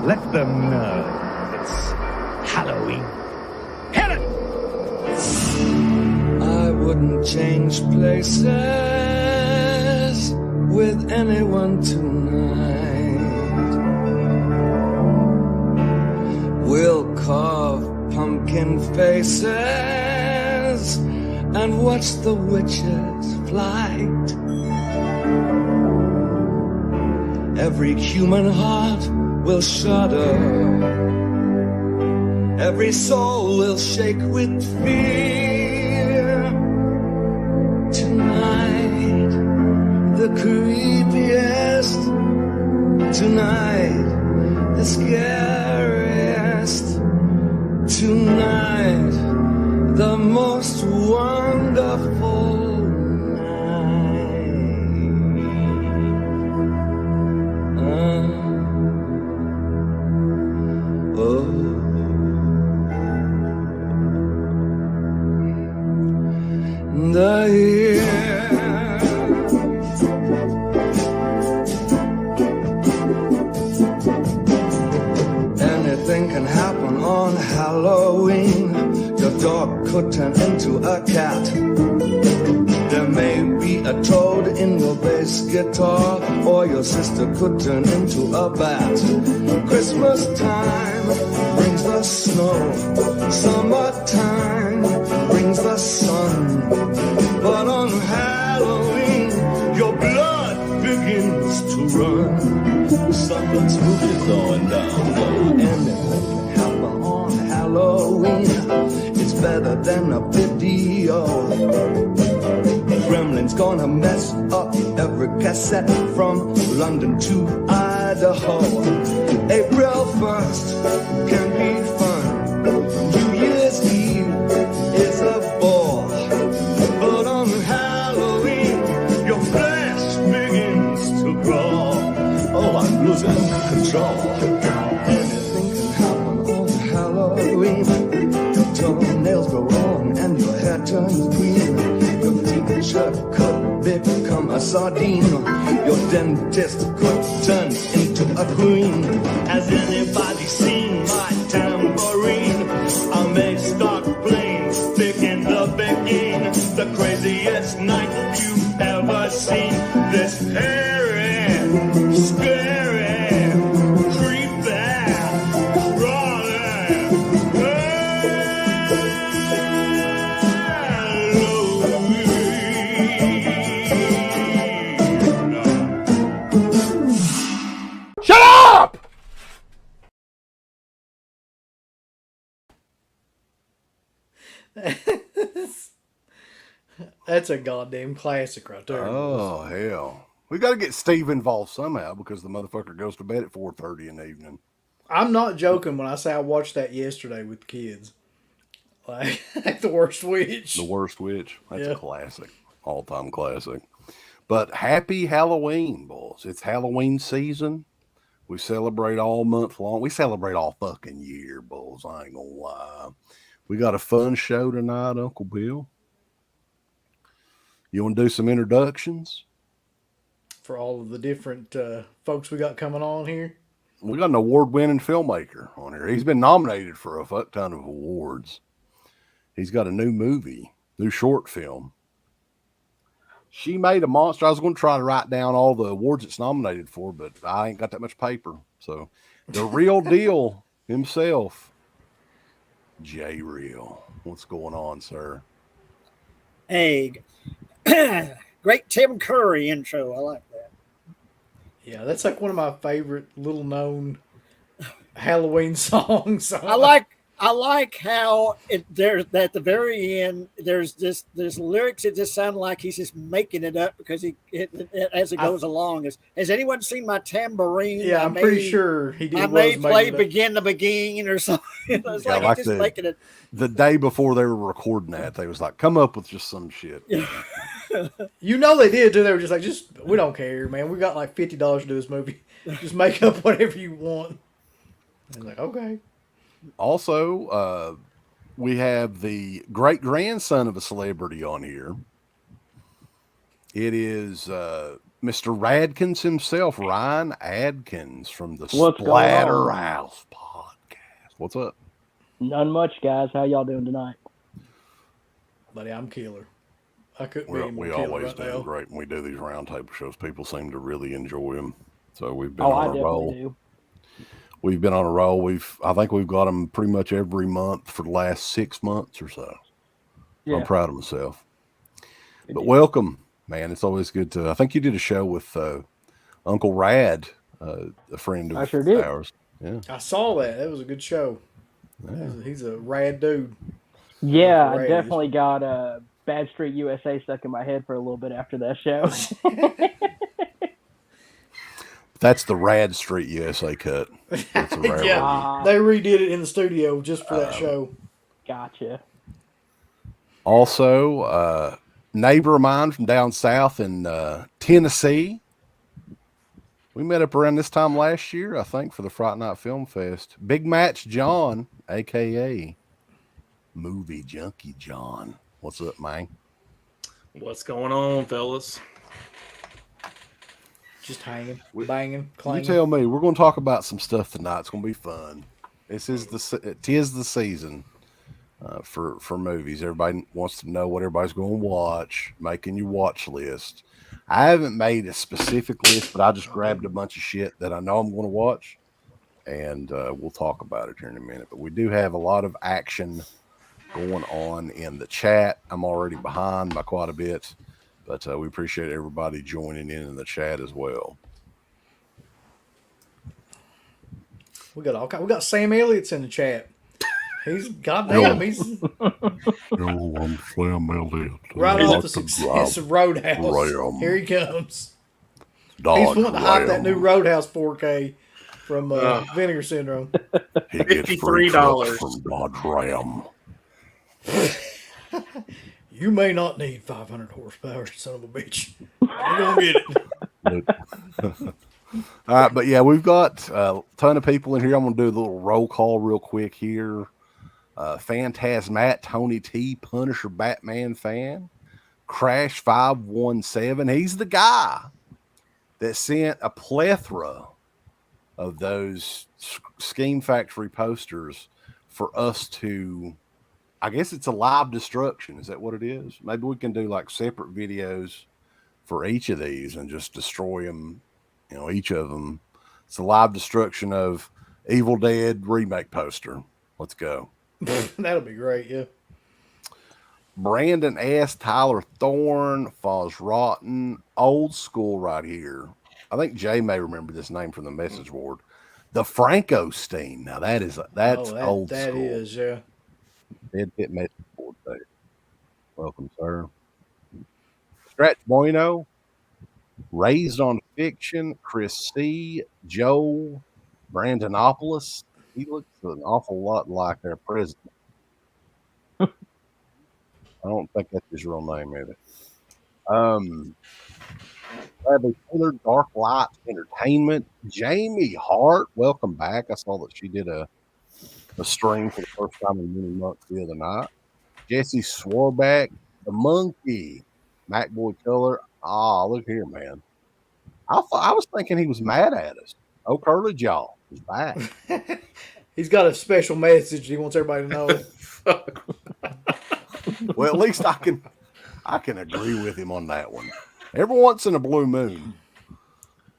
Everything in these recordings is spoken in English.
Let them know it's Halloween. Hit it! I wouldn't change places with anyone tonight. We'll carve pumpkin faces and watch the witches' flight. Every human heart will shudder. Every soul will shake with fear. Tonight, the creepiest. Tonight, the scariest. Tonight, the most wonderful. The year anything can happen on Halloween. Your dog could turn into a cat. There may be a toad in your bass guitar, or your sister could turn into a bat. Christmas time brings the snow. Summertime brings the sun. But on Halloween, your blood begins to run. Something spooky going down. Anything can happen on Halloween. It's better than a video. Gremlin's gonna mess up every cassette from London to Idaho. April 1st can be fun. New Year's Eve is a bore. But on Halloween, your flesh begins to grow. Oh, I'm losing control. Anything can happen on Halloween. Your toenails grow long and your hair turns green. Your teacher could become a sardine. Your dentist could turn into a queen. Has anybody seen my tambourine? I may start playing, picking the beginning. The craziest night you've ever seen. This hairy, scary, creepy, crawling Halloween. Shut up! That's a goddamn classic right there. Oh, hell. We got to get Steve involved somehow because the motherfucker goes to bed at 4:30 in the evening. I'm not joking when I say I watched that yesterday with the kids. Like, The Worst Witch. The Worst Witch. That's a classic. All-time classic. But happy Halloween, boys. It's Halloween season. We celebrate all month long. We celebrate all fucking year, boys. I ain't gonna lie. We got a fun show tonight, Uncle Bill. You want to do some introductions? For all of the different folks we got coming on here. We got an award-winning filmmaker on here. He's been nominated for a fuck ton of awards. He's got a new movie, new short film. She Made a Monster. I was going to try to write down all the awards it's nominated for, but I ain't got that much paper. So the real deal himself, J Real. What's going on, sir? Hey, great Tim Curry intro. I like that. Yeah, that's like one of my favorite little known Halloween songs. I like I like how there's at the very end. There's lyrics that just sound like he's just making it up because as it goes along. Has anyone seen my tambourine? Yeah, I'm pretty sure he did. I may play "Begin to Begin" or something. It's Yeah, like he's just making it. The day before they were recording that, they was like, "Come up with just some shit." Yeah. You know they did too. They were just like, we don't care, man. We got like $50 to do this movie. Just make up whatever you want. And like, okay. Also, we have the great grandson of a celebrity on here. It is Mr. Radkins himself, Ryan Adkins from the Splatterhouse podcast. What's up? None much, guys. How y'all doing tonight? Buddy, I'm killer. I couldn't We be more always right do now. great when we do these roundtable shows. People seem to really enjoy them. So we've been I on a definitely roll. do. We've been on a roll. I think we've got them pretty much every month for the last 6 months or so. Yeah. I'm proud of myself. But welcome, man. It's always good to. I think you did a show with Uncle Rad, a friend of I sure did. ours. Yeah, I saw that. That was a good show. yeah. He's a rad dude. Yeah, Uncle I Rad. definitely got Bad Street USA stuck in my head for a little bit after that show. That's the Rad Street USA cut. That's a rare Yeah. one. They redid it in the studio just for that show. Gotcha. Also, neighbor of mine from down south in Tennessee. We met up around this time last year, I think, for the Fright Night Film Fest. Big Match John, a.k.a. Movie Junkie John. What's up, man? What's going on, fellas? Just hanging, banging, clanging. You tell me. We're going to talk about some stuff tonight. It's going to be fun. Tis the season for movies. Everybody wants to know what everybody's going to watch, making your watch list. I haven't made a specific list, but I just grabbed a bunch of shit that I know I'm going to watch, and we'll talk about it here in a minute. But we do have a lot of action going on in the chat. I'm already behind by quite a bit, but we appreciate everybody joining in the chat as well. We got Sam Elliott's in the chat. He's goddamn. He's Hello, I'm Sam Elliott. right off the success of Roadhouse. Ram. Here he comes. Dodge He's wanting to hype that Ram. new Roadhouse 4K from Vinegar Syndrome. He gets free $53 trucks from Dodge Ram. You may not need 500 horsepower, son of a bitch. You're going to get it. All right, but yeah, we've got a ton of people in here. I'm going to do a little roll call real quick here. Phantasmat, Tony T, Punisher Batman fan, Crash 517. He's the guy that sent a plethora of those Scheme Factory posters for us to, I guess it's a live destruction. Is that what it is? Maybe we can do like separate videos for each of these and just destroy them. You know, each of them. It's a live destruction of Evil Dead remake poster. Let's go. That'll be great, yeah. Brandon S., Tyler Thorne, Foz Rotten, old school right here. I think Jay may remember this name from the message board. The Frankenstein. Now that's old that school. That is, yeah. DEADPIT message board there. Welcome, sir. Stretch Bueno, Raised on Fiction, Chris C., Joe Brandonopoulos. He looks an awful lot like their president. I don't think that's his real name, either. Bradley Taylor, Dark Light Entertainment. Jamie Hart, welcome back. I saw that she did a stream for the first time in many months the other night. Jesse Swarback, The Monkey, MacBoy Color. Ah, look here, man. I was thinking he was mad at us. Oh, Curly Jaw is back. He's got a special message he wants everybody to know. Well, at least I can agree with him on that one. Every once in a blue moon,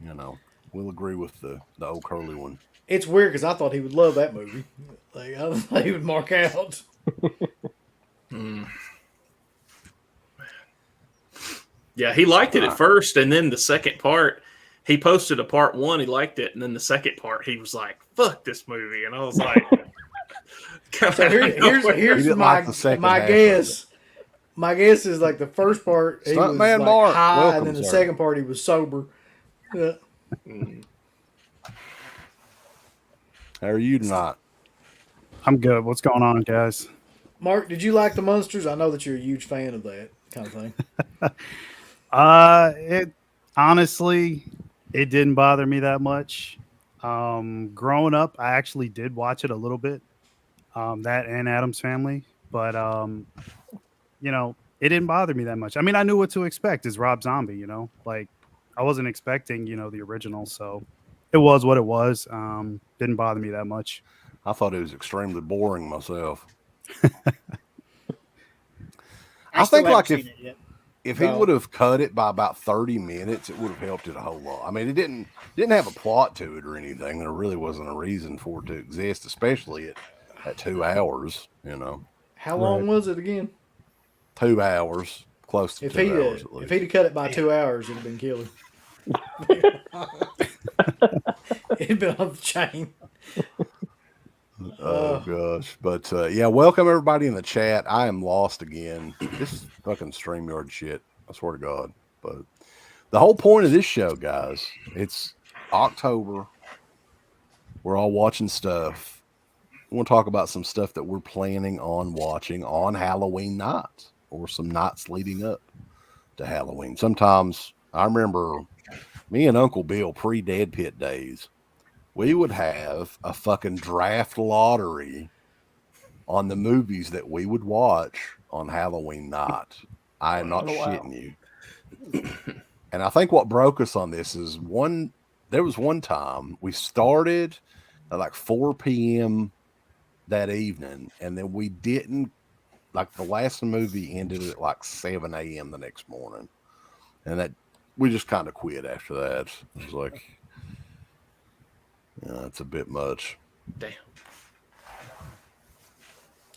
you know, we'll agree with the old Curly one. It's weird because I thought he would love that movie. Like I thought he would mark out. Yeah, he liked it at first, and then the second part, he posted a part one, he liked it, and then the second part, he was like, fuck this movie. And I was like, So He here's didn't my like the second my half of guess. My guess is like the first part he was Stuntman like Mark, high, welcome, and then the sir. second part he was sober. Yeah. How are you tonight? I'm good. What's going on, guys? Mark, did you like the Munsters? I know that you're a huge fan of that kind of thing. It honestly, it didn't bother me that much. Growing up, I actually did watch it a little bit. That and Adam's Family, but you know, it didn't bother me that much. I mean, I knew what to expect. Is Rob Zombie, you know, like I wasn't expecting, the original, so it was what it was. Didn't bother me that much. I thought it was extremely boring myself. I still think haven't like seen it yet. if he would have cut it by about 30 minutes, it would have helped it a whole lot. I mean, it didn't have a plot to it or anything. There really wasn't a reason for it to exist, especially at 2 hours, How long was it again? 2 hours, close to 2 hours at If least. he'd have cut it by 2 hours, it'd have been killer. It'd been off the chain. Oh gosh. But yeah, welcome everybody in the chat. I am lost again. This is fucking StreamYard shit. I swear to God. But the whole point of this show, guys, it's October. We're all watching stuff. We want to talk about some stuff that we're planning on watching on Halloween night or some nights leading up to Halloween. Sometimes I remember me and Uncle Bill pre-DEADPIT days, we would have a fucking draft lottery on the movies that we would watch on Halloween night. I am not shitting you. And I think what broke us on this is there was one time we started at like 4 p.m. that evening, and then we didn't, like the last movie ended at like 7 a.m. the next morning. And that we just kind of quit after that. It was like, it's a bit much. Damn.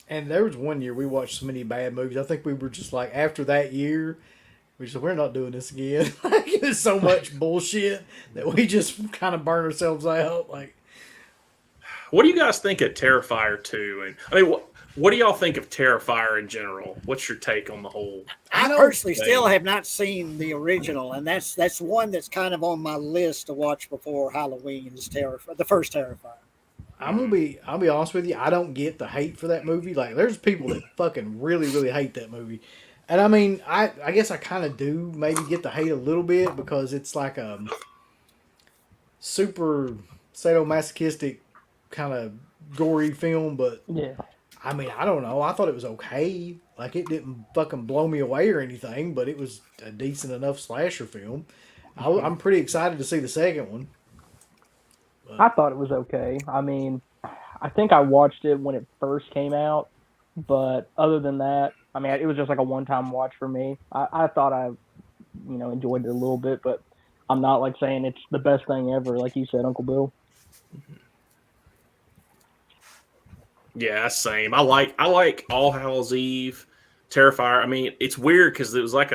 And there was one year we watched so many bad movies. I think we were just like, after that year, we said, we're not doing this again. Like, there's so much bullshit that we just kind of burn ourselves out. Like, What do you guys think of Terrifier 2? And I mean, what do y'all think of Terrifier in general? What's your take on the whole? I personally still have not seen the original, and that's one that's kind of on my list to watch before Halloween. Is the first Terrifier. I'll be honest with you, I don't get the hate for that movie. Like, there's people that fucking really, really hate that movie. And I mean, I guess I kind of do maybe get the hate a little bit because it's like a super sadomasochistic kind of gory film, but Yeah. I mean, I don't know. I thought it was okay. Like, it didn't fucking blow me away or anything, but it was a decent enough slasher film. I'm pretty excited to see the second one. I thought it was okay. I mean, I think I watched it when it first came out, but other than that, I mean, it was just like a one-time watch for me. I thought I, enjoyed it a little bit, but I'm not like saying it's the best thing ever, like you said, Uncle Bill. Yeah, same. I like All Hallows Eve, Terrifier. I mean, it's weird because it was like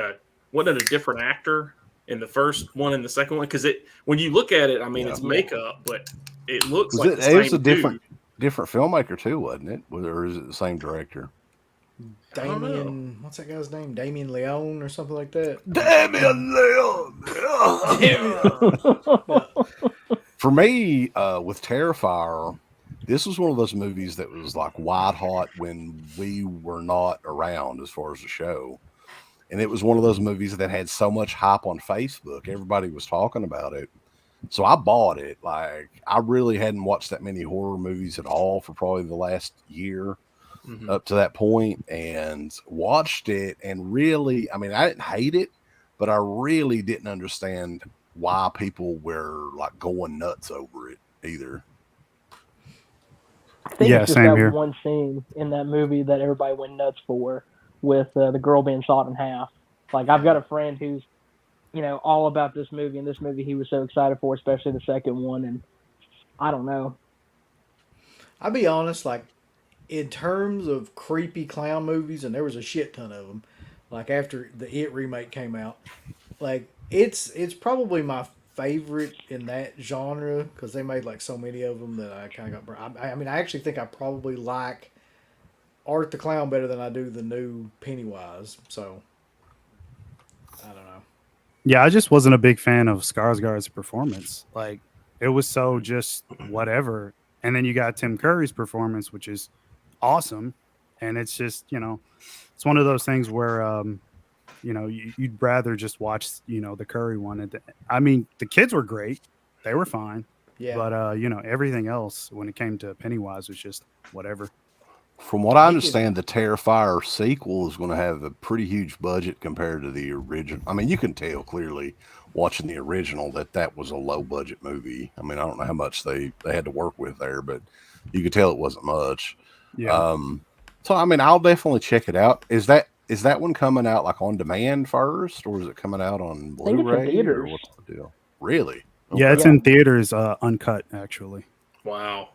wasn't it a different actor in the first one and the second one? Because when you look at it, I mean, it's makeup, but it looks like the same it was a dude. different filmmaker too, wasn't it? Or is it the same director? Damien, what's that guy's name? Damien Leone or something like that? Damien Leone. For me, with Terrifier, this was one of those movies that was like white hot when we were not around as far as the show. And it was one of those movies that had so much hype on Facebook. Everybody was talking about it. So I bought it. Like, I really hadn't watched that many horror movies at all for probably the last year up to that point, and watched it. And really, I mean, I didn't hate it, but I really didn't understand why people were like going nuts over it either. I think Yeah, it's just same that here. one scene in that movie that everybody went nuts for, with the girl being sawed in half. Like, I've got a friend who's, all about this movie, and this movie he was so excited for, especially the second one, and I don't know. I'll be honest, like, in terms of creepy clown movies, and there was a shit ton of them, like after the It remake came out, like, it's probably my favorite in that genre because they made like so many of them that I kind of got. I mean, I actually think I probably like Art the Clown better than I do the new Pennywise. So I don't know. Yeah, I just wasn't a big fan of Skarsgård's performance. Like, it was so just whatever. And then you got Tim Curry's performance, which is awesome. And it's just, it's one of those things where, you'd rather just watch, the Curry one. I mean, the kids were great. They were fine. Yeah. But, everything else when it came to Pennywise was just whatever. From what I understand, the Terrifier sequel is going to have a pretty huge budget compared to the original. I mean, you can tell clearly watching the original that was a low budget movie. I mean, I don't know how much they had to work with there, but you could tell it wasn't much. Yeah. So, I mean, I'll definitely check it out. Is that one coming out like on demand first, or is it coming out on Blu-ray? Or what's the deal? Really? Okay. Yeah, it's in theaters, uncut, actually. Wow.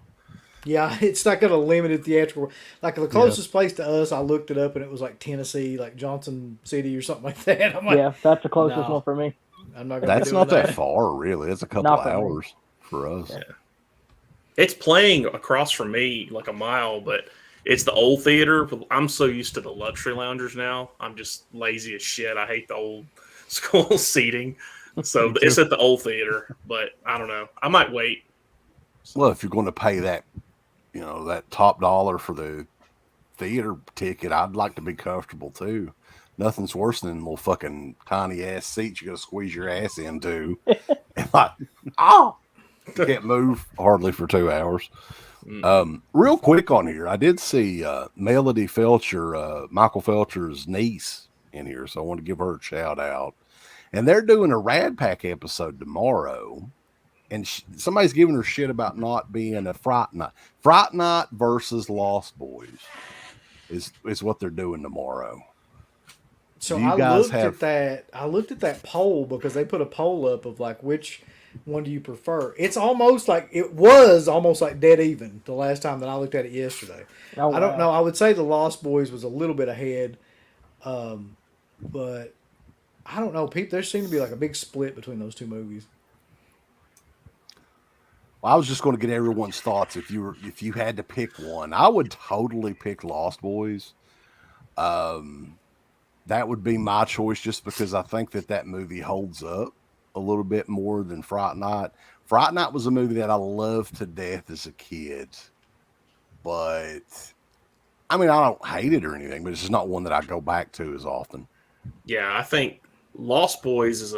Yeah, it's not got a limited theatrical. Like the closest place to us, I looked it up and it was like Tennessee, like Johnson City or something like that. I'm like, yeah, that's the closest one for me. I'm not gonna. That's not that far, really. It's a couple of hours for us. Yeah. It's playing across from me like a mile, but it's the old theater. I'm so used to the luxury loungers now. I'm just lazy as shit. I hate the old school seating. So it's at the old theater, but I don't know. I might wait. Well, if you're going to pay that, that top dollar for the theater ticket, I'd like to be comfortable too. Nothing's worse than little fucking tiny ass seats you got to squeeze your ass into. And like, can't move hardly for 2 hours. Real quick on here, I did see Melody Felcher, Michael Felcher's niece in here, so I want to give her a shout out. And they're doing a Rad Pack episode tomorrow. And somebody's giving her shit about not being a Fright Night. Fright Night versus Lost Boys is what they're doing tomorrow. So I looked at that poll because they put a poll up of like which one do you prefer. It was almost like dead even the last time that I looked at it yesterday. Oh, wow. I don't know. I would say the Lost Boys was a little bit ahead, but I don't know. There seemed to be like a big split between those two movies. Well, I was just going to get everyone's thoughts. If you had to pick one, I would totally pick Lost Boys. That would be my choice just because I think that movie holds up a little bit more than Fright Night. Fright Night was a movie that I loved to death as a kid, but I mean, I don't hate it or anything, but it's just not one that I go back to as often. Yeah, I think Lost Boys is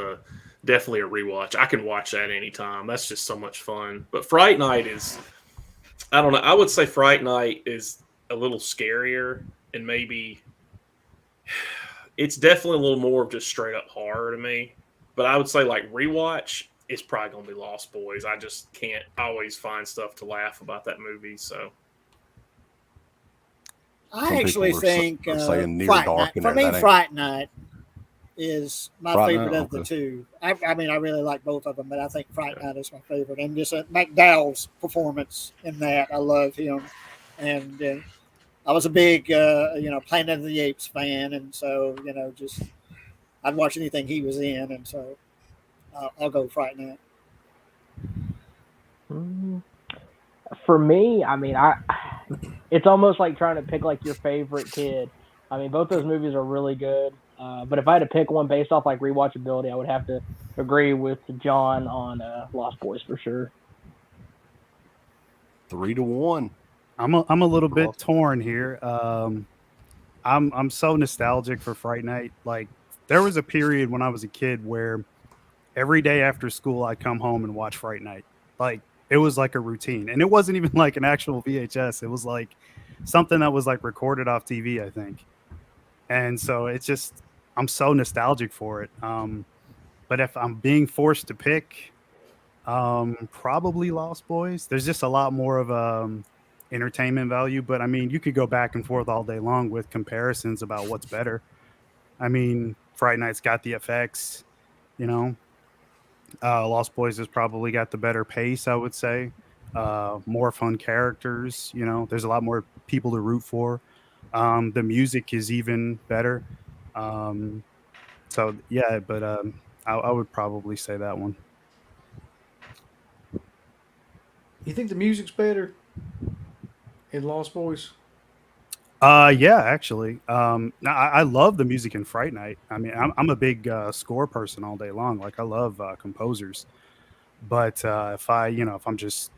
definitely a rewatch. I can watch that anytime. That's just so much fun. But Fright Night is, I don't know. I would say Fright Night is a little scarier and maybe it's definitely a little more of just straight up horror to me. But I would say like rewatch is probably going to be Lost Boys. I just can't always find stuff to laugh about that movie. So I actually think Fright Night, for me, Fright Night is my favorite of the two. I mean, I really like both of them, but I think Fright Night is my favorite. And just McDowell's performance in that, I love him. And I was a big, Planet of the Apes fan, and so just I'd watch anything he was in, and so I'll go Fright Night. For me, I mean, it's almost like trying to pick like your favorite kid. I mean, both those movies are really good. But if I had to pick one based off like rewatchability, I would have to agree with John on Lost Boys for sure. 3-1. I'm a little bit torn here. I'm so nostalgic for Fright Night. Like there was a period when I was a kid where every day after school I'd come home and watch Fright Night. Like it was like a routine, and it wasn't even like an actual VHS. It was like something that was like recorded off TV, I think. And so it's just, I'm so nostalgic for it. But if I'm being forced to pick, probably Lost Boys. There's just a lot more of entertainment value. But I mean, you could go back and forth all day long with comparisons about what's better. I mean, Fright Night's got the effects, Lost Boys has probably got the better pace, I would say. More fun characters, there's a lot more people to root for. The music is even better. So yeah, but I would probably say that one. You think the music's better in Lost Boys? Yeah, actually. I love the music in Fright Night. I mean, I'm a big score person all day long. Like I love composers, but if I'm just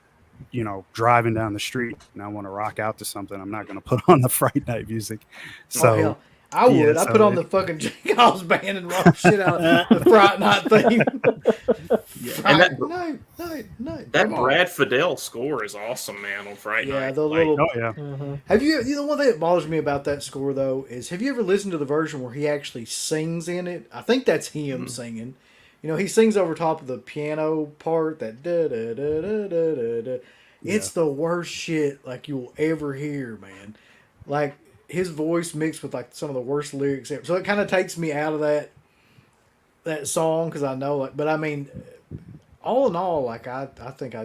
driving down the street and I want to rock out to something, I'm not going to put on the Fright Night music. So hell, I would. yeah, I put on the fucking Jacob's band and rock shit out the Fright Night theme. And that Come on. Brad Fidel score is awesome, man, on Fright Night. Yeah, the little. oh yeah. Have you know one thing that bothers me about that score though is have you ever listened to the version where he actually sings in it? I think that's him singing. You know, he sings over top of the piano part that da da da da da da da. It's the worst shit like you'll ever hear, man. Like his voice mixed with like some of the worst lyrics ever. So it kind of takes me out of that song because I know like. But I mean, all in all, like I think I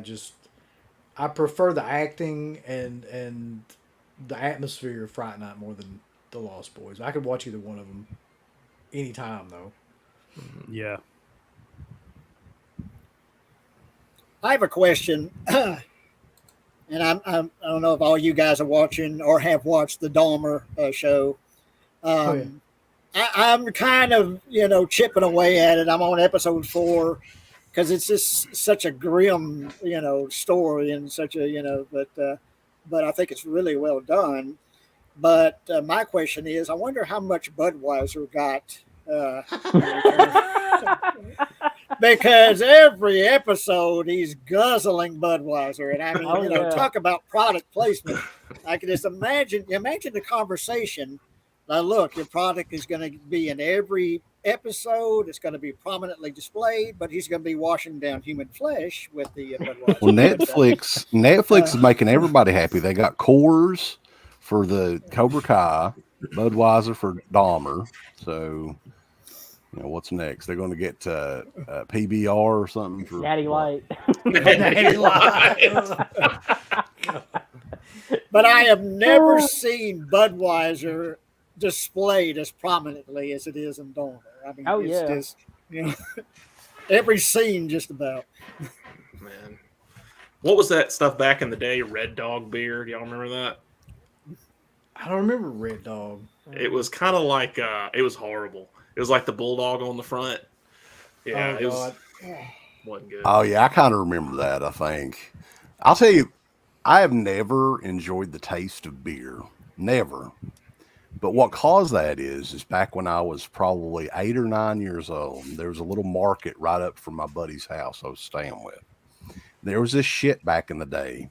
prefer the acting and the atmosphere of Fright Night more than the Lost Boys. I could watch either one of them anytime though. Yeah. I have a question, and I don't know if all you guys are watching or have watched the Dahmer show. I'm kind of chipping away at it. I'm on episode 4 because it's just such a grim story and such a but I think it's really well done. But my question is, I wonder how much Budweiser got. Because every episode he's guzzling Budweiser, and I mean, talk about product placement. I can just imagine the conversation. Now, look, your product is going to be in every episode. It's going to be prominently displayed, but he's going to be washing down human flesh with the Budweiser. Well, Netflix is making everybody happy. They got Coors for the Cobra Kai, Budweiser for Dahmer. So. What's next? They're going to get PBR or something for Natty Light. Natty Light. But I have never seen Budweiser displayed as prominently as it is in Dahmer. I mean, it's just every scene just about. Man, what was that stuff back in the day? Red Dog beer. Do y'all remember that? I don't remember Red Dog. It was kind of like it was horrible. It was like the bulldog on the front. Yeah, it wasn't good. Oh, yeah, I kind of remember that, I think. I'll tell you, I have never enjoyed the taste of beer. Never. But what caused that is back when I was probably 8 or 9 years old, there was a little market right up from my buddy's house I was staying with. There was this shit back in the day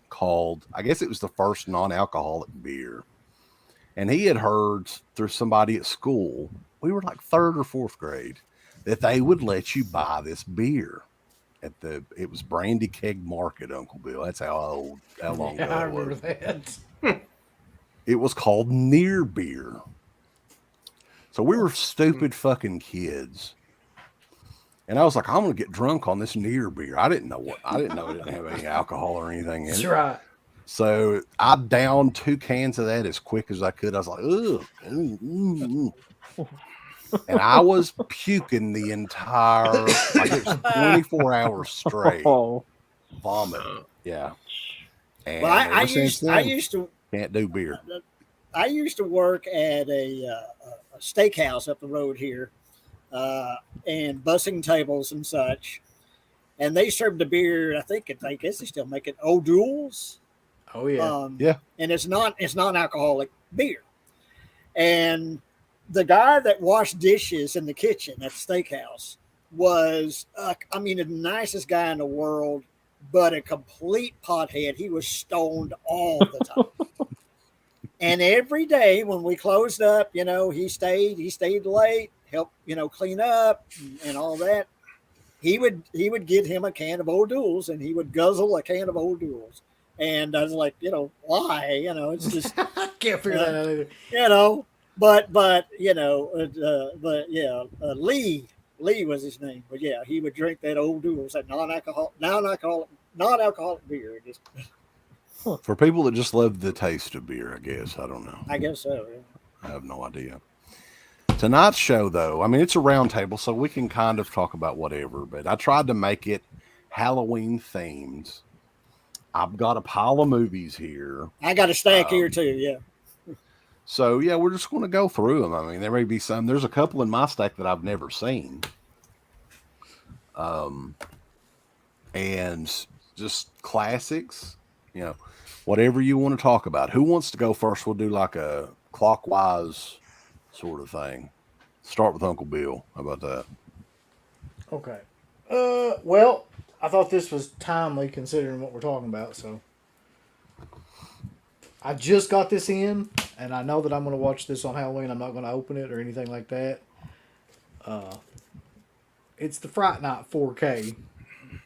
called, I guess it was the first non-alcoholic beer. And he had heard through somebody at school, we were like 3rd or 4th grade, that they would let you buy this beer it was Brandy Keg Market, Uncle Bill. That's how long ago I it was. remember that. It was called Near Beer. So we were stupid fucking kids. And I was like, I'm going to get drunk on this Near Beer. I didn't know it didn't have any alcohol or anything in it. That's right. So I downed 2 cans of that as quick as I could. I was like, ugh. And I was puking the entire, like it was 24 hours straight. Vomiting. Yeah. And well, I used to can't do beer. I used to work at a steakhouse up the road here, and bussing tables and such. And they served the beer. I guess they still make it O'Doul's. Oh yeah, yeah. And it's non-alcoholic beer. And the guy that washed dishes in the kitchen at the steakhouse was, the nicest guy in the world, but a complete pothead. He was stoned all the time. And every day when we closed up, he stayed late, helped, clean up and all that. He would get him a can of O'Doul's, and he would guzzle a can of O'Doul's. And I was like, why? It's just I can't figure that out either. Lee was his name. But yeah, he would drink that O'Doul's, that non-alcoholic beer. Just for people that just love the taste of beer, I guess. I don't know. I guess so. Yeah. I have no idea. Tonight's show, though, it's a round table, so we can kind of talk about whatever. But I tried to make it Halloween themed. I've got a pile of movies here. I got a stack here too. Yeah. So yeah, we're just going to go through them. I mean, there may be some. There's a couple in my stack that I've never seen. And just classics. You know, whatever you want to talk about. Who wants to go first? We'll do like a clockwise sort of thing. Start with Uncle Bill. How about that? Okay. Well, I thought this was timely considering what we're talking about, so I just got this in, and I know that I'm going to watch this on Halloween. I'm not going to open it or anything like that. It's the Fright Night 4K.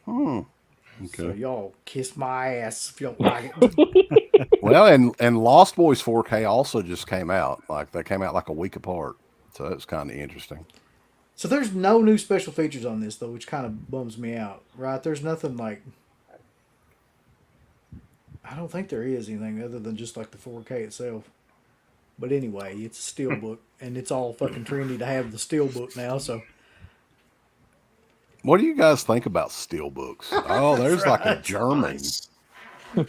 Okay. So y'all kiss my ass if you don't like it. Well, and Lost Boys 4K also just came out. Like they came out like a week apart. So that's kind of interesting. So there's no new special features on this though, which kind of bums me out, right? There's nothing like. I don't think there is anything other than just like the 4K itself. But anyway, it's a steelbook, and it's all fucking trendy to have the steelbook now. So. What do you guys think about steelbooks? Oh, there's like a German.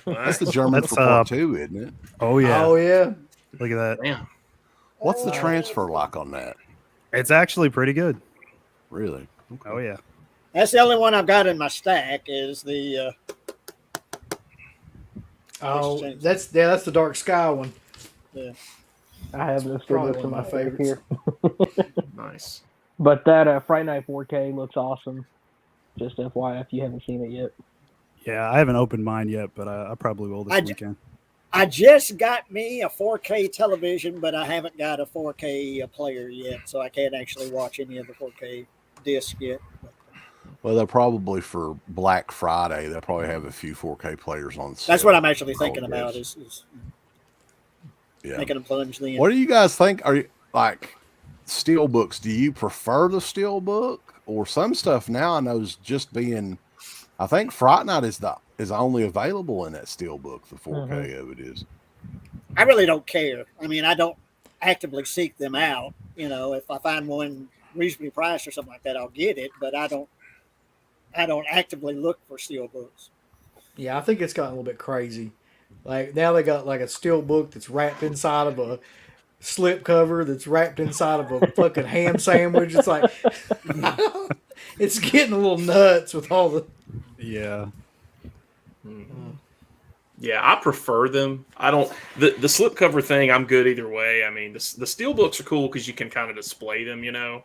That's the German for part 2, isn't it? Oh yeah. Oh yeah. Look at that. Damn. What's the transfer like on that? It's actually pretty good. Really? Okay. Oh yeah. That's the only one I've got in my stack is the. Oh, that's the Dark Sky one. Yeah. I have those Probably steelbooks in one my of my favorite favorites. here. Nice. But that Friday Night 4K looks awesome. Just FYI if you haven't seen it yet. Yeah, I haven't opened mine yet, but I probably will this weekend. I just got me a 4K television, but I haven't got a 4K player yet, so I can't actually watch any of the 4K discs yet. Well, they'll probably for Black Friday, they'll probably have a few 4K players on sale. That's what I'm actually thinking about is making a plunge then. What do you guys think? Are you like steelbooks? Do you prefer the steelbook or some stuff now? I know is just being. I think Fright Night is only available in that steelbook. The 4K of it is. I really don't care. I mean, I don't actively seek them out. You know, if I find one reasonably priced or something like that, I'll get it. But I don't actively look for steelbooks. Yeah, I think it's gotten a little bit crazy. Like now they got like a steelbook that's wrapped inside of a slip cover that's wrapped inside of a fucking ham sandwich. It's like it's getting a little nuts with all the. Yeah. Mm-hmm. Yeah, I prefer them. I don't the slipcover thing. I'm good either way. I mean, the steel books are cool because you can kind of display them. You know,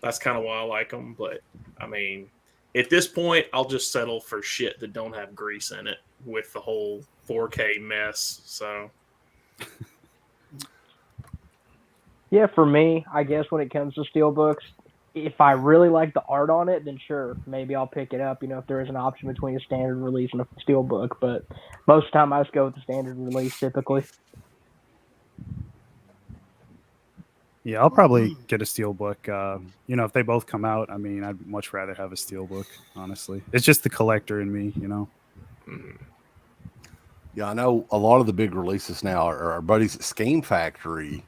that's kind of why I like them. But I mean, at this point, I'll just settle for shit that don't have grease in it with the whole 4K mess. So. Yeah, for me, I guess when it comes to steelbooks, if I really like the art on it, then sure, maybe I'll pick it up, you know, if there is an option between a standard release and a steelbook. But most of the time, I just go with the standard release typically. Yeah, I'll probably get a steelbook. You know, if they both come out, I mean, I'd much rather have a steelbook, honestly. It's just the collector in me, you know. Yeah, I know a lot of the big releases now are our buddies at Scheme Factory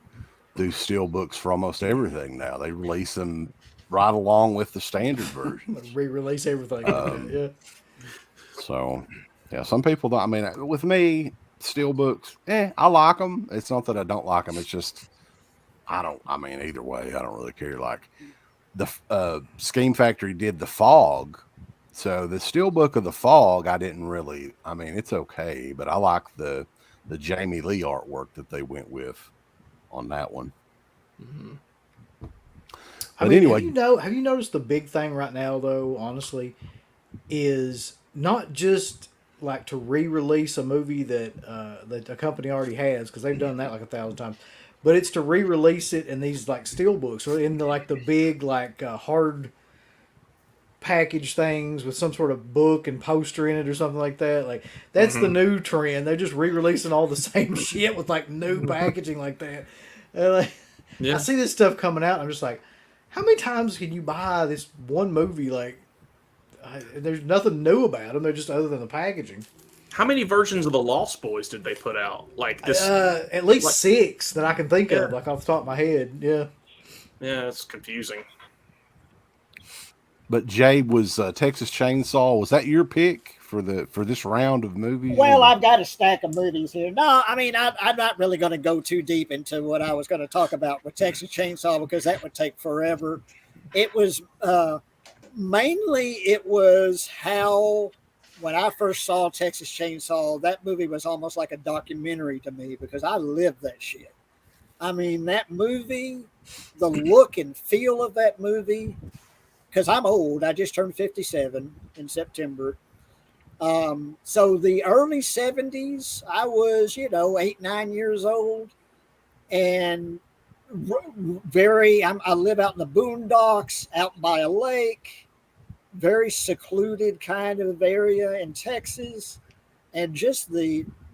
do steelbooks for almost everything now. They release them right along with the standard version. Re-release everything. Yeah. So, yeah, some people don't. I mean, with me, steelbooks, I like them. It's not that I don't like them. It's just, I mean, either way, I don't really care. Like, the Scheme Factory did The Fog. So, the steelbook of The Fog, I didn't really, I mean, it's okay. But I like the Jamie Lee artwork that they went with on that one. Mm-hmm. But anyway, have you noticed the big thing right now, though, honestly, is not just like to re-release a movie that a company already has, because they've done that like 1,000 times, but it's to re-release it in these like steelbooks or in the big like hard package things with some sort of book and poster in it or something like that. Like that's the new trend. They're just re-releasing all the same shit with like new packaging like that. I see this stuff coming out and I'm just like, how many times can you buy this one movie? Like, there's nothing new about them. They're just other than the packaging. How many versions of the Lost Boys did they put out? Like this, at least 6 that I can think of, like off the top of my head. Yeah. Yeah, it's confusing. But Jay was Texas Chainsaw. Was that your pick for this round of movies? Well, I've got a stack of movies here. No, I mean, I'm not really going to go too deep into what I was going to talk about with Texas Chainsaw because that would take forever. It was mainly how when I first saw Texas Chainsaw, that movie was almost like a documentary to me because I lived that shit. I mean, that movie, the look and feel of that movie, because I'm old. I just turned 57 in September. So the early 70s, I was, 8, 9 years old. And I live out in the boondocks, out by a lake, very secluded kind of area in Texas. And just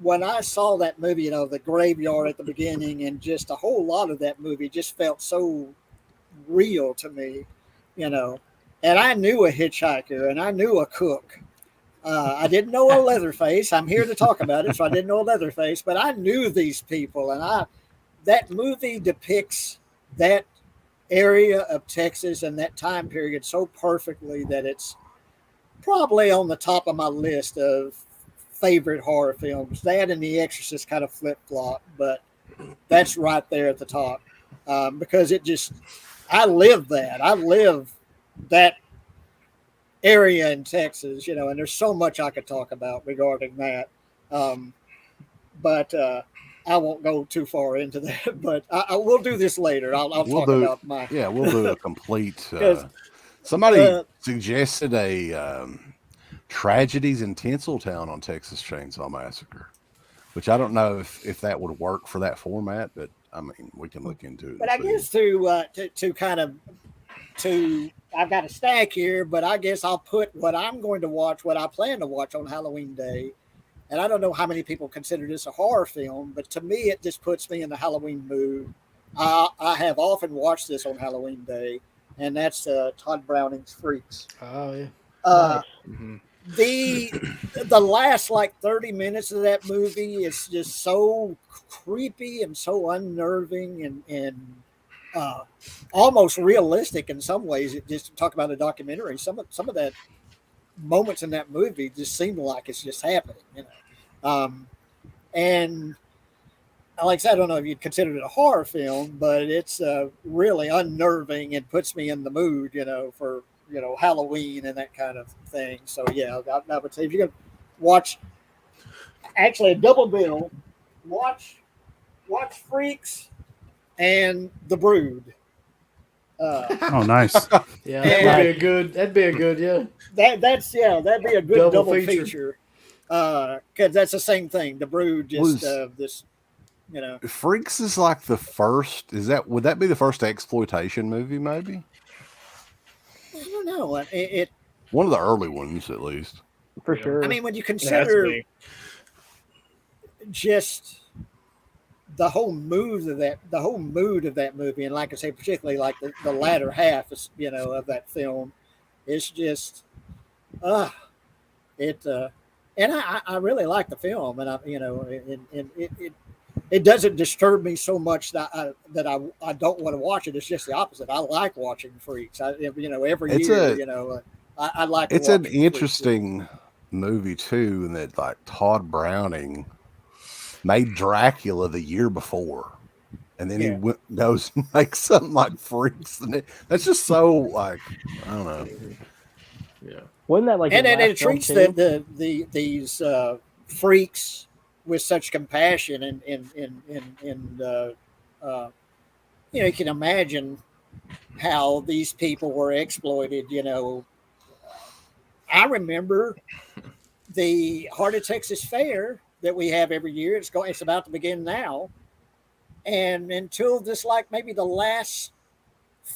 when I saw that movie, the graveyard at the beginning and just a whole lot of that movie just felt so real to me, And I knew a hitchhiker and I knew a cook. I didn't know a Leatherface. I'm here to talk about it, so I didn't know a Leatherface, but I knew these people. And that movie depicts that area of Texas and that time period so perfectly that it's probably on the top of my list of favorite horror films. That and The Exorcist kind of flip-flop, but that's right there at the top because I live that. I live that area in Texas, and there's so much I could talk about regarding that. But I won't go too far into that, but I will do this later. I'll talk about my... Yeah, we'll do a complete... somebody suggested a Tragedies in Tinseltown on Texas Chainsaw Massacre, which I don't know if that would work for that format, but I mean, we can look into it. But I guess I've got a stack here, but I guess I'll put what I'm going to watch, what I plan to watch on Halloween Day. And I don't know how many people consider this a horror film, but to me, it just puts me in the Halloween mood. I have often watched this on Halloween Day, and that's Todd Browning's Freaks. Oh, yeah. Mm-hmm. The last 30 minutes of that movie is just so creepy and so unnerving and almost realistic in some ways. It just talk about a documentary. Some of that moments in that movie just seem like it's just happening, and like I said, I don't know if you'd consider it a horror film, but it's really unnerving and puts me in the mood, for Halloween and that kind of thing. So yeah, I would say if you're gonna watch, actually a double bill, watch Freaks and The Brood. Oh, nice. Yeah, that'd be a good, yeah. That'd be a good double feature. Because that's the same thing. The Brood this. Freaks is like the first. Would that be the first exploitation movie? Maybe. I don't know. One of the early ones, at least. For sure. I mean, when you consider just the whole mood of that movie, and like I say, particularly like the latter half, of that film, it's just, and I really like the film, and it doesn't disturb me so much that I don't want to watch it. It's just the opposite. I like watching Freaks. Every year, I like. It's an interesting movie too, in that Todd Browning made Dracula the year before, and then he goes and makes something like Freaks, and that's just so I don't know. Yeah, wasn't that like? And it treats these freaks with such compassion, and you can imagine how these people were exploited. I remember the Heart of Texas Fair that we have every year. It's about to begin now, and until this, maybe the last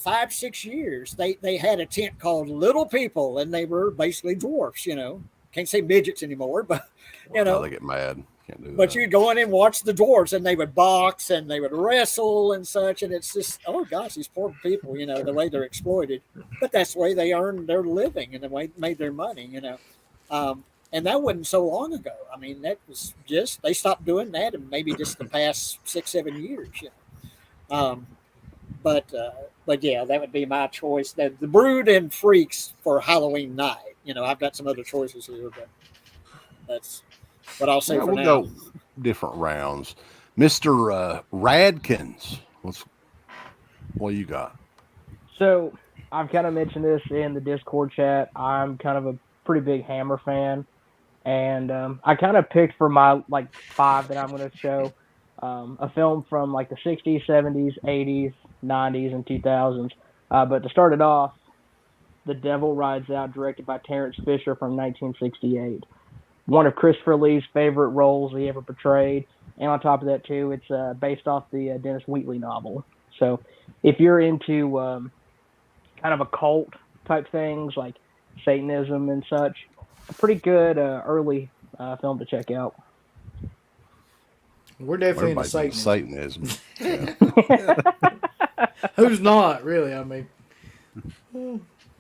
5-6 years, they had a tent called Little People, and they were basically dwarfs. Can't say midgets anymore, but they get mad. Can't do but that. you'd go in and watch the dwarves, and they would box and they would wrestle and such, and it's just, oh gosh, these poor people, the way they're exploited. But that's the way they earned their living and the way they made their money, and that wasn't so long ago. I mean, that was just, they stopped doing that and maybe just the past 6-7 years. But yeah, that would be my choice. The Brood and Freaks for Halloween night. I've got some other choices here, but That's what I'll say for we'll now. go different rounds. Mr. Radkins, what you got? So I've kind of mentioned this in the Discord chat. I'm kind of a pretty big Hammer fan, and I kind of picked for my like 5 that I'm going to show a film from like the 60s, 70s, 80s, 90s, and 2000s. But to start it off, The Devil Rides Out, directed by Terrence Fisher from 1968. One of Christopher Lee's favorite roles he ever portrayed. And on top of that, too, it's based off the Dennis Wheatley novel. So if you're into kind of occult type things like Satanism and such, a pretty good early film to check out. We're definitely into Satanism. Who's not, really? I mean,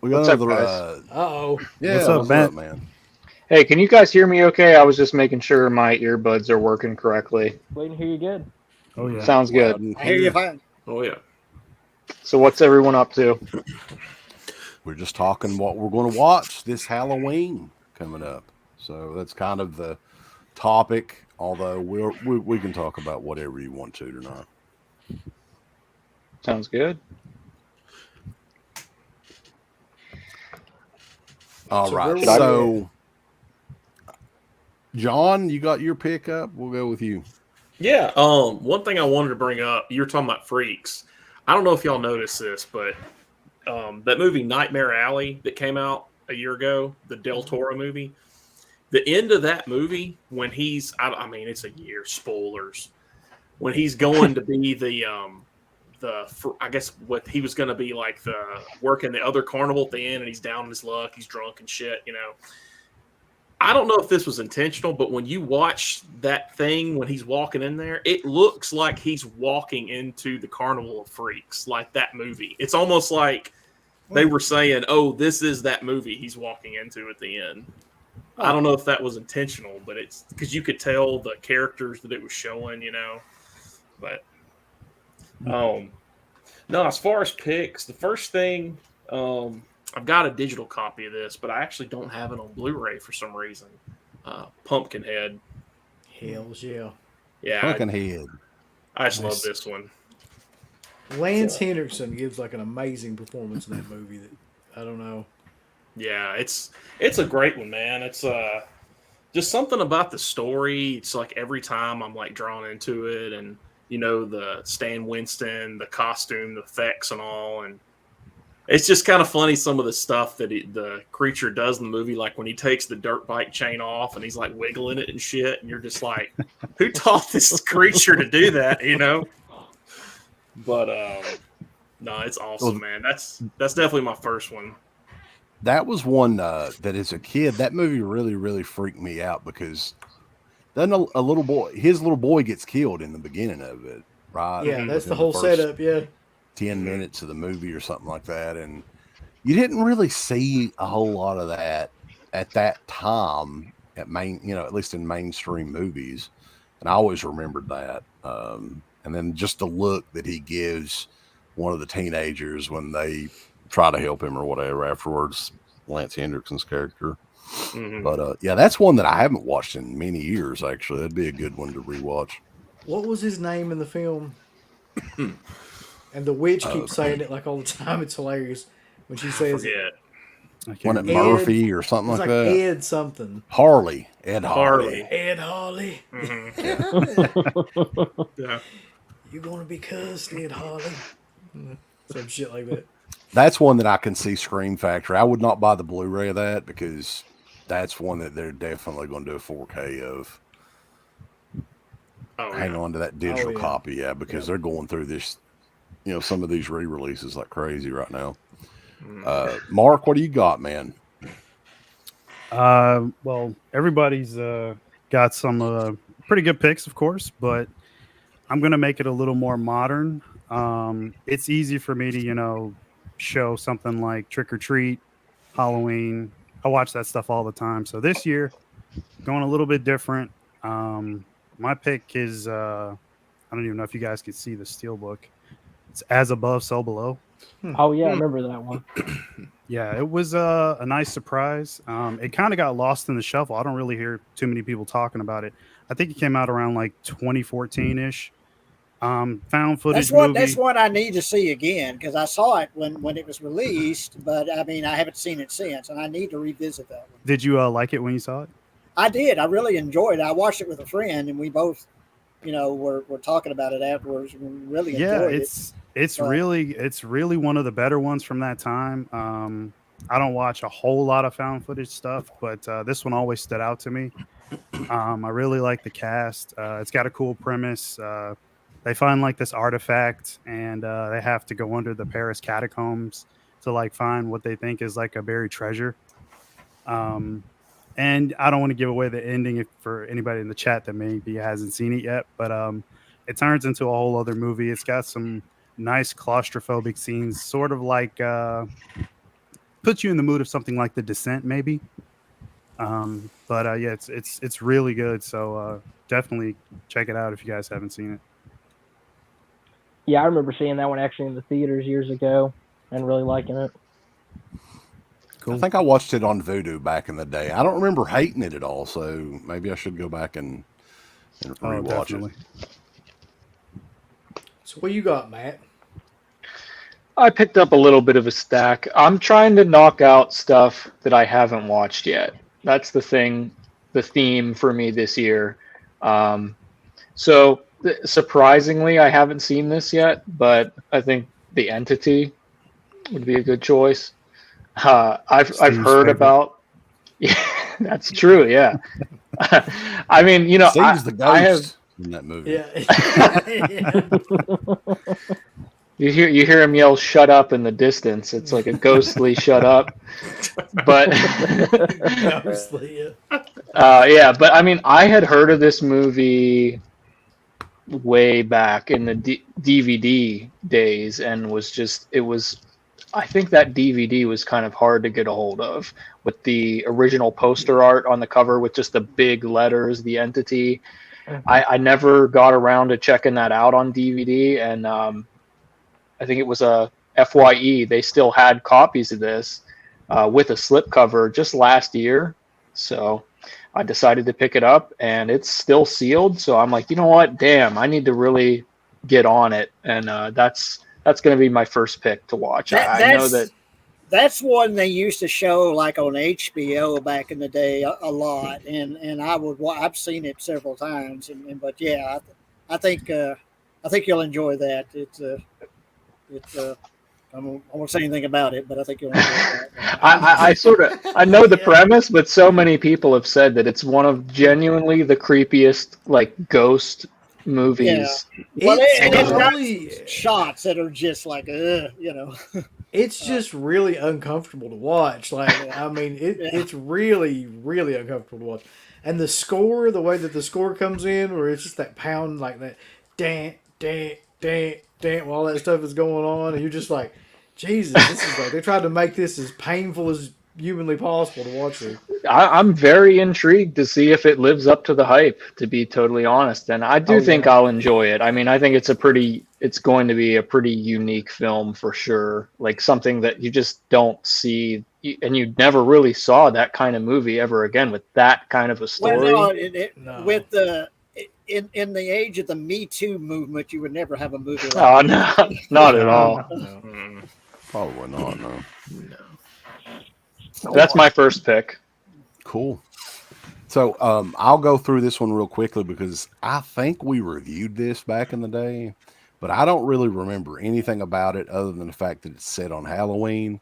we got another. Uh-oh. Yeah, what's up, man? Hey, can you guys hear me okay? I was just making sure my earbuds are working correctly. Waiting to hear you good. Oh, yeah. Sounds good. I hear you fine. Oh, yeah. So what's everyone up to? We're just talking what we're going to watch this Halloween coming up. So that's kind of the topic, although we can talk about whatever you want to tonight. Sounds good. All right. So, John, you got your pick up? We'll go with you. Yeah. One thing I wanted to bring up, you were talking about freaks. I don't know if y'all noticed this, but that movie Nightmare Alley that came out a year ago, the Del Toro movie, the end of that movie when he's, I mean, it's a year, spoilers, when he's going to be I guess what he was going to be like working the other carnival at the end, and he's down on his luck, he's drunk and shit, you know. I don't know if this was intentional, but when you watch that thing when he's walking in there, it looks like he's walking into the Carnival of Freaks, like that movie. It's almost like they were saying, "Oh, this is that movie he's walking into at the end." I don't know if that was intentional, but it's because you could tell the characters that it was showing, you know. But no, as far as picks, the first thing. I've got a digital copy of this, but I actually don't have it on Blu-ray for some reason. Pumpkinhead. Hells yeah. Yeah. Pumpkinhead. I just love this one. Lance Henriksen gives like an amazing performance in that movie that I don't know. Yeah, it's a great one, man. It's just something about the story. It's like every time I'm like drawn into it, and you know, the Stan Winston, the costume, the effects and all, and it's just kind of funny some of the stuff that the creature does in the movie, like when he takes the dirt bike chain off and he's like wiggling it and shit, and you're just like, who taught this creature to do that, you know? But no, it's awesome, man. That's definitely my first one. That was one that as a kid, that movie really, really freaked me out because then a little boy, his little boy gets killed in the beginning of it, right? Yeah, that's the whole setup, yeah. 10 minutes of the movie or something like that, and you didn't really see a whole lot of that at that time at at least in mainstream movies, and I always remembered that. And then just the look that he gives one of the teenagers when they try to help him or whatever afterwards, Lance Henriksen's character. Mm-hmm. But yeah, that's one that I haven't watched in many years. Actually, that'd be a good one to rewatch. What was his name in the film? And the witch keeps saying it like all the time. It's hilarious when she says it. Wasn't it Murphy or something like that? Ed something. Harley. Ed Harley. Ed Harley. Mm-hmm. Yeah. You're going to be cussed, Ed Harley. Some shit like that. That's one that I can see Scream Factory. I would not buy the Blu-ray of that because that's one that they're definitely going to do a 4K of. Hang on to that digital copy, because they're going through this, some of these re-releases like crazy right now. Mark, what do you got, man? Well, everybody's got some pretty good picks, of course, but I'm going to make it a little more modern. It's easy for me to, show something like Trick or Treat, Halloween. I watch that stuff all the time. So this year, going a little bit different. My pick is, I don't even know if you guys could see the Steelbook. It's As Above, So Below. Oh, yeah, I remember that one. Yeah, it was a nice surprise. It kind of got lost in the shuffle. I don't really hear too many people talking about it. I think it came out around like 2014 ish. Found footage movie. That's what I need to see again because I saw it when it was released, but I mean I haven't seen it since, and I need to revisit that one. Did you like it when you saw it? I did. I really enjoyed it. I watched it with a friend, and we both, were talking about it afterwards. We really enjoyed it. It's really one of the better ones from that time. I don't watch a whole lot of found footage stuff, but this one always stood out to me. I really like the cast. It's got a cool premise. They find like this artifact, and they have to go under the Paris catacombs to like find what they think is like a buried treasure. And I don't want to give away the ending for anybody in the chat that maybe hasn't seen it yet, but it turns into a whole other movie. It's got some nice claustrophobic scenes, sort of like puts you in the mood of something like The Descent, maybe. But yeah, it's really good. So definitely check it out if you guys haven't seen it. Yeah, I remember seeing that one actually in the theaters years ago and really liking it. Cool. I think I watched it on Vudu back in the day. I don't remember hating it at all, so maybe I should go back and rewatch it. So what you got, Matt? I picked up a little bit of a stack. I'm trying to knock out stuff that I haven't watched yet. That's the theme for me this year. So surprisingly, I haven't seen this yet, but I think The Entity would be a good choice. I've heard about. Yeah, that's true. Yeah. I mean, Steve's the ghost I have in that movie. Yeah. You hear him yell "shut up" in the distance. It's like a ghostly "shut up." But Ghostly, yeah. But I mean, I had heard of this movie way back in the DVD days, and I think that DVD was kind of hard to get a hold of with the original poster art on the cover with just the big letters, The Entity. I never got around to checking that out on DVD, and I think it was a FYE. They still had copies of this with a slipcover just last year. So I decided to pick it up, and it's still sealed. So I'm like, you know what? Damn, I need to really get on it. And that's going to be my first pick to watch. I know that's one they used to show like on HBO back in the day a lot, and I've seen it several times. But yeah, I think you'll enjoy that. I won't say anything about it, but I think you'll enjoy that. I know the premise, but so many people have said that it's one of genuinely the creepiest like ghost movies. Yeah. Well, it's got shots that are just like, It's just really uncomfortable to watch. Like, I mean, it's really, really uncomfortable to watch. And the score, the way that the score comes in, where it's just that pound, like that, dant, dant, dant, dant, while all that stuff is going on, and you're just like, Jesus, this is like, they tried to make this as painful as humanly possible to watch it. I'm very intrigued to see if it lives up to the hype, to be totally honest. And I do think I'll enjoy it. I mean, I think it's going to be a pretty unique film for sure. Like something that you just don't see, and you never really saw that kind of movie ever again with that kind of a story. Well, no. With the in the age of the Me Too movement, you would never have a movie like that. No, not at all. No. Probably not, no. That's my first pick. Cool. So I'll go through this one real quickly because I think we reviewed this back in the day, but I don't really remember anything about it other than the fact that it's set on Halloween.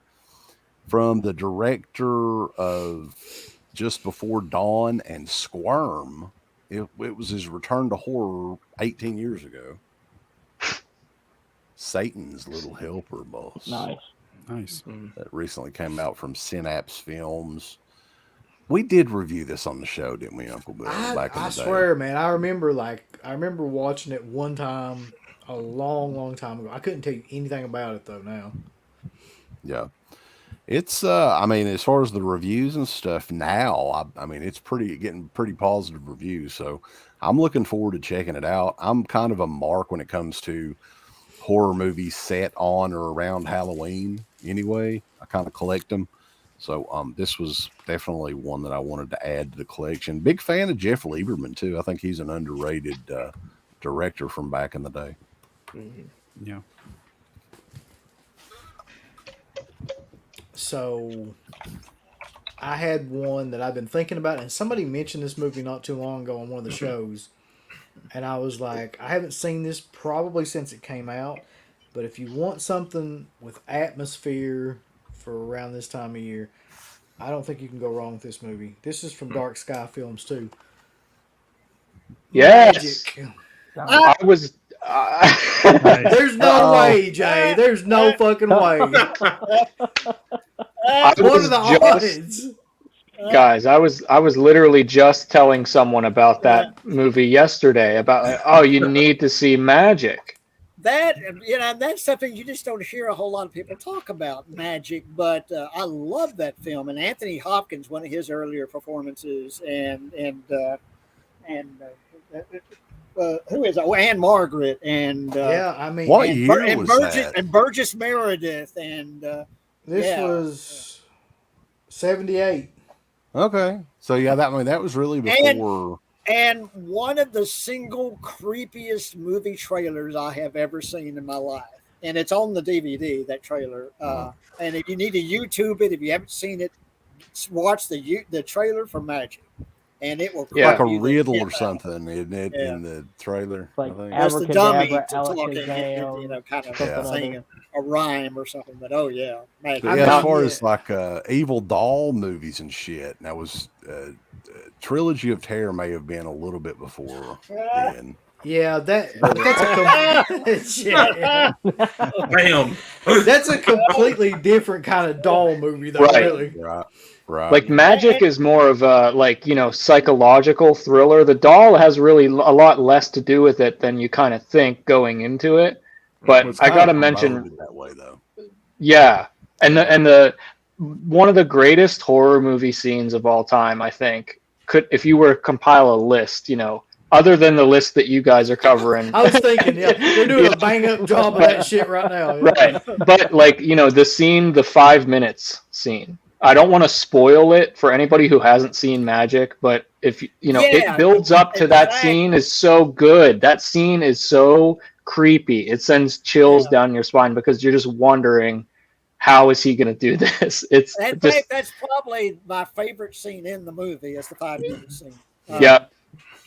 From the director of Just Before Dawn and Squirm, it was his return to horror 18 years ago. Satan's Little Helper, boss. Nice. That recently came out from Synapse Films. We did review this on the show, didn't we, Uncle Bill? Back in the day. I swear, man. I remember watching it one time a long, long time ago. I couldn't tell you anything about it though now. Yeah. It's I mean, as far as the reviews and stuff now, I mean, it's getting pretty positive reviews. So I'm looking forward to checking it out. I'm kind of a mark when it comes to horror movies set on or around Halloween. anyway. I kind of collect them. So this was definitely one that I wanted to add to the collection. Big fan of Jeff Lieberman, too. I think he's an underrated director from back in the day. Mm-hmm. Yeah. So I had one that I've been thinking about, and somebody mentioned this movie not too long ago on one of the shows. And I was like, I haven't seen this probably since it came out. But if you want something with atmosphere for around this time of year, I don't think you can go wrong with this movie. This is from Dark Sky Films, too. Yes. Magic. I was. There's no way, Jay. There's no fucking way. What are the odds? Guys, I was literally just telling someone about that movie yesterday. About you need to see Magic. That that's something you just don't hear a whole lot of people talk about, Magic. But I love that film, and Anthony Hopkins, one of his earlier performances, and who is it? Oh, Anne Margaret, and what year was Burgess, that? and Burgess Meredith, and this was 78. Okay, so that was really before. And one of the single creepiest movie trailers I have ever seen in my life. And it's on the DVD, that trailer. And if you need to YouTube it, if you haven't seen it, watch the trailer for Magic. And it will like a riddle or something, isn't it, in the trailer? Like there's the dummy talking, Alakazam, kind of saying a rhyme or something. But Magic. As far as like evil doll movies and shit, and that was Trilogy of Terror may have been a little bit before then. Yeah, that's a Bam. That's a completely different kind of doll movie, though. Right. Really. Right. Like Magic is more of a psychological thriller. The doll has really a lot less to do with it than you kind of think going into it. But I gotta mention that way though. Yeah, and the one of the greatest horror movie scenes of all time, I think. If you were to compile a list, other than the list that you guys are covering. I was thinking, they're doing a bang up job of that shit right now. Yeah. Right. But the 5 minutes scene. I don't want to spoil it for anybody who hasn't seen Magic, but if it builds up to that scene is so good. That scene is so creepy. It sends chills down your spine because you're just wondering, how is he going to do this? That's probably my favorite scene in the movie. Is the 5 minute scene.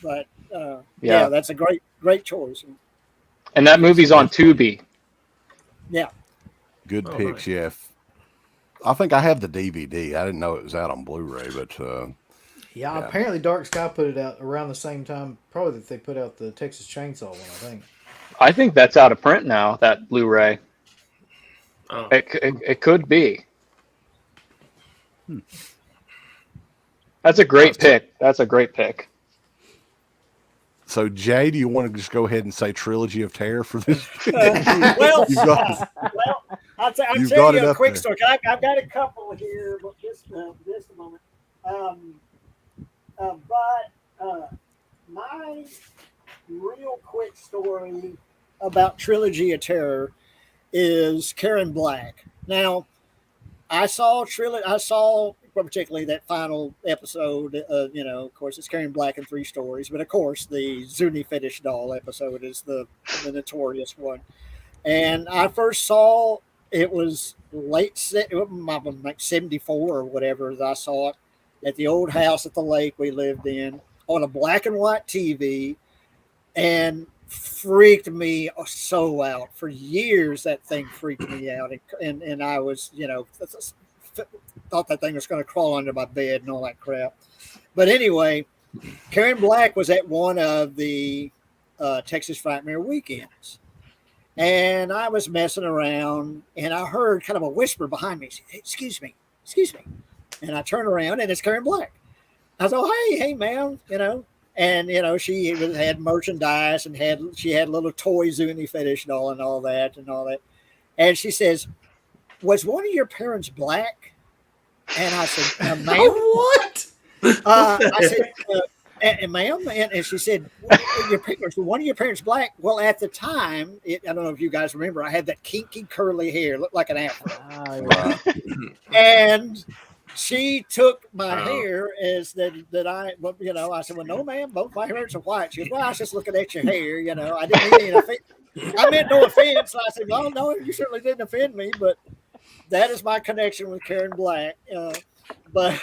But that's a great choice. And that movie's on Tubi. Yeah. Good picks. Nice. Yeah. I think I have the DVD. I didn't know it was out on Blu-ray, but apparently Dark Sky put it out around the same time. Probably that they put out the Texas Chainsaw one. I think. I think that's out of print now. That Blu-ray. Oh. It could be. That's a great pick. That's a great pick. So, Jay, do you want to just go ahead and say Trilogy of Terror for this? I'll tell you a quick story. I've got a couple here, but just a moment. My real quick story about Trilogy of Terror is Karen Black. Now, I saw particularly that final episode. Of course, it's Karen Black in 3 stories, but of course, the Zuni fetish doll episode is the notorious one. And I first saw it was like 74 or whatever. As I saw it at the old house at the lake we lived in on a black and white TV, and freaked me so out. For years that thing freaked me out, and I was thought that thing was going to crawl under my bed and all that crap. But anyway, Karen Black was at one of the Texas Frightmare weekends, and I was messing around, and I heard kind of a whisper behind me, hey, excuse me, and I turned around, and it's Karen Black. I was like, hey man, and she had merchandise and she had a little toy Zuni fetish doll and all that. And she says, was one of your parents black? And I said, ma'am, what? I said, And ma'am, and she said, your parents, one of your parents black? Well, at the time, I don't know if you guys remember, I had that kinky curly hair, looked like an afro. And she took my hair as that I, you know, I said, well, no, ma'am, both my parents are white. She goes, well, I was just looking at your hair, you know, I didn't mean any offense. I meant no offense. I said, well, no, you certainly didn't offend me, but that is my connection with Karen Black. But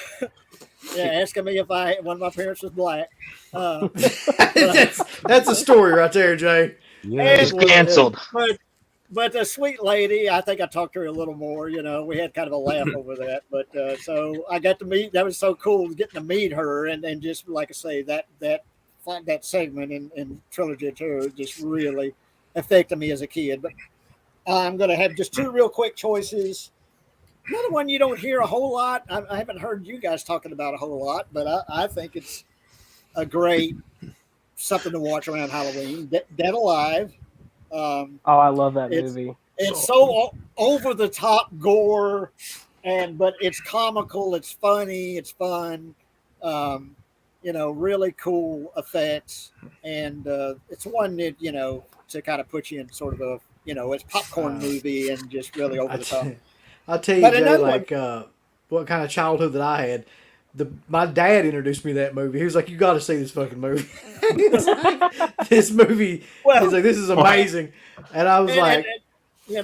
yeah, asking me if one of my parents was black. That's a story right there, Jay. Yeah, it's canceled. But the sweet lady, I think I talked to her a little more. You know, we had kind of a laugh over that. But so I got to meet. That was so cool getting to meet her, and just like I say, that segment in Trilogy of Terror just really affected me as a kid. But I'm going to have just two real quick choices. Another one you don't hear a whole lot. I haven't heard you guys talking about a whole lot, but I think it's a great something to watch around Halloween. Dead Alive. I love that movie. It's so over the top gore, but it's comical. It's funny. It's fun. You know, really cool effects, and it's one that to kind of put you in sort of a it's popcorn movie and just really over the top. I'll tell you, Jay, like what kind of childhood that I had. My dad introduced me to that movie. He was like, "You got to see this fucking movie." This movie. He's like, "This is amazing," and I was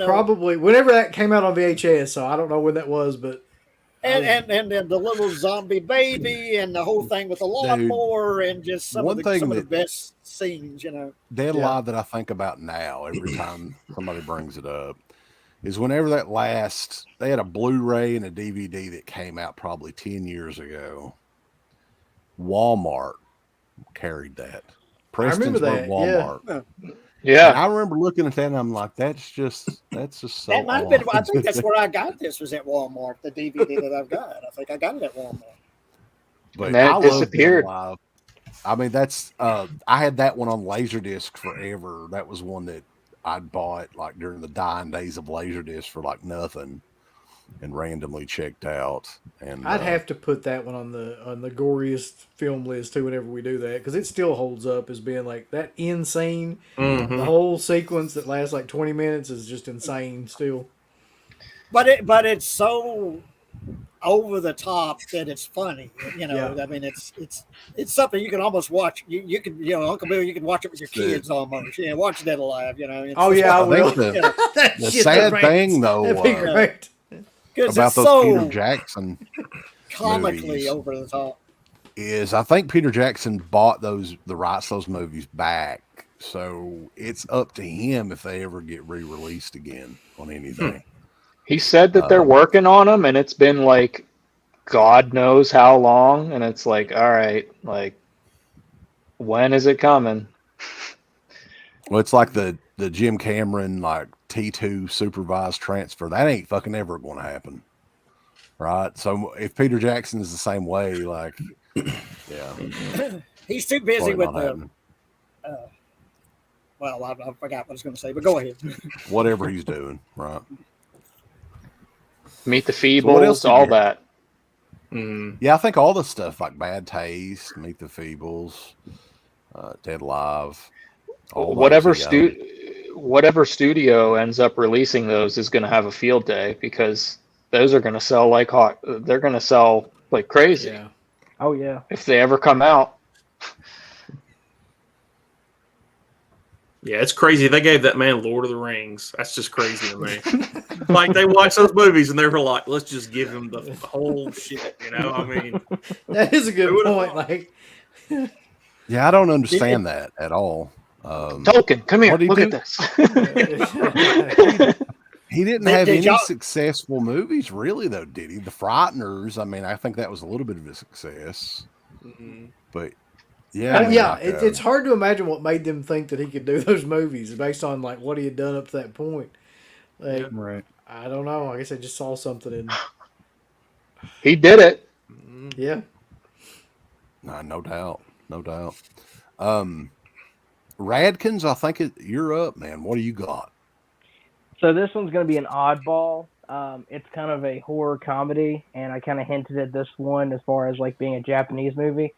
probably whenever that came out on VHS. So I don't know when that was, but and then the little zombie baby and the whole thing with the lawnmower and just some of the best scenes. Dead Alive that I think about now every time somebody brings it up is whenever they had a Blu-ray and a DVD that came out probably 10 years ago. Walmart carried that. Prestonsburg Walmart. Yeah. And I remember looking at that and I'm like, that's just so that might have been, I think that's where I got this was at Walmart, the DVD that I've got. I think I got it at Walmart. But that disappeared. I mean, that's I had that one on Laserdisc forever. That was one that I'd bought like during the dying days of Laserdisc for like nothing and randomly checked out. And I'd have to put that one on the goriest film list too whenever we do that, because it still holds up as being like that insane. The whole sequence that lasts like 20 minutes is just insane still. But it's so over the top that it's funny. I mean, it's something you can almost watch. You can, Uncle Bill, you can watch it with your kids almost. Yeah, watch Dead Alive. I will. The sad thing though, about those Peter Jackson comically movies over the top is I think Peter Jackson bought the rights to those movies back, so it's up to him if they ever get re-released again on anything. He said that they're working on them, and it's been like God knows how long, and it's like, all right, like when is it coming? Well, it's like the Jim Cameron like T2 supervised transfer. That ain't fucking ever going to happen, right? So if Peter Jackson is the same way, like, yeah, he's too busy with them. Well, I forgot what I was going to say, but go ahead. Whatever he's doing, right? Meet the Feebles, all that. Yeah, I think all the stuff like Bad Taste, Meet the Feebles, Dead Alive, whatever studio ends up releasing those is going to have a field day, because those are going to sell like hot. They're going to sell like crazy. Yeah. Oh yeah. If they ever come out. Yeah, it's crazy. They gave that man Lord of the Rings. That's just crazy to me. Like, they watched those movies and they were like, let's just give him the whole shit. I mean, that is a good point. Like, yeah, I don't understand that at all. Tolkien, come here. Look at this. He didn't have any successful movies, really, though, did he? The Frighteners, I mean, I think that was a little bit of a success. But yeah, it's hard to imagine what made them think that he could do those movies based on like what he had done up to that point. Like, right. I don't know. I guess I just saw something in. He did it. Yeah. No doubt. Radkins, I think you're up, man. What do you got? So this one's going to be an oddball. It's kind of a horror comedy, and I kind of hinted at this one as far as like being a Japanese movie.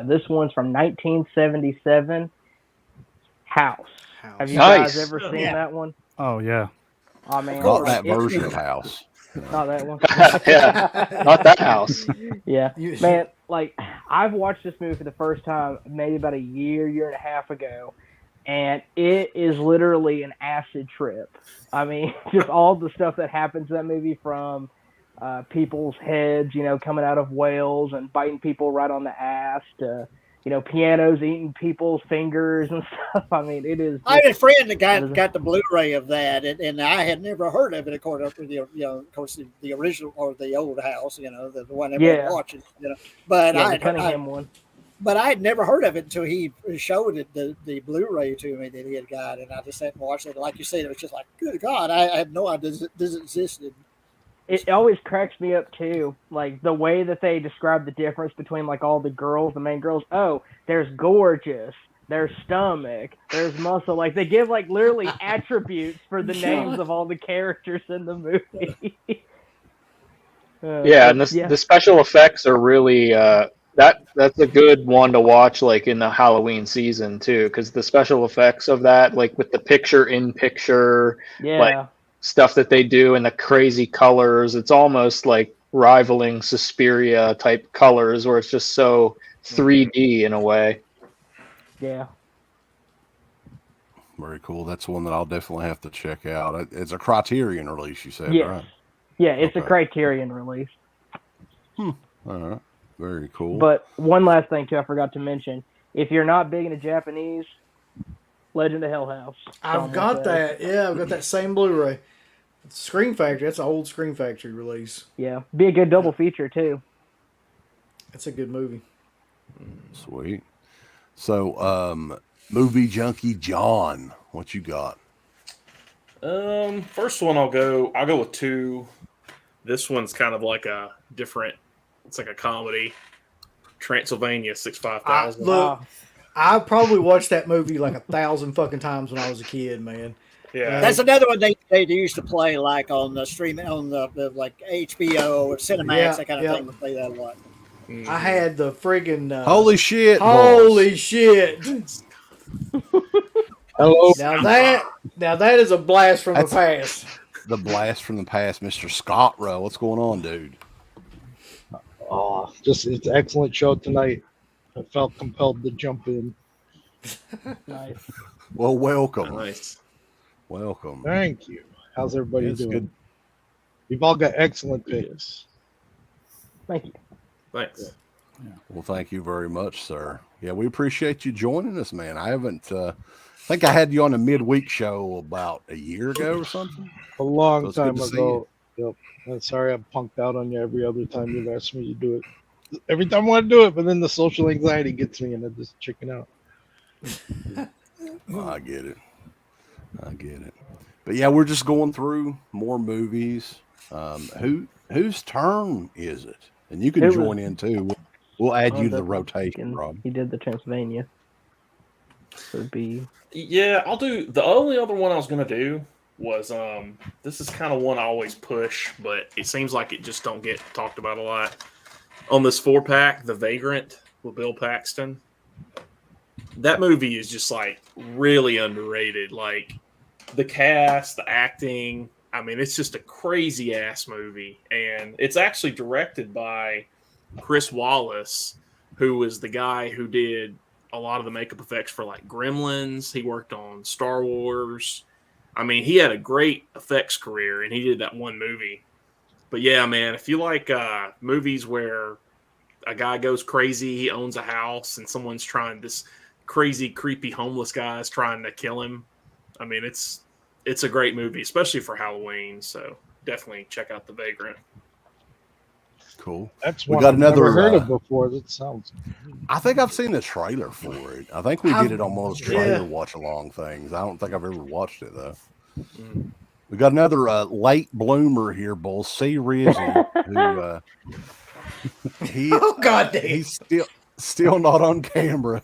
This one's from 1977. House. Have you Nice. guys ever seen that one? Oh yeah. Oh man, Not that version of House. Not that one. Yeah, not that house. Yeah, man. Like I've watched this movie for the first time maybe about a year and a half ago, and it is literally an acid trip. I mean, just all the stuff that happens in that movie, from people's heads, coming out of whales and biting people right on the ass, to pianos eating people's fingers and stuff. I mean, it is. I had a friend that got the Blu-ray of that, and I had never heard of it. Of course, of course, the original or the old House, the one everybody watching, But the Cunningham one. But I had never heard of it until he showed it, the Blu-ray to me that he had got, and I just sat and watched it. Like you said, it was just like, good God, I had no idea this existed. It always cracks me up too, like the way that they describe the difference between like all the girls, the main girls. Oh, there's gorgeous, there's stomach, there's muscle. Like they give like literally attributes for the names of all the characters in the movie. And the special effects are really that's a good one to watch, like in the Halloween season too, because the special effects of that, like with the picture-in-picture, like stuff that they do and the crazy colors, it's almost like rivaling Suspiria type colors, where it's just so 3D in a way. Yeah. Very cool. That's one that I'll definitely have to check out. It's a Criterion release, you said, right? Yeah, it's a Criterion release. All right. Very cool. But one last thing, too, I forgot to mention. If you're not big into Japanese, Legend of Hell House. I've got that. Yeah, I've got that same Blu-ray. Scream Factory. That's an old Scream Factory release. Yeah. Be a good double feature, too. That's a good movie. Sweet. So, Movie Junkie John, what you got? First one I'll go with two. This one's kind of like a different, it's like a comedy. Transylvania 65000. Look, I probably watched that movie like 1,000 fucking times when I was a kid, man. Yeah, that's another one they used to play like on the streaming on the like HBO or Cinemax, that kind of thing. Would play that a lot. I had the friggin' holy shit! Holy shit! Hello. Now that is a blast from the past. The blast from the past, Mr. Scott Rowe. What's going on, dude? Oh, it's an excellent show tonight. I felt compelled to jump in. Nice. Well, welcome. Nice. Welcome. Thank you. How's everybody doing? Good. We've all got excellent picks. Thank you. Thanks. Well, thank you very much, sir. Yeah, we appreciate you joining us, man. I haven't, I think I had you on a midweek show about a year ago or something. A long time ago. Yep. I'm sorry I punked out on you every other time you've asked me to do it. Every time I want to do it, but then the social anxiety gets me and I just chicken out. I get it. But yeah, we're just going through more movies. Whose turn is it? And you can join in too. We'll add you to the rotation, Rob. He did the Transylvania. So it'd be. Yeah, I'll do. The only other one I was gonna do was this is kind of one I always push, but it seems like it just don't get talked about a lot. On this 4-pack, The Vagrant with Bill Paxton. That movie is just like really underrated. Like the cast, the acting. I mean, it's just a crazy ass movie, and it's actually directed by Chris Wallace, who was the guy who did a lot of the makeup effects for like Gremlins. He worked on Star Wars. I mean, he had a great effects career, and he did that one movie. But yeah, man, if you like movies where a guy goes crazy, he owns a house, and someone's trying, this crazy, creepy homeless guy is trying to kill him. I mean, it's a great movie, especially for Halloween. So definitely check out The Vagrant. Cool. That's one I've never heard of before. That sounds. I think I've seen the trailer for it. I think we did it on one of those trailer watch-along things. I don't think I've ever watched it though. We got another late bloomer here, Bull C. Rizzy, who he's still not on camera.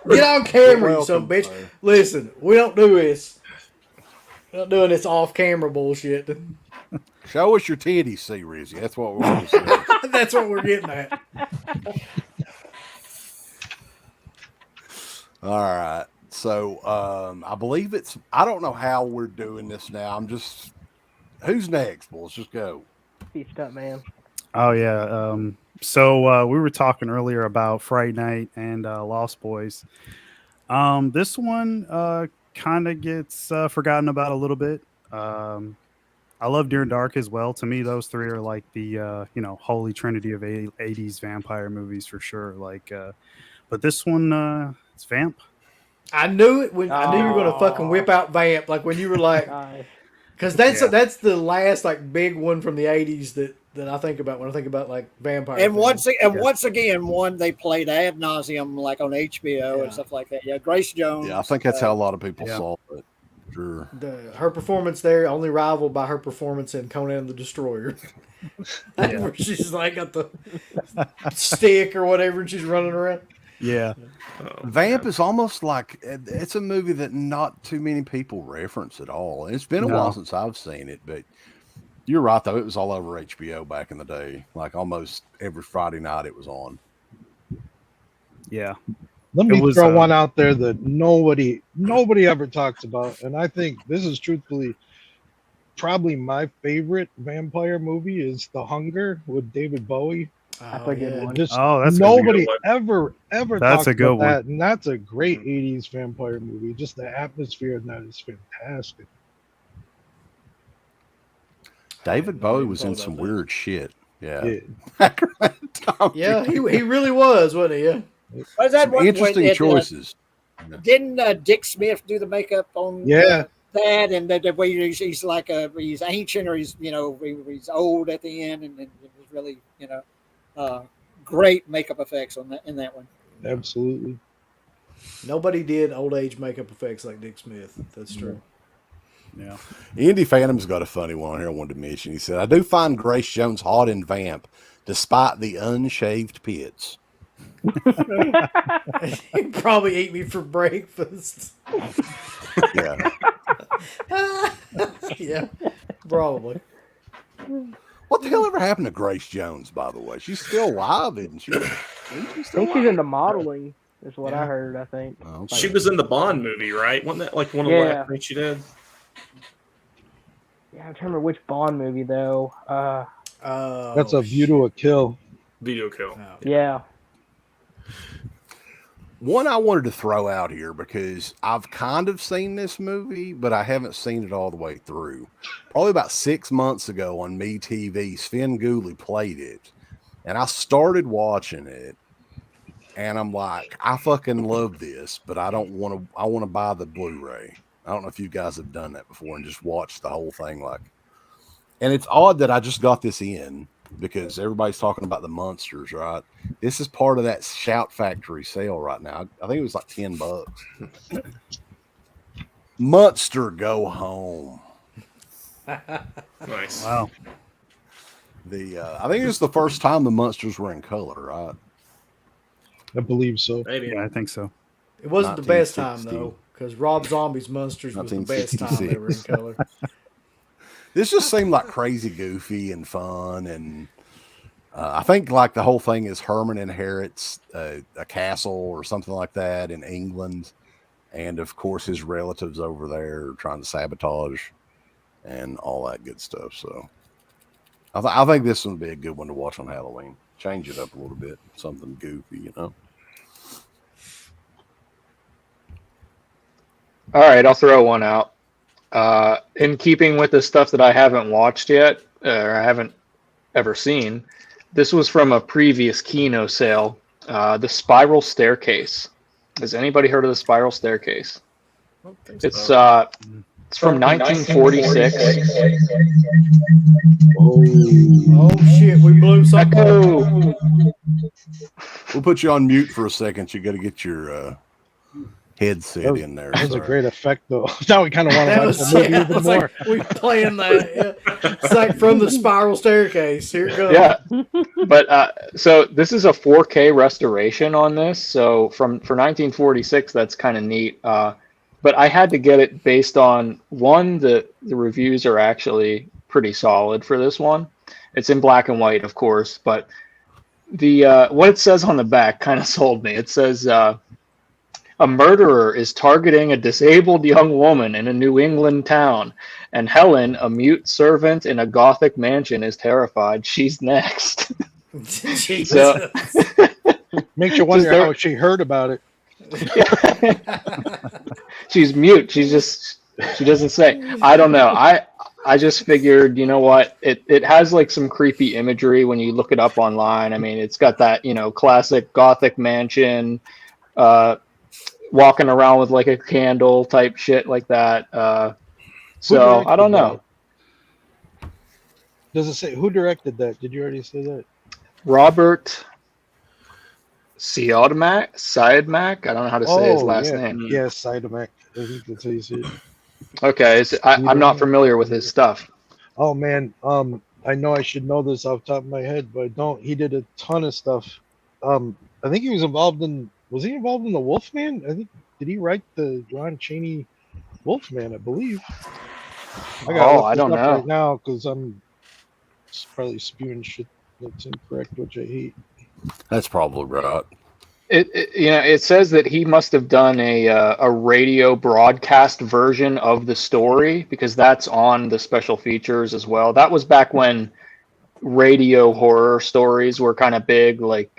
Get on camera, you son of a bitch. Man. Listen, we don't do this. We're not doing this off-camera bullshit. Show us your titties, C. Rizzy. That's what we're going to say. That's what we're getting at. All right. So I believe I don't know how we're doing this now. Who's next? Well, let's just go. Beached up, man. Oh yeah. So we were talking earlier about Fright Night and Lost Boys. This one kind of gets forgotten about a little bit. I love Near Dark as well. To me, those three are like the holy trinity of 80s vampire movies for sure. But this one, it's Vamp. I knew it when I knew you were gonna fucking whip out Vamp. Like when you were like, because that's the last like big one from the 80s that I think about when I think about like vampire. And once again, one they played ad nauseum like on HBO and stuff like that. Yeah, Grace Jones. Yeah, I think that's how a lot of people saw it. Sure. Her performance there only rivaled by her performance in Conan the Destroyer, where she's like got the stick or whatever and she's running around. Yeah. Vamp is almost like it's a movie that not too many people reference at all. It's been a while since I've seen it, but you're right though. It was all over HBO back in the day. Like almost every Friday night it was on. Yeah. Let me throw one out there that nobody ever talks about, and I think this is truthfully probably my favorite vampire movie is The Hunger with David Bowie. That's a good one. Just that's nobody ever that's talks a good about that, one. and that's a great 80s vampire movie. Just the atmosphere in that is fantastic. David Bowie was in some weird shit. Yeah. Yeah, he really was, wasn't he? Yeah. Was that one interesting choices. Didn't Dick Smith do the makeup on that? And that way he's like he's ancient or he's he's old at the end, and it was really great makeup effects in that one. Absolutely. Nobody did old age makeup effects like Dick Smith. That's true. Yeah. Indy Phantom's got a funny one here I wanted to mention. He said, I do find Grace Jones hot in Vamp, despite the unshaved pits. He'd probably eat me for breakfast. Yeah. Yeah, probably. What the hell ever happened to Grace Jones, by the way? She's still alive, isn't she? I think she's into modeling, is what I heard, I think. Oh, okay. She was in the Bond movie, right? Wasn't that like one of the last things she did? Yeah, I'm trying to remember which Bond movie, though. That's a View to a Kill. Video Kill. Oh, yeah. One I wanted to throw out here because I've kind of seen this movie, but I haven't seen it all the way through. Probably about 6 months ago on MeTV, Sven Gooley played it, and I started watching it, and I'm like, I fucking love this, but I want to buy the Blu-ray. I don't know if you guys have done that before and just watched the whole thing. And it's odd that I just got this in because everybody's talking about the monsters, right? This is part of that Shout Factory sale right now. I think it was like $10. Monster Go Home. Nice. Wow. I think it was the first time the monsters were in color, right? I believe so. Maybe. Yeah, I think so. It wasn't the best time though, because Rob Zombie's Monsters was the best time they were in color. This just seemed like crazy goofy and fun, and I think like the whole thing is Herman inherits a castle or something like that in England, and of course his relatives over there are trying to sabotage and all that good stuff. So I think this one would be a good one to watch on Halloween. Change it up a little bit, something goofy, All right, I'll throw one out. In keeping with the stuff that I haven't watched yet, or I haven't ever seen, this was from a previous Kino sale, The Spiral Staircase. Has anybody heard of The Spiral Staircase? It's from 1946. Oh shit, we blew something. Echo. We'll put you on mute for a second. You got to get your headset in there. That was a great effect, though. Now we kind of want to watch the movie even more. Like we playing that. Yeah. It's like from The Spiral Staircase. Here it goes. Yeah, but so this is a 4K restoration on this. So for 1946, that's kind of neat. But I had to get it based on one, the reviews are actually pretty solid for this one. It's in black and white, of course, but the what it says on the back kind of sold me. It says, A murderer is targeting a disabled young woman in a New England town, and Helen, a mute servant in a Gothic mansion, is terrified. She's next. So, makes you wonder how she heard about it. She's mute. She doesn't say. I don't know. I just figured, you know what? It has like some creepy imagery when you look it up online. I mean, it's got that, classic Gothic mansion, walking around with like a candle type shit like that. So I don't know. Does it say who directed that? Did you already say that? Robert Siodmak? I don't know how to say his last name. Yeah, Siodmak. I think that's how you say it. Okay, I'm not familiar with his stuff. Oh man, I know I should know this off the top of my head, but I don't. He did a ton of stuff. I think he was involved in. Was he involved in the Wolfman? I think. Did he write the Ron Chaney Wolfman? I believe. I don't know right now because I'm probably spewing shit that's incorrect, which I hate. That's probably right. It says that he must have done a radio broadcast version of the story because that's on the special features as well. That was back when radio horror stories were kind of big. Like,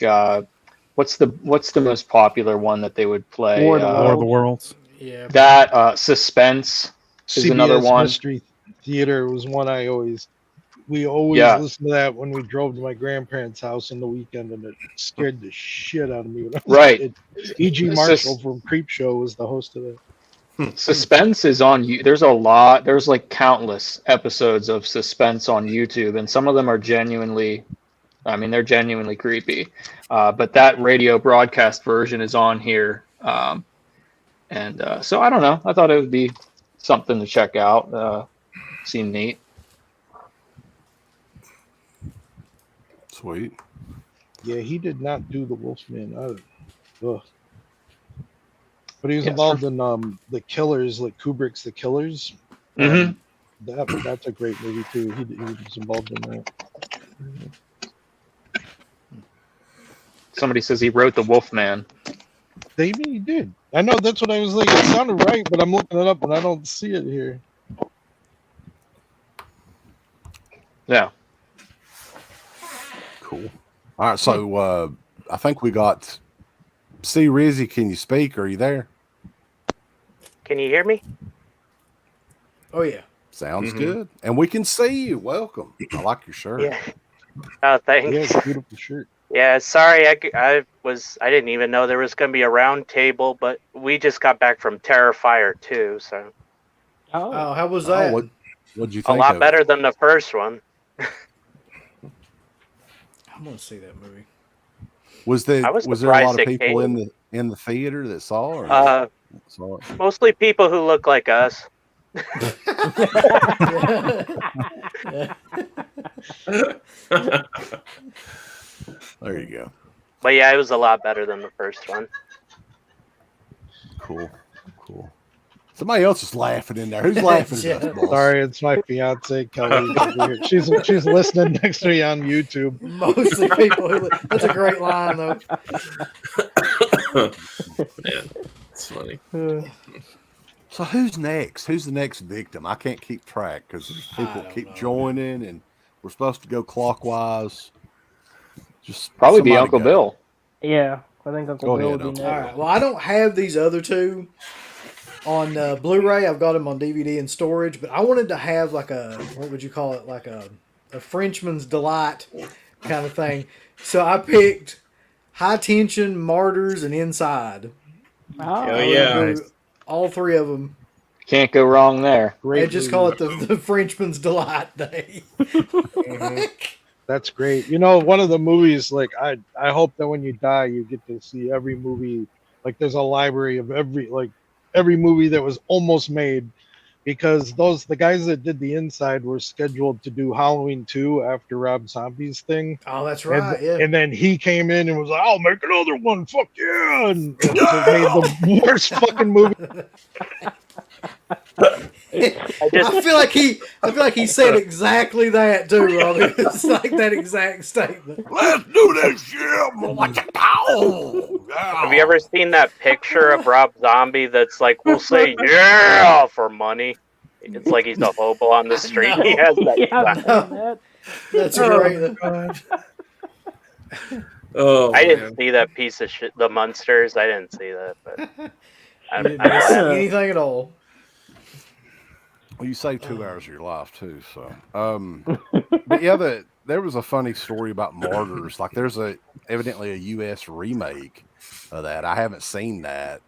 what's the most popular one that they would play? War of the Worlds. Yeah. That Suspense is CBS another one. Mystery Theater was one we always listened to that when we drove to my grandparents' house on the weekend, and it scared the shit out of me. Right. E.G. Marshall from Creepshow was the host of that. Suspense is on you. There's like countless episodes of Suspense on YouTube, and some of them are genuinely creepy. But that radio broadcast version is on here. So I don't know. I thought it would be something to check out. Seemed neat. Sweet. Yeah, he did not do the Wolfman either. But he was involved in the Killers, like Kubrick's The Killers. Mm-hmm. That's a great movie too. He was involved in that. Somebody says he wrote The Wolfman. Maybe he did. I know that's what I was like. It sounded right, but I'm looking it up and I don't see it here. Yeah. Cool. All right, so I think we got C. Rizzy. Can you speak? Are you there? Can you hear me? Oh yeah. Sounds good. And we can see you. Welcome. I like your shirt. Yeah. Oh, thanks. Yeah, it's a beautiful shirt. Yeah, sorry, I didn't even know there was going to be a round table, but we just got back from Terrifier 2, so. Oh, how was that? What'd you think? A lot better than the first one. I'm gonna see that movie. Was there a lot of people in the theater that saw? Or mostly people who look like us. There you go. But yeah, it was a lot better than the first one. Cool. Somebody else is laughing in there. Who's laughing at us, boss? Sorry, it's my fiance Kelly. She's listening next to me on YouTube. Mostly people. That's a great line, though. Yeah, it's funny. So who's next? Who's the next victim? I can't keep track because people keep joining, and we're supposed to go clockwise. Just probably be Uncle Bill. Yeah, I think Uncle Bill would be next. All right. Well, I don't have these other two on Blu-ray. I've got them on DVD and storage, but I wanted to have like what would you call it? Like a Frenchman's Delight kind of thing. So I picked High Tension, Martyrs, and Inside. Oh yeah. All three of them. Can't go wrong there. They just call it the Frenchman's Delight Day. That's great. One of the movies, like I hope that when you die, you get to see every movie. Like there's a library of every movie that was almost made, because the guys that did the Inside were scheduled to do Halloween 2 after Rob Zombie's thing. Oh, that's right. And then he came in and was like, "I'll make another one. Fuck yeah!" And made the worst fucking movie. I feel like he said exactly that too, Robert. It's like that exact statement. Let's do this shit like a dog. Have you ever seen that picture of Rob Zombie that's like, we'll say yeah for money? It's like he's a hobo on the street. No. He has that. Yeah, That's great. Oh, I didn't see that piece of shit. The Munsters. I didn't see that, but I didn't see anything at all. Well, you save 2 hours of your life too. So, but yeah, there was a funny story about Martyrs. Like, there's evidently a U.S. remake of that. I haven't seen that.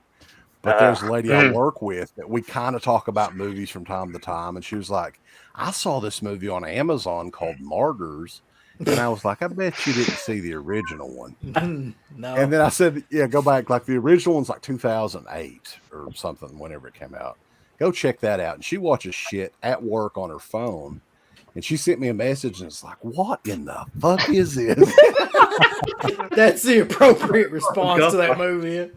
But there's a lady I work with that we kind of talk about movies from time to time. And she was like, I saw this movie on Amazon called Martyrs. And I was like, I bet you didn't see the original one. No. And then I said, yeah, go back. Like, the original one's like 2008 or something, whenever it came out. Go check that out. And she watches shit at work on her phone. And she sent me a message and it's like, what in the fuck is this? That's the appropriate response to that movie.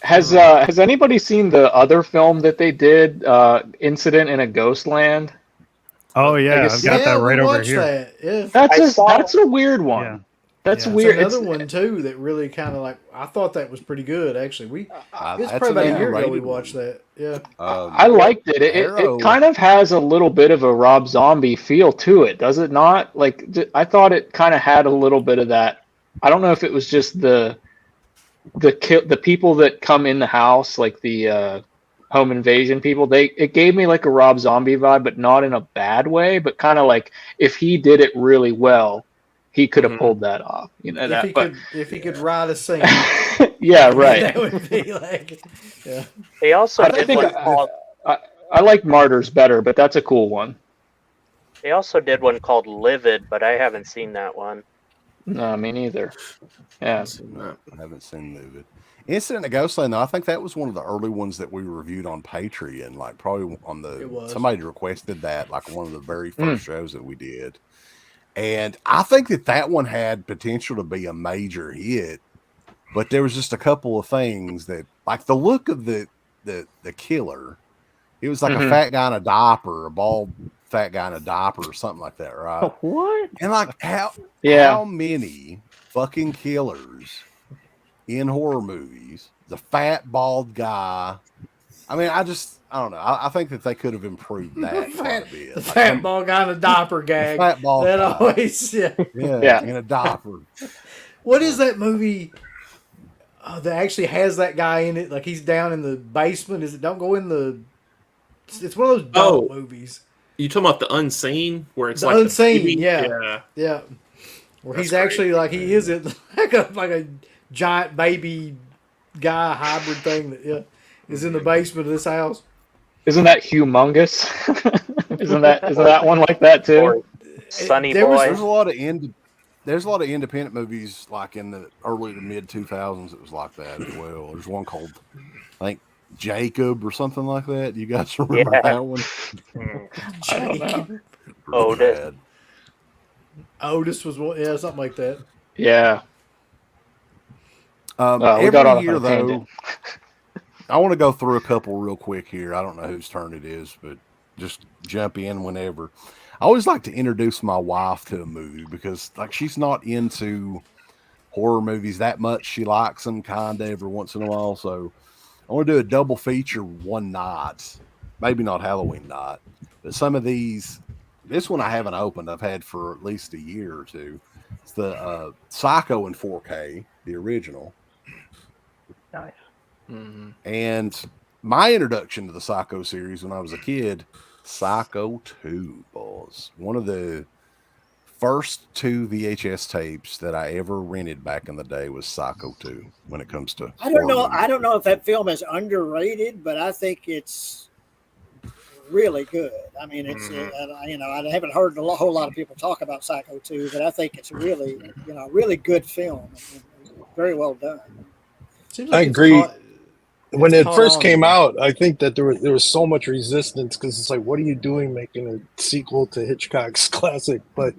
Has anybody seen the other film that they did, Incident in a Ghost Land? Oh yeah, I've got that right over here. That. Yeah. That's a weird one. Yeah. That's weird. Another one too that really kind of like, I thought that was pretty good actually. It's probably about a year ago we watched that. Yeah. I liked it. It kind of has a little bit of a Rob Zombie feel to it, does it not? Like, I thought it kind of had a little bit of that. I don't know if it was just the people that come in the house, like the home invasion people. It gave me like a Rob Zombie vibe, but not in a bad way. But kind of like, if he did it really well, he could have pulled that off. You know, if he could write a scene. Yeah, right. That would be like. Yeah. They also did one called. I like Martyrs better, but that's a cool one. They also did one called Livid, but I haven't seen that one. No, me neither. Yeah, I haven't seen Livid. Incident of Ghostland, though, I think that was one of the early ones that we reviewed on Patreon. Like, probably on somebody requested that, like one of the very first shows that we did. And I think that one had potential to be a major hit, but there was just a couple of things that, like the look of the killer, it was like a fat guy in a diaper, a bald fat guy in a diaper or something like that, right? What? And like how many fucking killers in horror movies, the fat bald guy, I mean, I don't know. I think that they could have improved that quite a bit. The fat bald guy in a diaper gag. Fat bald that guy. Always, yeah, in a diaper. What is that movie that actually has that guy in it? Like, he's down in the basement. Is it Don't Go in the... It's one of those dumb movies. You talking about The Unseen? Where it's the like Unseen, yeah. Where that's he's actually like, he is it like a giant baby guy hybrid thing that is in the basement of this house. Isn't that humongous? isn't that one like that too? Or Sunny Boy. There's a lot of independent movies like in the early to mid 2000s. It was like that as well. There's one called, I think, Jacob or something like that. You guys remember that one? Jacob. Otis was one, something like that. Yeah. Every year though, I want to go through a couple real quick here. I don't know whose turn it is, but just jump in whenever. I always like to introduce my wife to a movie because, like, she's not into horror movies that much. She likes them kind of every once in a while. So I want to do a double feature one night, maybe not Halloween night, but some of these. This one I haven't opened. I've had for at least a year or two. It's the Psycho in 4K, the original. Nice. Mm-hmm. And my introduction to the Psycho series when I was a kid, Psycho 2 was one of the first 2 VHS tapes that I ever rented back in the day was Psycho 2 when it comes to I don't know if that film is underrated, but I think it's really good. I mean, it's I haven't heard a whole lot of people talk about Psycho 2, but I think it's really really good film. Very well done. I agree. When it first came out, I think that there was so much resistance because it's like, what are you doing making a sequel to Hitchcock's classic? But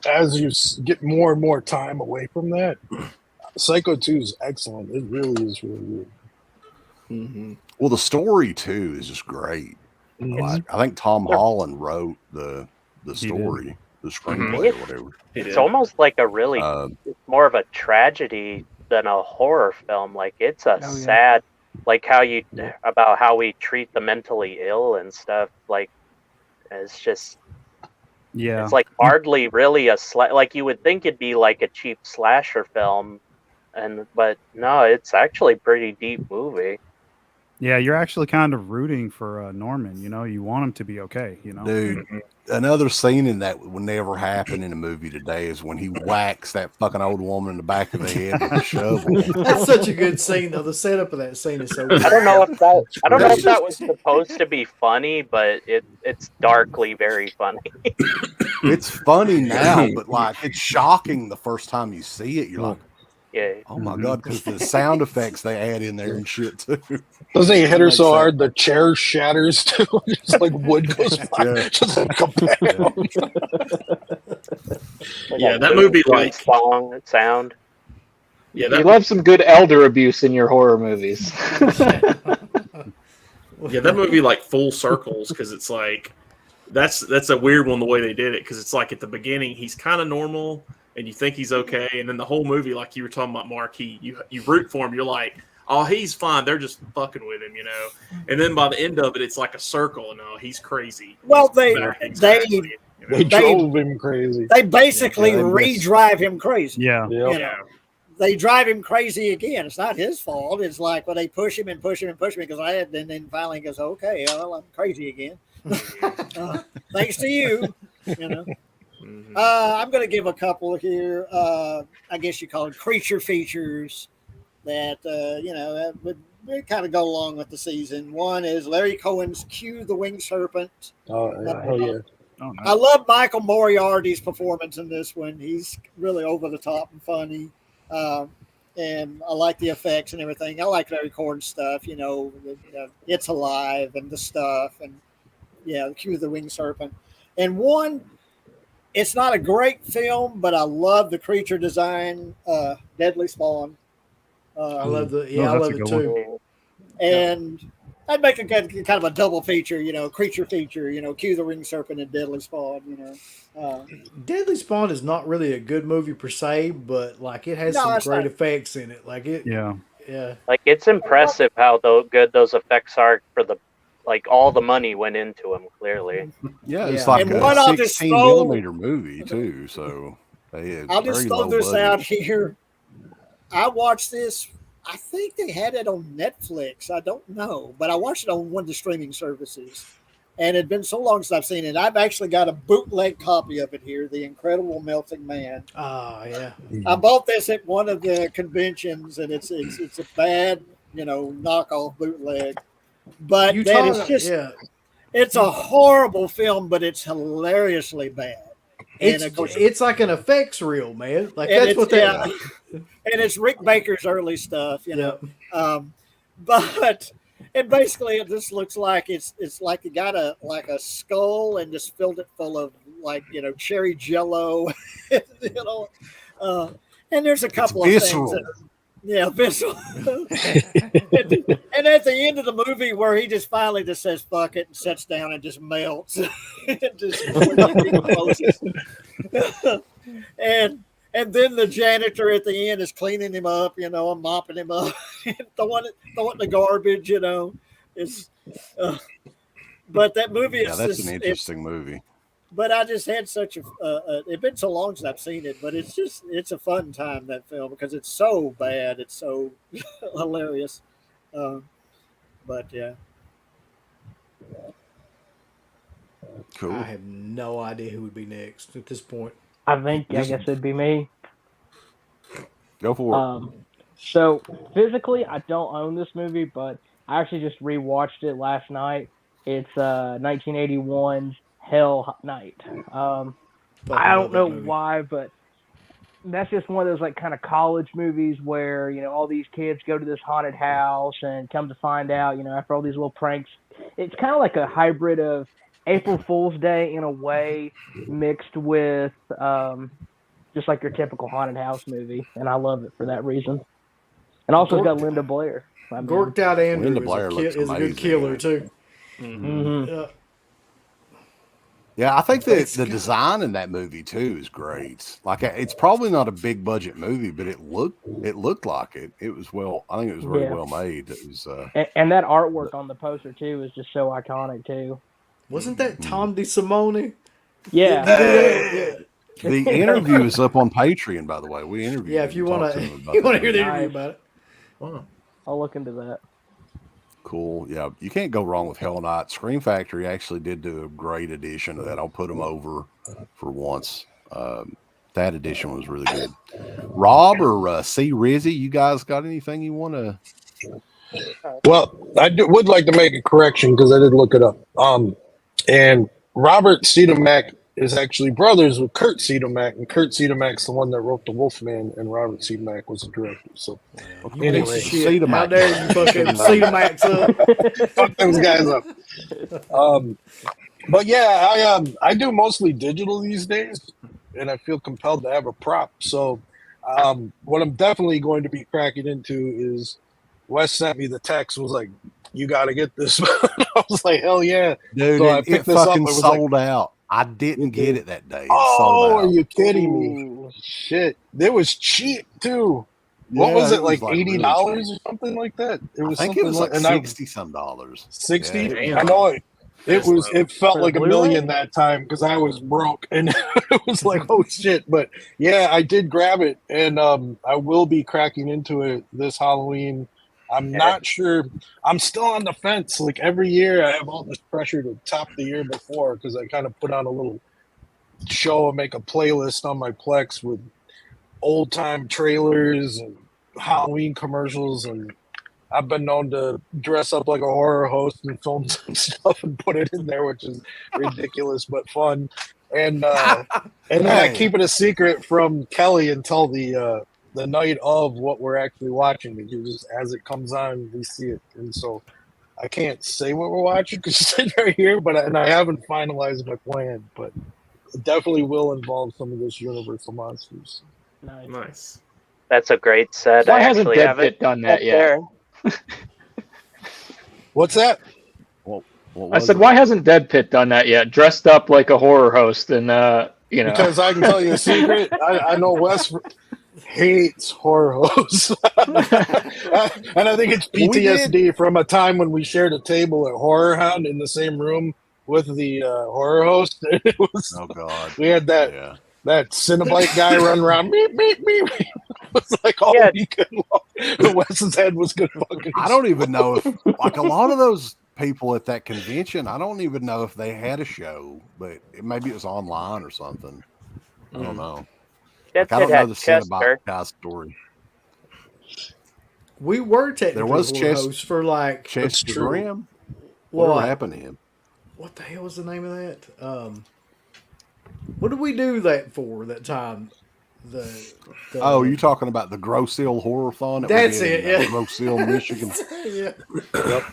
as you get more and more time away from that, Psycho 2 is excellent. It really is really good. Mm-hmm. Well, the story too is just great. Mm-hmm. Like, I think Tom Holland wrote the story, the screenplay, or whatever. It's almost like a really, it's more of a tragedy than a horror film. Like it's a Oh, yeah. sad, like about how we treat the mentally ill and stuff. Like it's just, Yeah. it's like hardly really like you would think it'd be like a cheap slasher film, but no, it's actually a pretty deep movie. Yeah, you're actually kind of rooting for Norman. You know, you want him to be okay. You know, Dude, another scene in that would never happen in a movie today is when he whacks that fucking old woman in the back of the head with a shovel. That's such a good scene, though. The setup of that scene is so good. I don't know if that was supposed to be funny, but it's darkly very funny. It's funny now, but like it's shocking the first time you see it. You're like, yeah. oh my god, because the sound effects they add in there and shit too. Doesn't he hit her so hard the chair shatters too? Just like wood goes by. Yeah. Just like a bam. Yeah, that movie, like song sound. Yeah, You love some good elder abuse in your horror movies. Yeah, that movie like full circles because it's like that's a weird one the way they did it because it's like at the beginning he's kind of normal and you think he's okay, and then the whole movie, like you were talking about, Mark, you root for him. You're like, oh, he's fine. They're just fucking with him, you know. And then by the end of it, it's like a circle. No, he's crazy. Well, they drove him crazy. They basically re-drive him crazy. Yeah. You know, they drive him crazy again. It's not his fault. It's like, well, they push him and push him and push him because and then finally he goes, okay, well, I'm crazy again. Thanks to you, you know. I'm going to give a couple here. I guess you call it creature features that, would kind of go along with the season. One is Larry Cohen's Q the Winged Serpent. Oh, yeah. Oh, nice. I love Michael Moriarty's performance in this one. He's really over the top and funny. And I like the effects and everything. I like Larry Cohen's stuff, It's Alive and the stuff. And, Q the Winged Serpent. And one, it's not a great film, but I love the creature design, Deadly Spawn. I love I love it too. And I'd make a good kind of a double feature, creature feature, Q the Winged Serpent and Deadly Spawn, Deadly Spawn is not really a good movie per se, but like it has some great effects in it. Like it, yeah. Like it's impressive how good those effects are for all the money went into them. Clearly, yeah, it's like and a 16mm movie too. So I'll just throw this out here. I watched this. I think they had it on Netflix. I don't know, but I watched it on one of the streaming services. And it had been so long since I've seen it. I've actually got a bootleg copy of it here, The Incredible Melting Man. Oh, yeah. I bought this at one of the conventions, and it's a bad, knockoff bootleg. But it's a horrible film, but it's hilariously bad. It's like an effects reel, man. Like that's what they are. And it's Rick Baker's early stuff, but and basically it just looks like it's like you got a skull and just filled it full of cherry jello, and there's a couple of visceral. things visceral. And at the end of the movie where he just finally just says fuck it and sits down and just melts and then the janitor at the end is cleaning him up, and mopping him up, and throwing the garbage, It's, but that movie is that's an interesting movie. But I just had such it's been so long since I've seen it, but it's a fun time, that film, because it's so bad, it's so hilarious. But yeah. Cool. I have no idea who would be next at this point. I guess it'd be me. Go for it. So physically, I don't own this movie, but I actually just rewatched it last night. It's 1981's Hell Night. I don't know why, but that's just one of those kind of college movies where all these kids go to this haunted house and come to find out after all these little pranks, it's kind of like a hybrid of April Fool's Day in a way, mixed with just like your typical haunted house movie, and I love it for that reason. And also it's got Linda Blair. Gorked Out Andrew Linda Blair is a good killer too. Mm-hmm. Yeah, I think that the design in that movie too is great. Like, it's probably not a big budget movie, but it looked like it. It was I think it was really well made. It was, and that artwork on the poster too is just so iconic too. Wasn't that Tom DeSimone? Yeah. The interview is up on Patreon, by the way. We interviewed. Yeah, if you want to hear the interview about it. Wow. I'll look into that. Cool. Yeah, you can't go wrong with Hell Night. Scream Factory actually did do a great edition of that. I'll put them over for once. That edition was really good. Rob or C. Rizzy, you guys got anything you want to? Well, would like to make a correction because I did look it up. And Robert Siedemack is actually brothers with Kurt Siedemack, and Kurt Siedemack's the one that wrote The Wolfman, and Robert Siedemack was the director. So, anyway, how dare you fucking Siedemacks up? Fuck those guys up. But yeah, I do mostly digital these days, and I feel compelled to have a prop. So, what I'm definitely going to be cracking into is Wes sent me the text, was like, "You got to get this." I was like, "Hell yeah, dude!" So it fucking sold out. I didn't get it that day. Oh, are you kidding me? Shit, it was cheap too. What was it, like $80 really or something like that? It was. I think it was like $60-some. $60. Yeah. I know it. It was. It felt like $1 million that time because I was broke, and it was like, oh shit. But yeah, I did grab it, and I will be cracking into it this Halloween. I'm not sure. I'm still on the fence. Like every year, I have all this pressure to top the year before because I kind of put on a little show and make a playlist on my Plex with old time trailers and Halloween commercials. And I've been known to dress up like a horror host and film some stuff and put it in there, which is ridiculous but fun. And then I keep it a secret from Kelly until the night of what we're actually watching, because just as it comes on, we see it. And so I can't say what we're watching because it's sitting right here, and I haven't finalized my plan, but it definitely will involve some of this Universal Monsters. Nice. That's a great set. Why hasn't DeadPit done that yet? What's that? Well, I said, why hasn't DeadPit done that yet? Dressed up like a horror host and, Because I can tell you a secret. I know Wes hates horror hosts. And I think it's PTSD from a time when we shared a table at Horror Hound in the same room with the horror host. It was, oh God. We had that Cinnabite guy run around. Meep, meep, meep. It was like all weekend long. Wes's head was good fucking. I don't even know if, like, a lot of those people at that convention, I don't even know if they had a show, but maybe it was online or something. I don't know. Like, I don't know the Cinnabite guy story. We were technically there was hosts for like Chester Graham. What happened to him? What the hell was the name of that? What did we do that for that time? You talking about the Grosse Ile Horror-thon? That's it. Yeah, Grosse Ile, Michigan. Yeah. Yep.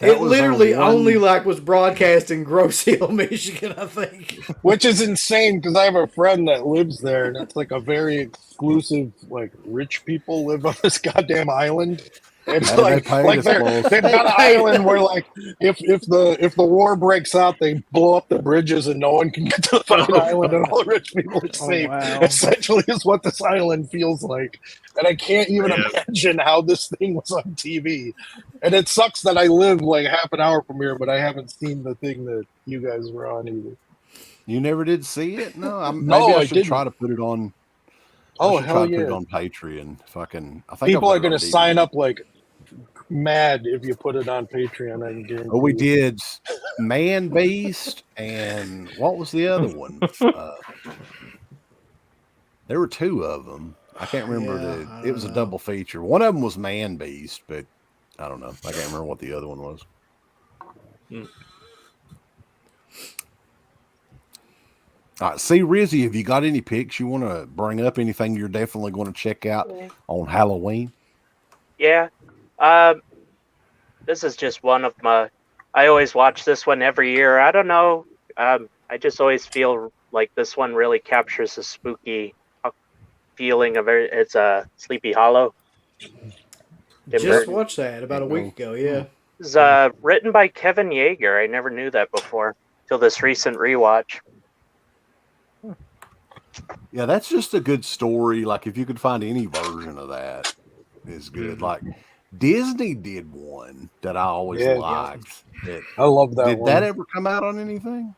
It literally only was broadcast in Grosse Ile, Michigan, I think. Which is insane because I have a friend that lives there, and it's like a very exclusive, like, rich people live on this goddamn island. It's they've got an island where, like, if the war breaks out, they blow up the bridges and no one can get to the fucking island, and all the rich people are safe. Wow. Essentially, is what this island feels like, and I can't even imagine how this thing was on TV. And it sucks that I live like half an hour from here, but I haven't seen the thing that you guys were on either. You never did see it? No, maybe I should try to put it on. Oh hell yeah! Put it on Patreon. I think people are going to sign up like mad if you put it on Patreon. I can guarantee. Well, we did Man Beast, and what was the other one? There were two of them. I can't remember it was a double feature. One of them was Man Beast, but I don't know. I can't remember what the other one was. All right, see, Rizzy, have you got any picks you want to bring up? Anything you're definitely going to check out on Halloween? Yeah. This is just one of my. I always watch this one every year. I don't know. I just always feel like this one really captures the spooky feeling of it. It's a Sleepy Hollow. Just watched that about a week ago. Yeah. It's written by Kevin Yeager. I never knew that before. till this recent rewatch. Yeah, that's just a good story. Like if you could find any version of that, is good. Like Disney did one that I always liked. I love that. Did one. that ever come out on anything?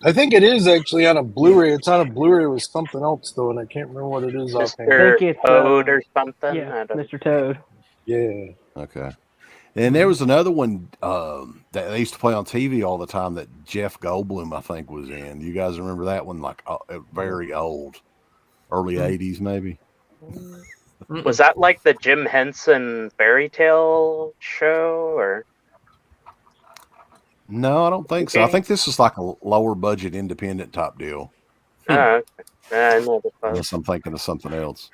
I think it is actually on a Blu-ray. It's on a Blu-ray with something else though, and I can't remember what it is offhand. Mr. Toad or something. Yeah, Mr. Toad. Yeah. Okay. And there was another one that they used to play on TV all the time that Jeff Goldblum, I think, was in. You guys remember that one? Like very old, early 80s maybe. Was that like the Jim Henson fairy tale show or? No, I don't think so. I think this is like a lower budget independent type deal. Okay. Unless I'm thinking of something else.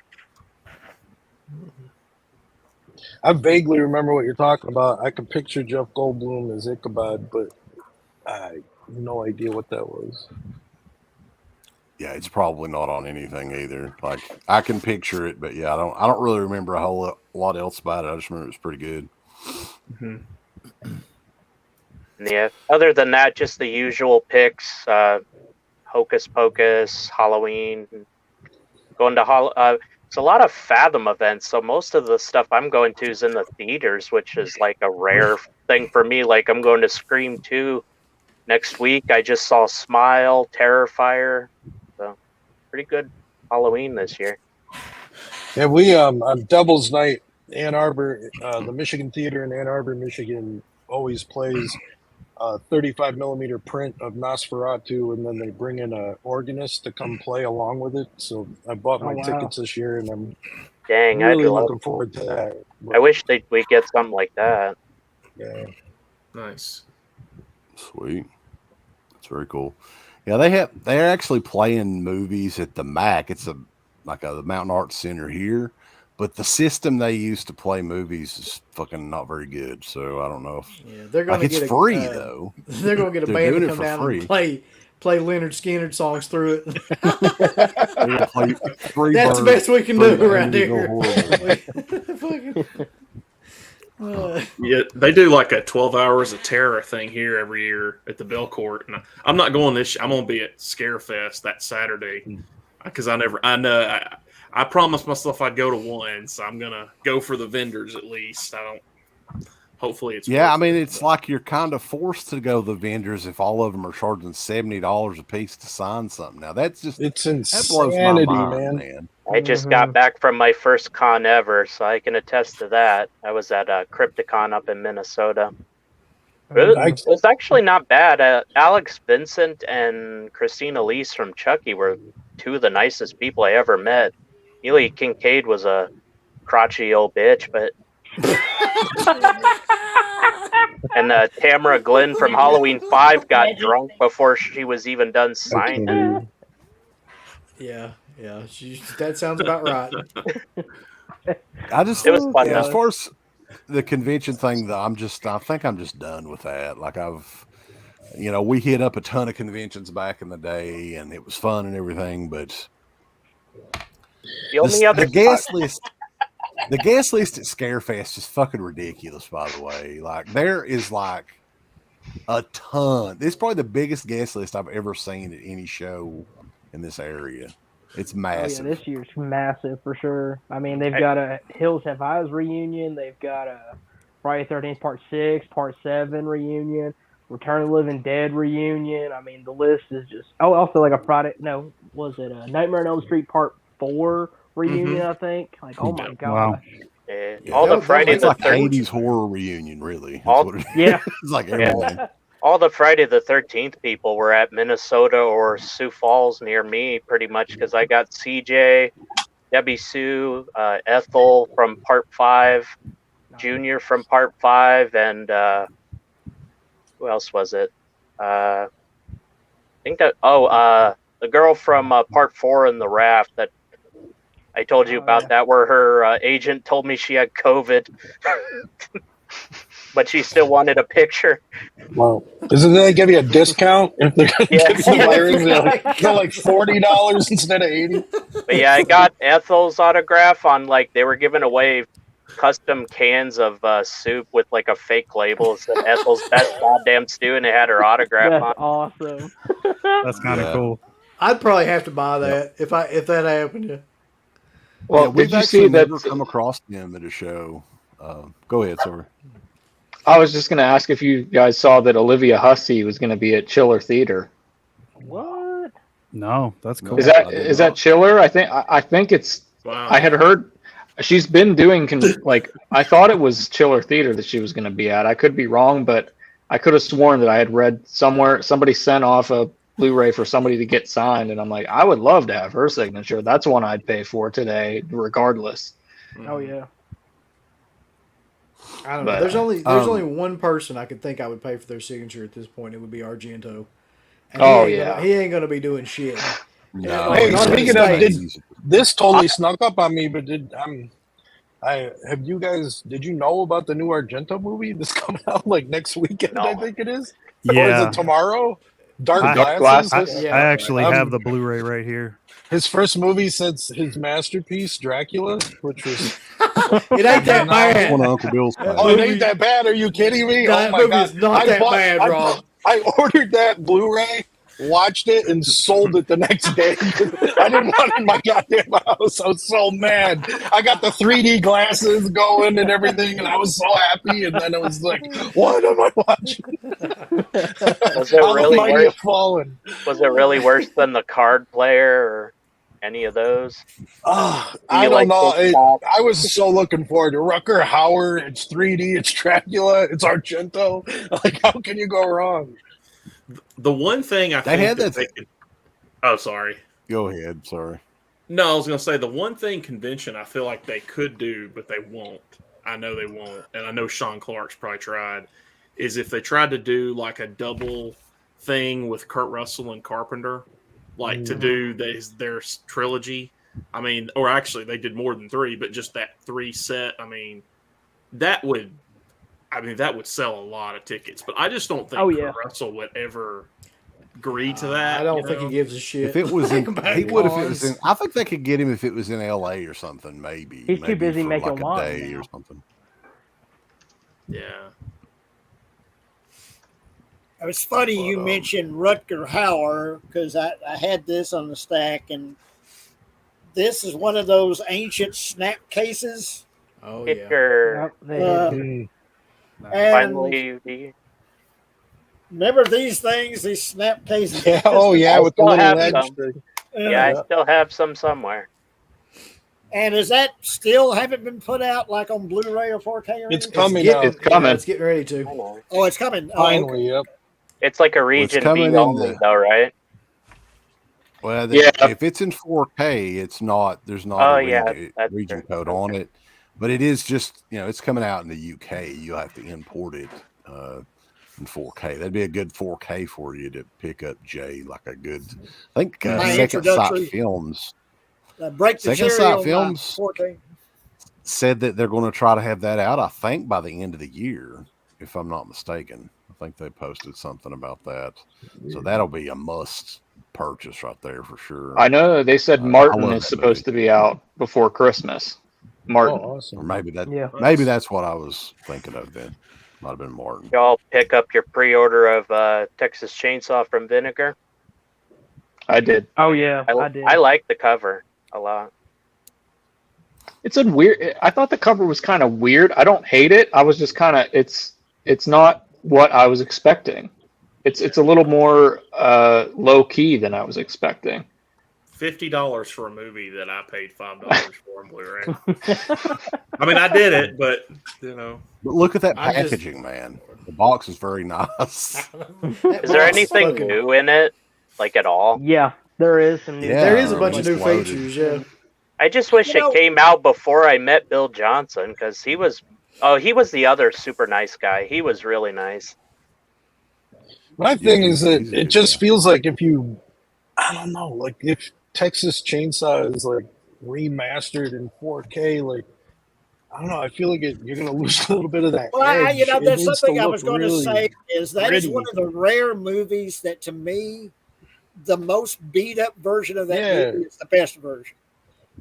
I vaguely remember what you're talking about. I can picture Jeff Goldblum as Ichabod, but I have no idea what that was. Yeah, it's probably not on anything either. Like I can picture it, but yeah, I don't really remember a whole lot else about it. I just remember it was pretty good. Yeah. Other than that, just the usual picks: Hocus Pocus, Halloween. Going to it's a lot of Fathom events, so most of the stuff I'm going to is in the theaters, which is like a rare thing for me. Like I'm going to Scream 2 next week. I just saw Smile, Terrifier, so pretty good Halloween this year. Yeah, we on Devil's Night, Ann Arbor, the Michigan Theater in Ann Arbor, Michigan, always plays 35 millimeter print of Nosferatu, and then they bring in a organist to come play along with it. So I bought my tickets this year, and I'm really looking forward to that. I wish we get something like that. Yeah, nice, sweet. That's very cool. Yeah, they're actually playing movies at the MAC. It's the Mountain Arts Center here. But the system they use to play movies is fucking not very good. So I don't know if they're going to get free though. They're going to get a band to come down free. and play Leonard Skinner songs through it. That's the best we can do around here. Yeah, they do like a 12 Hours of Terror thing here every year at the Belcourt, and I'm not going this. I'm going to be at Scarefest that Saturday because I promised myself I'd go to one, so I'm gonna go for the vendors at least. Hopefully it's I mean it's like you're kind of forced to go to the vendors if all of them are charging $70 a piece to sign something. Now it's insanity, that blows my mind, man. I just got back from my first con ever, so I can attest to that. I was at Crypticon up in Minnesota. It was actually not bad. Alex Vincent and Christina Lease from Chucky were two of the nicest people I ever met. Neely Kincaid was a crotchety old bitch, but and Tamara Glenn from Halloween 5 got drunk before she was even done signing. Yeah, that sounds about right. It was fun. As far as the convention thing, though, I think I'm just done with that. Like we hit up a ton of conventions back in the day, and it was fun and everything, but. The guest list at Scarefest is fucking ridiculous, by the way. Like there is like a ton. It's probably the biggest guest list I've ever seen at any show in this area. It's massive. Oh, yeah, this year's massive for sure. I mean, they've got a Hills Have Eyes reunion. They've got a Friday 13th Part 6, Part 7 reunion. Return of the Living Dead reunion. I mean, the list is just... Oh, also like a Nightmare on Elm Street Part 4 reunion, I think. Like, oh my gosh. Yeah. All the Friday the 13th 80s horror reunion, really. It's like everything. All the Friday the 13th people were at Minnesota or Sioux Falls near me, pretty much, because I got CJ, Debbie Sue, Ethel from Part 5, Junior from Part 5, and who else was it? I think that the girl from Part 4 in the raft that I told you about that, where her agent told me she had COVID, but she still wanted a picture. Well, doesn't they give you a discount if they're going to give you the virus? They're like $40 instead of $80. But yeah, I got Ethel's autograph on they were giving away custom cans of soup with like a fake label that said Ethel's best goddamn stew, and it had her autograph That's on. awesome. That's kind of cool. I'd probably have to buy that if that happened. Yeah. Well, we've actually never come across them at a show. Go ahead, sorry. I was just going to ask if you guys saw that Olivia Hussey was going to be at Chiller Theater. What? No, that's cool. Is that Chiller? I think it's. Wow. I had heard she's been doing like I thought it was Chiller Theater that she was going to be at. I could be wrong, but I could have sworn that I had read somewhere somebody sent off a Blu-ray for somebody to get signed, and I'm like, I would love to have her signature. That's one I'd pay for today, regardless. Oh yeah. I don't know. There's only one person I could think I would pay for their signature at this point. It would be Argento. And he ain't gonna be doing shit. No. Hey, speaking of, this totally snuck up on me, but did you know about the new Argento movie that's coming out like next weekend? I think it is. Yeah. Or is it tomorrow? Dark Glasses. I actually have the Blu-ray right here. His first movie since his masterpiece Dracula, which was it ain't that bad. One of Uncle Bill's. Oh, it ain't that bad. Are you kidding me? That oh my movie god, is not that bad, Rob. I ordered that Blu-ray, watched it, and sold it the next day. I didn't want it in my goddamn house. I was so mad. I got the 3D glasses going and everything, and I was so happy. And then it was like, what am I watching? Was it really worse than the Card Player or any of those? I don't know. I was so looking forward to Rucker Hauer. It's 3D. It's Dracula. It's Argento. Like, how can you go wrong? The one thing I think they could. Oh, sorry. Go ahead. Sorry. No, I was going to say the one thing convention I feel like they could do, but they won't. I know they won't, and I know Sean Clark's probably tried. Is if they tried to do like a double thing with Kurt Russell and Carpenter, like to do their trilogy. I mean, or actually they did more than 3, but just that 3 set. I mean, that would sell a lot of tickets. But I just don't think Kurt Russell would ever agree to that. I don't think he gives a shit. If it was in, he would if it was in. I think they could get him if it was in L.A. or something. Maybe he's too busy making like a day or something. Yeah. It was funny you mentioned Rutger Hauer because I had this on the stack, and this is one of those ancient snap cases. Oh yeah. Finally, remember these things? These snap cases. Yeah. Oh yeah, with the little edge thing. Yeah, I still have some somewhere. And is that still haven't been put out like on Blu-ray or 4K? Or it's coming out. It's coming. It's getting ready to. Oh, it's coming. Finally, yep. It's like a region B only, though, right? Well, if it's in 4K, it's not. There's not a region code on it, but it is just it's coming out in the UK. You'll have to import it in 4K. That'd be a good 4K for you to pick up, Jay. Like a good, I think Second Sight Films. Second Sight Films 4K. said that they're going to try to have that out. I think by the end of the year, if I'm not mistaken. I think they posted something about that. So that'll be a must purchase right there for sure. I know they said Martin is supposed to be out before Christmas. Martin. Oh, awesome. Or maybe that's what I was thinking of then. Might have been Martin. Y'all pick up your pre-order of Texas Chainsaw from Vinegar? I did. Oh yeah, I did. I like the cover a lot. It's a weird. I thought the cover was kind of weird. I don't hate it. I was just kind of. It's not what I was expecting. It's a little more low key than I was expecting. $50 for a movie that I paid $5 for on Blu-ray. I mean, I did it, but But look at that packaging, man. The box is very nice. Is there anything new in it, like at all? Yeah, there is some new. There is a bunch of new features. Yeah. I just wish it came out before I met Bill Johnson because he was the other super nice guy. He was really nice. My thing is that it just feels like I don't know, like if Texas Chainsaw is like remastered in 4K, like I don't know, I feel like you're going to lose a little bit of that. Well, edge. that's something I was going to say is that is one of the rare movies that to me, the most beat up version of that movie is the best version.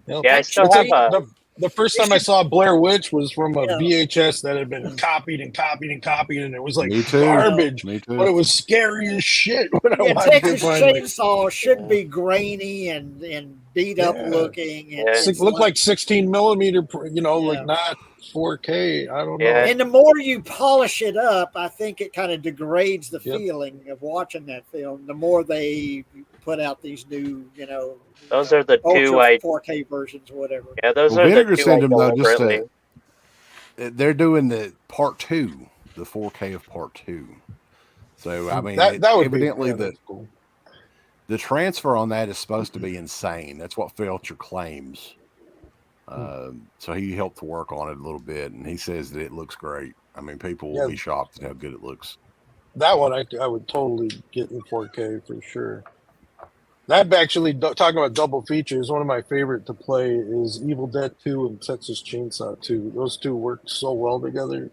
Yeah, I still have The first time I saw Blair Witch was from a VHS that had been copied, and it was like garbage. Me too. But it was scary as shit when I watched Texas it. Chainsaw should be grainy and beat up looking. And it looked like 16 millimeter, like not 4K. I don't know. And the more you polish it up, I think it kind of degrades the feeling of watching that film. The more they put out these new, those are the two 4K versions, or whatever. Yeah, those are the two. Syndrome, though, just they're doing the part 2, the 4K of part 2. So I mean, that would evidently the transfer on that is supposed to be insane. That's what Felcher claims. So he helped work on it a little bit, and he says that it looks great. I mean, people will be shocked at how good it looks. That one I would totally get in 4K for sure. That actually, talking about double features, one of my favorite to play is Evil Dead 2 and Texas Chainsaw 2. Those two work so well together.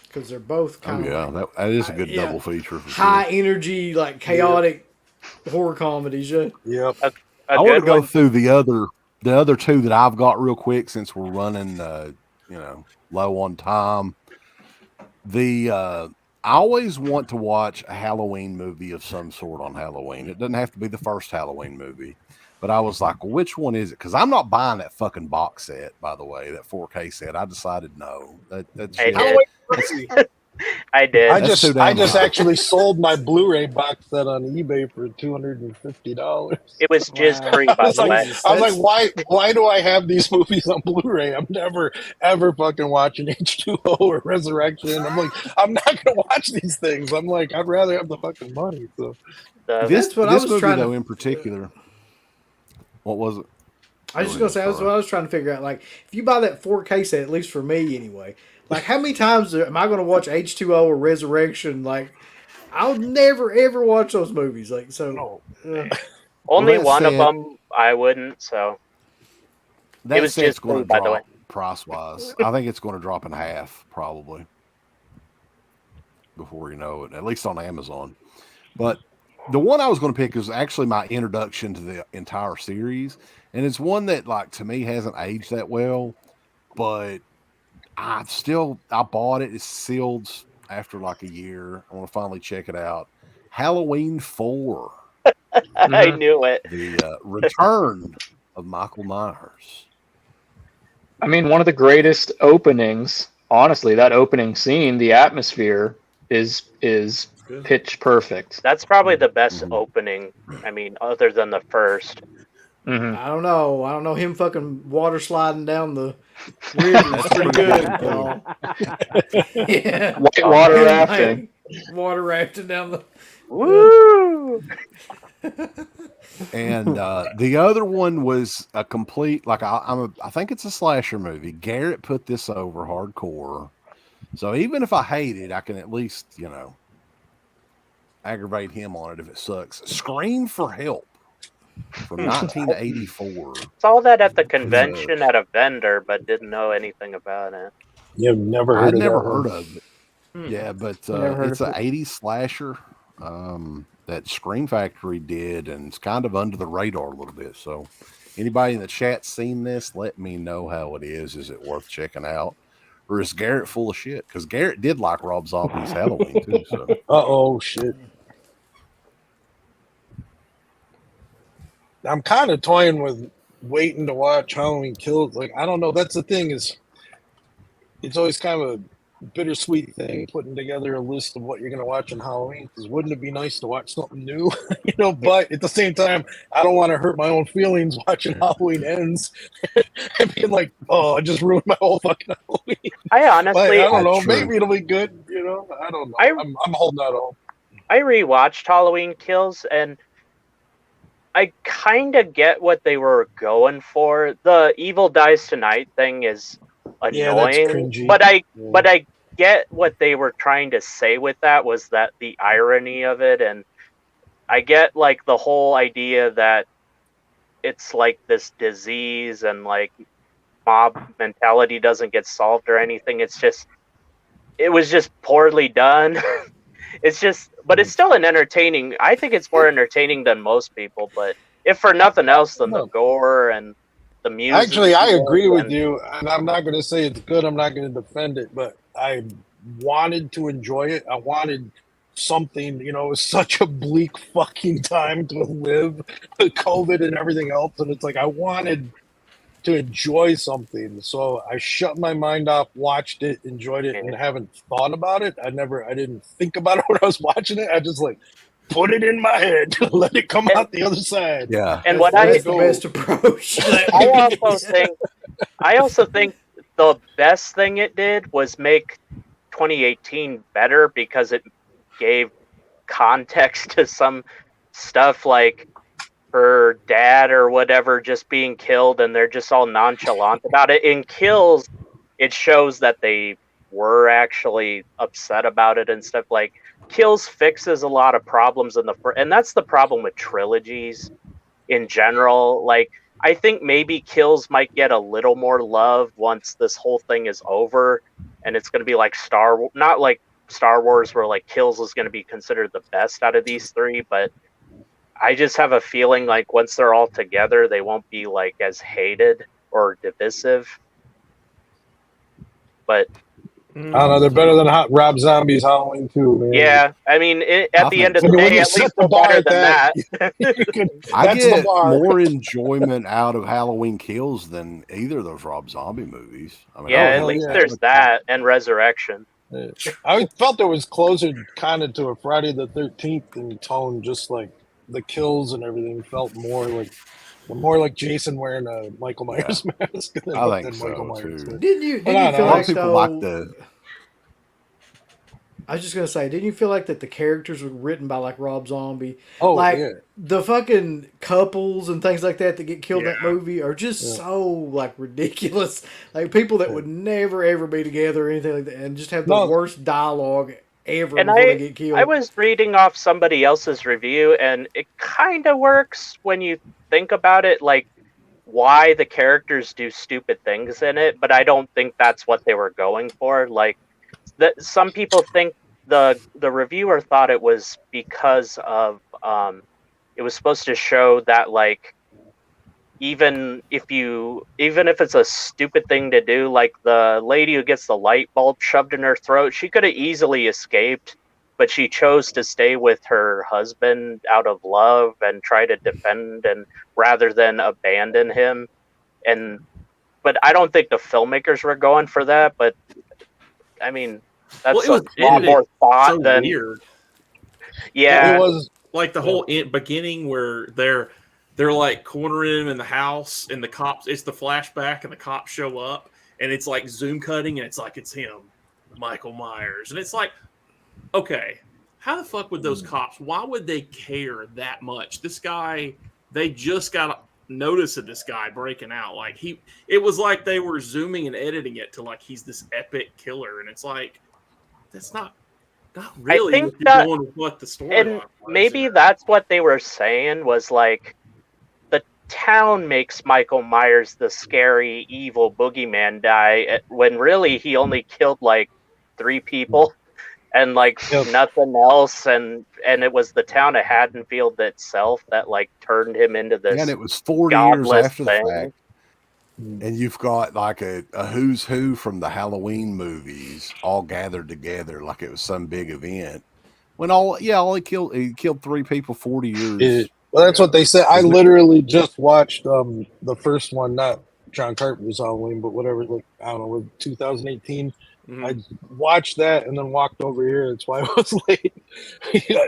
Because they're both kind of that is a good double feature. For high energy, like chaotic horror comedies. Yep. I want to go through the other two that I've got real quick since we're running, low on time. I always want to watch a Halloween movie of some sort on Halloween. It doesn't have to be the first Halloween movie, but I was like, well, which one is it? Because I'm not buying that fucking box set, by the way, that 4K set. I decided no. I did. I just actually sold my Blu-ray box set on eBay for $250. It was just free, by the way. I was like, why do I have these movies on Blu-ray? I'm never ever fucking watching H2O or Resurrection. I'm like, I'm not gonna watch these things. I'm like, I'd rather have the fucking money. So this movie though, in particular, what was it? I was just gonna say, that's what I was trying to figure out. Like, if you buy that 4K set, at least for me anyway. Like, how many times am I going to watch H2O or Resurrection? Like, I'll never, ever watch those movies. Like, so. Only one of them I wouldn't, so. It was just going to drop, by the way. Price-wise. I think it's going to drop in half, probably. Before you know it, at least on Amazon. But the one I was going to pick is actually my introduction to the entire series. And it's one that, like, to me hasn't aged that well. But I bought it. It's sealed after like a year. I want to finally check it out. Halloween 4. I knew it. The return of Michael Myers. I mean, one of the greatest openings, honestly, that opening scene, the atmosphere is pitch perfect. That's probably the best opening. I mean, other than the first. Mm-hmm. I don't know. Him fucking water sliding down the ridge is pretty good. Yeah. Water rafting. Water rafting down the. Woo! And the other one was a complete, like, I think it's a slasher movie. Garrett put this over hardcore. So even if I hate it, I can at least, aggravate him on it if it sucks. Scream for Help. From 1984. Saw that at the convention at a vendor, but didn't know anything about it. You've never heard of it? I'd never heard of it. Yeah, but it's an 80s slasher that Scream Factory did, and it's kind of under the radar a little bit. So anybody in the chat seen this, let me know how it is. Is it worth checking out? Or is Garrett full of shit? Because Garrett did like Rob Zombie's Halloween, too. So. Uh-oh, shit. I'm kind of toying with waiting to watch Halloween Kills. Like, I don't know. That's the thing is, it's always kind of a bittersweet thing putting together a list of what you're going to watch on Halloween. Because wouldn't it be nice to watch something new? But at the same time, I don't want to hurt my own feelings watching Halloween Ends and being like, oh, I just ruined my whole fucking Halloween. I honestly, I don't know. Maybe it'll be good. I don't know. I'm holding out hope. I rewatched Halloween Kills and I kind of get what they were going for. The Evil Dies Tonight thing is annoying, but I get what they were trying to say with that was that the irony of it, and I get like the whole idea that it's like this disease and like mob mentality doesn't get solved or anything. It was just poorly done. But it's still an entertaining. I think it's more entertaining than most people. But if for nothing else than the gore and the music. Actually, I agree with you, and I'm not going to say it's good. I'm not going to defend it, but I wanted to enjoy it. I wanted something, it was such a bleak fucking time to live with COVID and everything else. And it's like, I wanted to enjoy something. So I shut my mind off, watched it, enjoyed it, and haven't thought about it. I didn't think about it when I was watching it. I just put it in my head, let it come out the other side. Yeah. And that's the best approach. I also think the best thing it did was make 2018 better because it gave context to some stuff, like her dad or whatever just being killed, and they're just all nonchalant about it. In Kills, it shows that they were actually upset about it and stuff. Like, Kills fixes a lot of problems and that's the problem with trilogies in general. Like, I think maybe Kills might get a little more love once this whole thing is over, and it's going to be like not like Star Wars, where like Kills is going to be considered the best out of these three, but I just have a feeling like once they're all together, they won't be like as hated or divisive. But I don't know, they're better than Rob Zombie's Halloween 2, man. Yeah, I mean, at the end of the day, at least they're better than that. I get more enjoyment out of Halloween Kills than either of those Rob Zombie movies. I mean, at least there's that and Resurrection. I felt it was closer kind of to a Friday the 13th in tone, just like the kills and everything felt more like Jason wearing a Michael Myers mask than Michael Myers. Didn't you feel like I was just gonna say, didn't you feel like that the characters were written by like Rob Zombie? The fucking couples and things like that get killed in that movie are just so like ridiculous. Like people that would never ever be together or anything like that, and just have the worst dialogue ever before they get killed. I was reading off somebody else's review, and it kind of works when you think about it, like why the characters do stupid things in it, but I don't think that's what they were going for. Like, that some people think the reviewer thought it was because of it was supposed to show that like even if it's a stupid thing to do, like the lady who gets the light bulb shoved in her throat, she could have easily escaped, but she chose to stay with her husband out of love and try to defend and rather than abandon him. But I don't think the filmmakers were going for that, but I mean, that's a lot more thought than weird. Yeah, it was like the whole beginning where they're like cornering him in the house, and the cops. It's the flashback, and the cops show up, and it's like zoom cutting, and it's like it's him, Michael Myers, and it's like, okay, how the fuck would those cops? Why would they care that much? This guy, they just got notice of this guy breaking out. Like it was like they were zooming and editing it to like he's this epic killer, and it's like that's not really. I think if you're going with what the story and was. maybe that's what they were saying was like the town makes Michael Myers the scary evil boogeyman guy when really he only killed like 3 people and like nothing else, and it was the town of Haddonfield itself that like turned him into this. And it was 40 years after the fact. And you've got like a who's who from the Halloween movies all gathered together like it was some big event. When he killed 3 people 40 years. Well, that's what they said. I literally just watched the first one, not John Carpenter's Halloween, but whatever, like I don't know, 2018. Mm-hmm. I watched that and then walked over here. That's why I was late.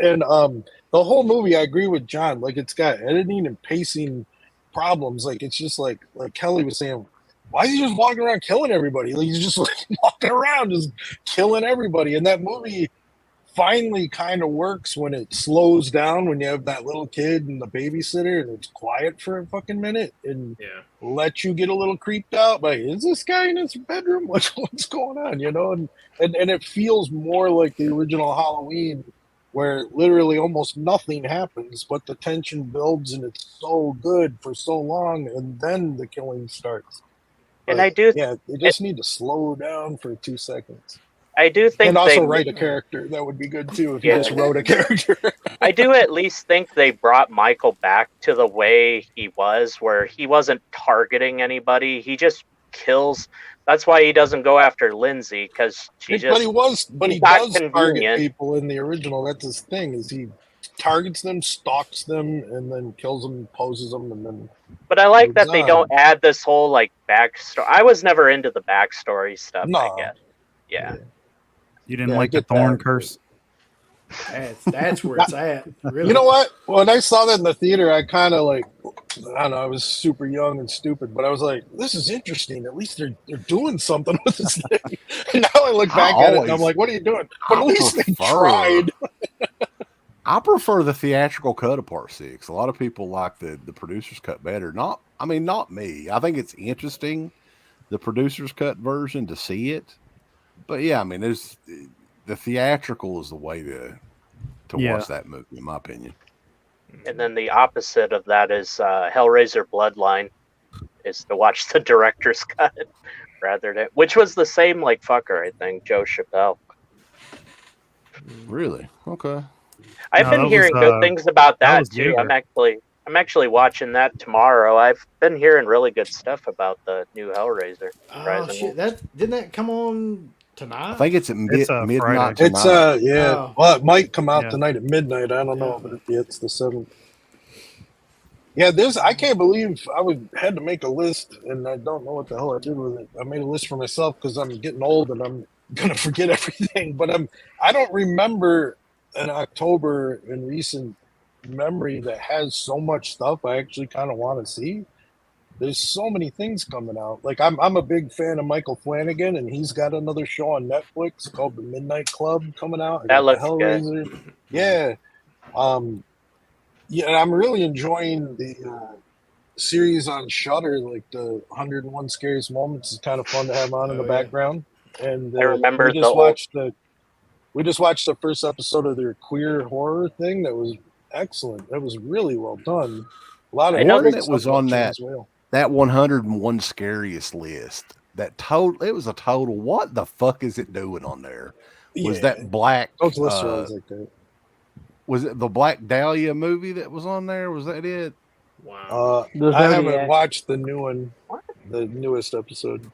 And the whole movie, I agree with John. Like, it's got editing and pacing problems. Like, it's just like Kelly was saying, why is he just walking around killing everybody? Like, he's just like walking around just killing everybody. And that movie finally kind of works when it slows down, when you have that little kid and the babysitter and it's quiet for a fucking minute and let you get a little creeped out. Like, is this guy in his bedroom? What's going on? You know, and it feels more like the original Halloween, where literally almost nothing happens, but the tension builds and it's so good for so long, and then the killing starts. And they just need to slow down for 2 seconds. I do think and also they write a character. That would be good too if you just wrote a character. I do at least think they brought Michael back to the way he was, where he wasn't targeting anybody. He just kills. That's why he doesn't go after Lindsay, because she just. But he does target people in the original. That's his thing. Is he targets them, stalks them, and then kills them, poses them, and then. But I like that they don't add this whole like backstory. I was never into the backstory stuff. No. I guess. Yeah. You didn't like the thorn curse? That's where it's at. Really. You know what? When I saw that in the theater, I kind of like, I don't know, I was super young and stupid, but I was like, this is interesting. At least they're doing something with this thing. And now I look back at it and I'm like, what are you doing? But at least they tried. I prefer the theatrical cut of Part 6. A lot of people like the producer's cut better. Not me. I think it's interesting, the producer's cut version, to see it. But yeah, I mean, there's the theatrical is the way to watch that movie, in my opinion. And then the opposite of that is Hellraiser Bloodline, is to watch the director's cut rather than, which was the same like fucker, I think, Joe Chappelle. Really? Okay. I've been hearing good things about that too. I'm actually watching that tomorrow. I've been hearing really good stuff about the new Hellraiser. Oh shit! Didn't that come on tonight? I think it's at midnight tonight. It's well, it might come out tonight at midnight. I don't know, but it's the 7th. Yeah, I can't believe had to make a list, and I don't know what the hell I did with it. I made a list for myself because I'm getting old and I'm gonna forget everything. But I don't remember an October in recent memory that has so much stuff I actually kind of want to see. There's so many things coming out. Like I'm a big fan of Michael Flanagan, and he's got another show on Netflix called The Midnight Club coming out. That looks Hellraiser. Good. Yeah. Yeah, and I'm really enjoying the series on Shudder, like the 101 Scariest Moments is kind of fun to have on in the background. And I remember we just watched the first episode of their queer horror thing. That was excellent. That was really well done. A lot of that was on that 101 scariest list. It was a total. What the fuck is it doing on there? Was that black? Those lists are always like that. Was it the Black Dahlia movie that was on there? Was that it? Wow. I haven't watched the new one, the newest episode.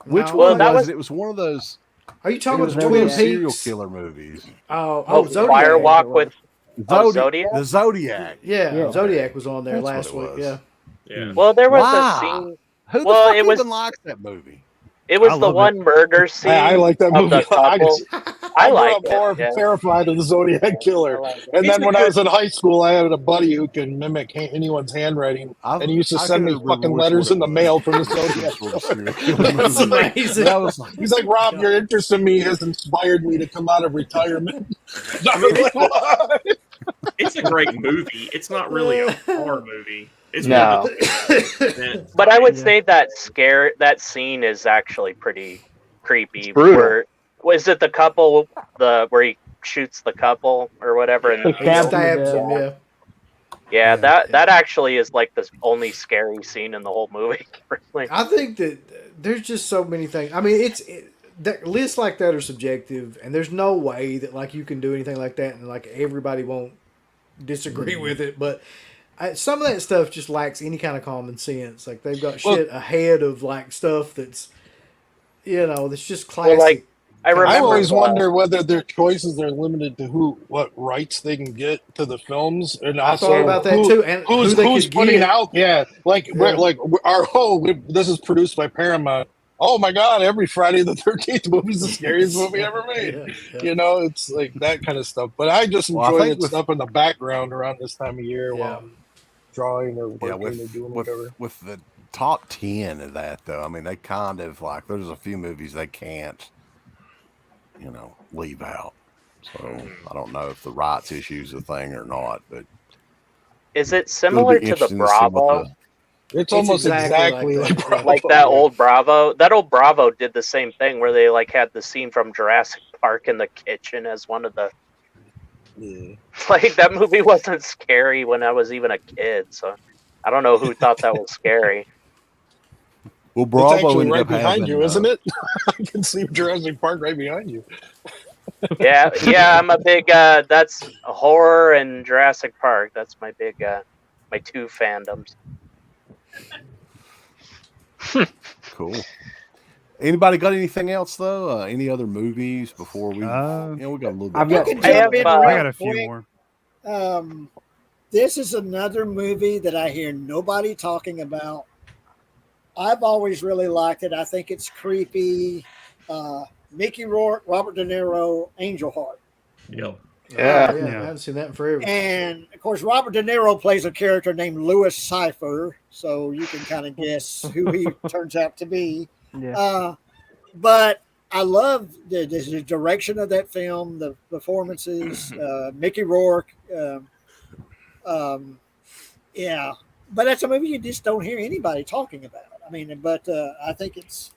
Which one was it? It was one of those. Are you talking about Twin serial killer movies? Zodiac. Firewalk with Zodiac? The Zodiac. Yeah, Zodiac was on there last week. Yeah. Well, there was a scene. Who the fuck even likes that movie? It was the one murder scene. I like that movie. I like more terrified of the Zodiac Killer. And then when I was in high school, I had a buddy who can mimic anyone's handwriting, and he used to send me fucking letters in the mail from the Zodiac Killer. That's amazing. He's like, Rob, your interest in me has inspired me to come out of retirement. It's a great movie. It's not really a horror movie. It's but I would say that scene is actually pretty creepy. Was it the couple where he shoots the couple or whatever and he stabs him? Yeah, that actually is like the only scary scene in the whole movie. I think that there's just so many things. I mean, lists like that are subjective, and there's no way that like you can do anything like that and like everybody won't disagree with it. But some of that stuff just lacks any kind of common sense. Like they've got shit ahead of like stuff that's that's just classic. Well, like, I always wonder whether their choices are limited to what rights they can get to the films, and I thought about that too. And who's putting out? Yeah, this is produced by Paramount. Oh my God! Every Friday the 13th movie is the scariest movie ever made. It's like that kind of stuff. But I just enjoy it stuff in the background around this time of year while I'm drawing or working or doing whatever. With the top 10 of that, though, I mean, they kind of like there's a few movies they can't, leave out. So I don't know if the rights issue is a thing or not, but is it similar to the Bravo? It's almost exactly like Bravo. Like that old Bravo. That old Bravo did the same thing where they like had the scene from Jurassic Park in the kitchen as one of the. Yeah. Like that movie wasn't scary when I was even a kid, so I don't know who thought that was scary. Well, Bravo it's actually ended right up behind having, you, isn't it? I can see Jurassic Park right behind you. Yeah, I'm a big that's horror and Jurassic Park. That's my big my two fandoms. Cool. Anybody got anything else though? Any other movies before we? We got a little bit. I got a few more. This is another movie that I hear nobody talking about. I've always really liked it. I think it's creepy. Mickey Rourke, Robert De Niro, Angel Heart. Yep. Yeah. I haven't seen that in forever. And of course, Robert De Niro plays a character named Louis Cypher, so you can kind of guess who he turns out to be. Yeah. But I love the direction of that film, the performances, Mickey Rourke. Yeah, but that's a movie you just don't hear anybody talking about. I mean, but I think it's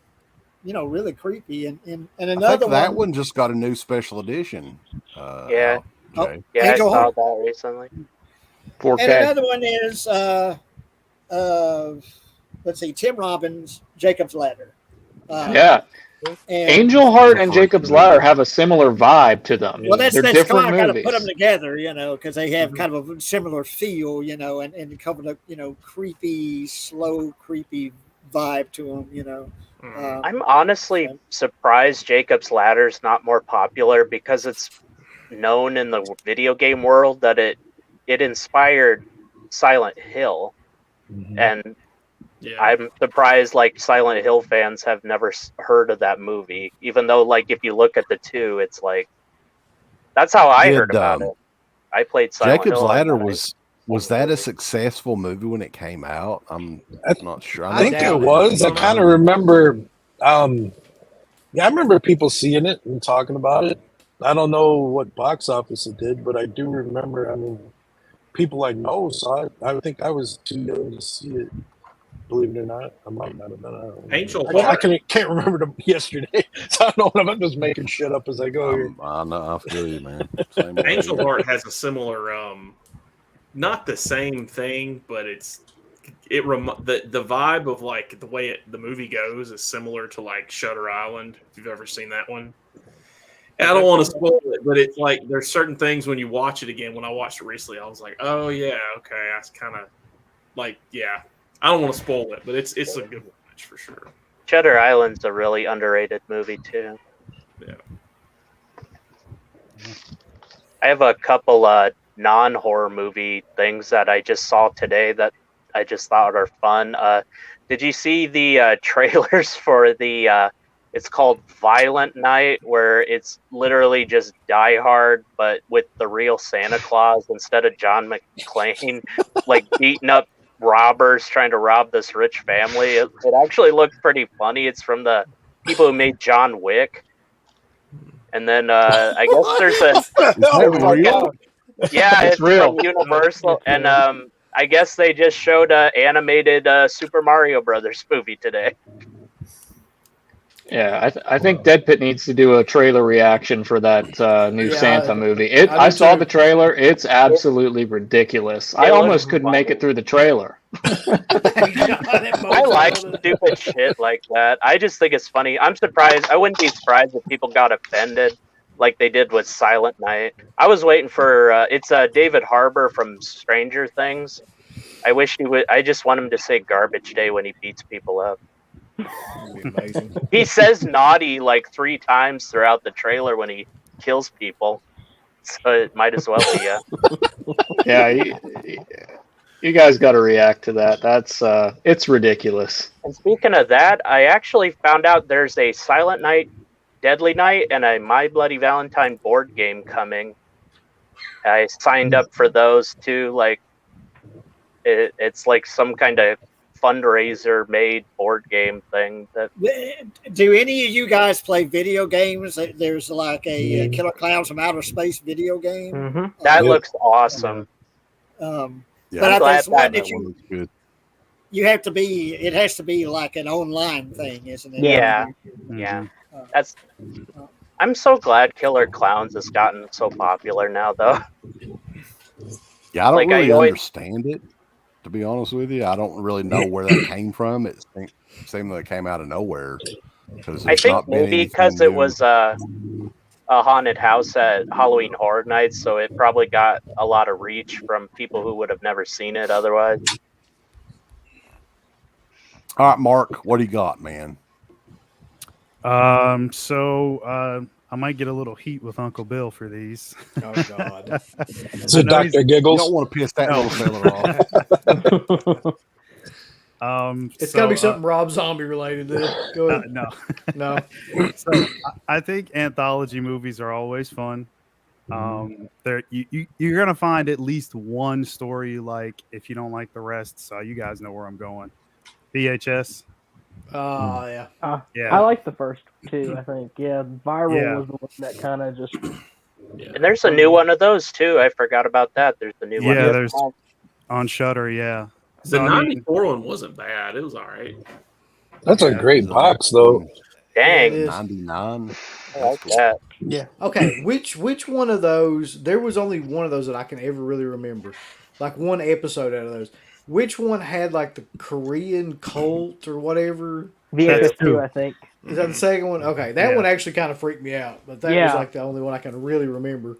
really creepy. And another that one just got a new special edition. Yeah. Okay. I saw that recently. 4K. And another one is let's see, Tim Robbins, Jacob's Ladder. Yeah. Angel Heart and Jacob's Ladder have a similar vibe to them. Well, that's different kind of movies. put them together, because they have kind of a similar feel, and covered a creepy, slow, creepy vibe to them, I'm honestly surprised Jacob's Ladder's not more popular because it's known in the video game world that it inspired Silent Hill, and I'm surprised Silent Hill fans have never heard of that movie, even though if you look at the two, it's that's how I heard about it. I played Silent Jacob's Hill. Ladder was that a successful movie when it came out? I'm not sure. I think it was. I kind of remember. I remember people seeing it and talking about it. I don't know what box office it did, but I do remember. I mean, people I know saw it. I think I was too young to see it. Believe it or not, I might not have been. Angel I can't remember them yesterday, so I don't know if I'm just making shit up as I go here. I know, I feel you, man. Angel Heart has a similar, not the same thing, but the vibe of the way the movie goes is similar to Shutter Island. If you've ever seen that one, and I don't want to spoil it, but it's there's certain things when you watch it again. When I watched it recently, I was like, oh yeah, okay, that's kind of yeah. I don't want to spoil it, but it's a good watch for sure. Shutter Island's a really underrated movie too. Yeah. I have a couple non-horror movie things that I just saw today that I just thought are fun. Did you see the trailers for the it's called Violent Night, where it's literally just Die Hard but with the real Santa Claus instead of John McClane beating up robbers trying to rob this rich family? It actually looked pretty funny. It's from the people who made John Wick. And then I guess it's real. From Universal. And I guess they just showed an animated Super Mario Brothers movie today. Yeah, I think DeadPit needs to do a trailer reaction for that new Santa movie. I saw the trailer. It's absolutely ridiculous. I almost couldn't make it through the trailer. I like stupid shit like that. I just think it's funny. I'm surprised. I wouldn't be surprised if people got offended like they did with Silent Night. I was waiting for it's David Harbour from Stranger Things. I wish he would. I just want him to say "garbage day" when he beats people up. Amazing. He says naughty 3 times throughout the trailer when he kills people, so it might as well be yeah, you guys got to react to that. That's it's ridiculous. And speaking of that, I actually found out there's a Silent Night, Deadly Night, and a My Bloody Valentine board game coming. I signed up for those too. It's some kind of fundraiser made board game thing. That do any of you guys play video games? There's a Killer Clowns from Outer Space video game. That looks awesome. But I think one that you have to be. It has to be an online thing, isn't it? Yeah. That's. I'm so glad Killer Clowns has gotten so popular now, though. Yeah, I don't really understand it. To be honest with you, I don't really know where that came from. seemed like it came out of nowhere. I think maybe because it was a haunted house at Halloween Horror Nights, so it probably got a lot of reach from people who would have never seen it otherwise. All right, Mark, what do you got, man? So I might get a little heat with Uncle Bill for these. Oh God! So Dr. Giggles. You don't want to piss that little fella off. It's got to be something Rob Zombie related. Go ahead. No. So I think anthology movies are always fun. You're gonna find at least one story you like if you don't like the rest. So you guys know where I'm going. VHS. Yeah. I like the first two. I think Viral was the one that kind of just. Yeah. And there's a new one of those too. I forgot about that. There's the new one. Yeah, there's on Shudder. Yeah. The 94 one wasn't bad. It was all right. That's a great box, though. Dang. 99. I like that. Yeah. Okay. Which one of those? There was only one of those that I can ever really remember. Like one episode out of those. Which one had like the Korean cult or whatever? VHS 2, I think. Is that the second one? Okay. That one actually kind of freaked me out. But that was like the only one I can really remember.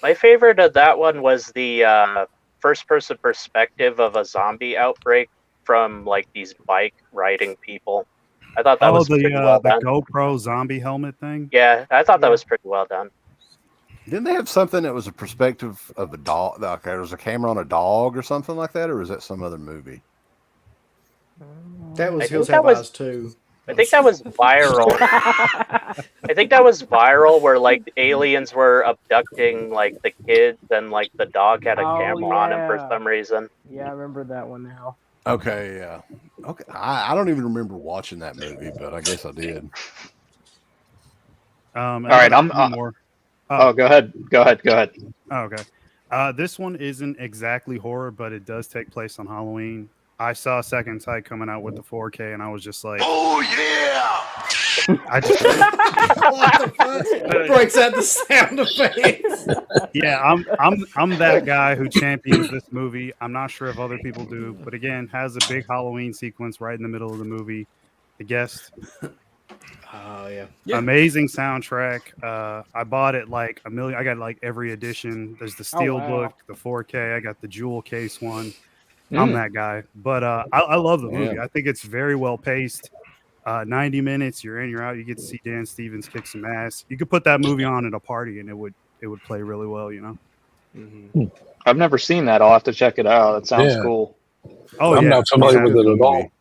My favorite of that one was the first-person perspective of a zombie outbreak from like these bike riding people. I thought that was pretty well done. The GoPro zombie helmet thing? Yeah, I thought that was pretty well done. Didn't they have something that was a perspective of a dog? Like there was a camera on a dog or something like that, or was that some other movie? That was Hills Have Eyes too. I think that was viral. I think that was viral where like the aliens were abducting like the kids and like the dog had a camera on him for some reason. Yeah, I remember that one now. Okay, yeah. Okay. I don't even remember watching that movie, but I guess I did. All right, I'm more. Oh, go ahead. Oh, okay. This one isn't exactly horror, but it does take place on Halloween. I saw Second Sight coming out with the 4K, and I was just like, "Oh yeah!" I just what the fuck? Breaks out the sound effects. Yeah, I'm that guy who champions this movie. I'm not sure if other people do, but again, has a big Halloween sequence right in the middle of the movie. The Guest. Oh yeah. Amazing soundtrack. I bought it like $1 million. I got like every edition. There's the Steelbook, the 4K. I got the jewel case one. I'm that guy. But I love the movie. I think it's very well paced. 90 minutes, you're in, you're out. You get to see Dan Stevens kick some ass. You could put that movie on at a party and it would play really well, you know. Mm-hmm. I've never seen that. I'll have to check it out. It sounds cool. Oh, I'm not familiar with it at all.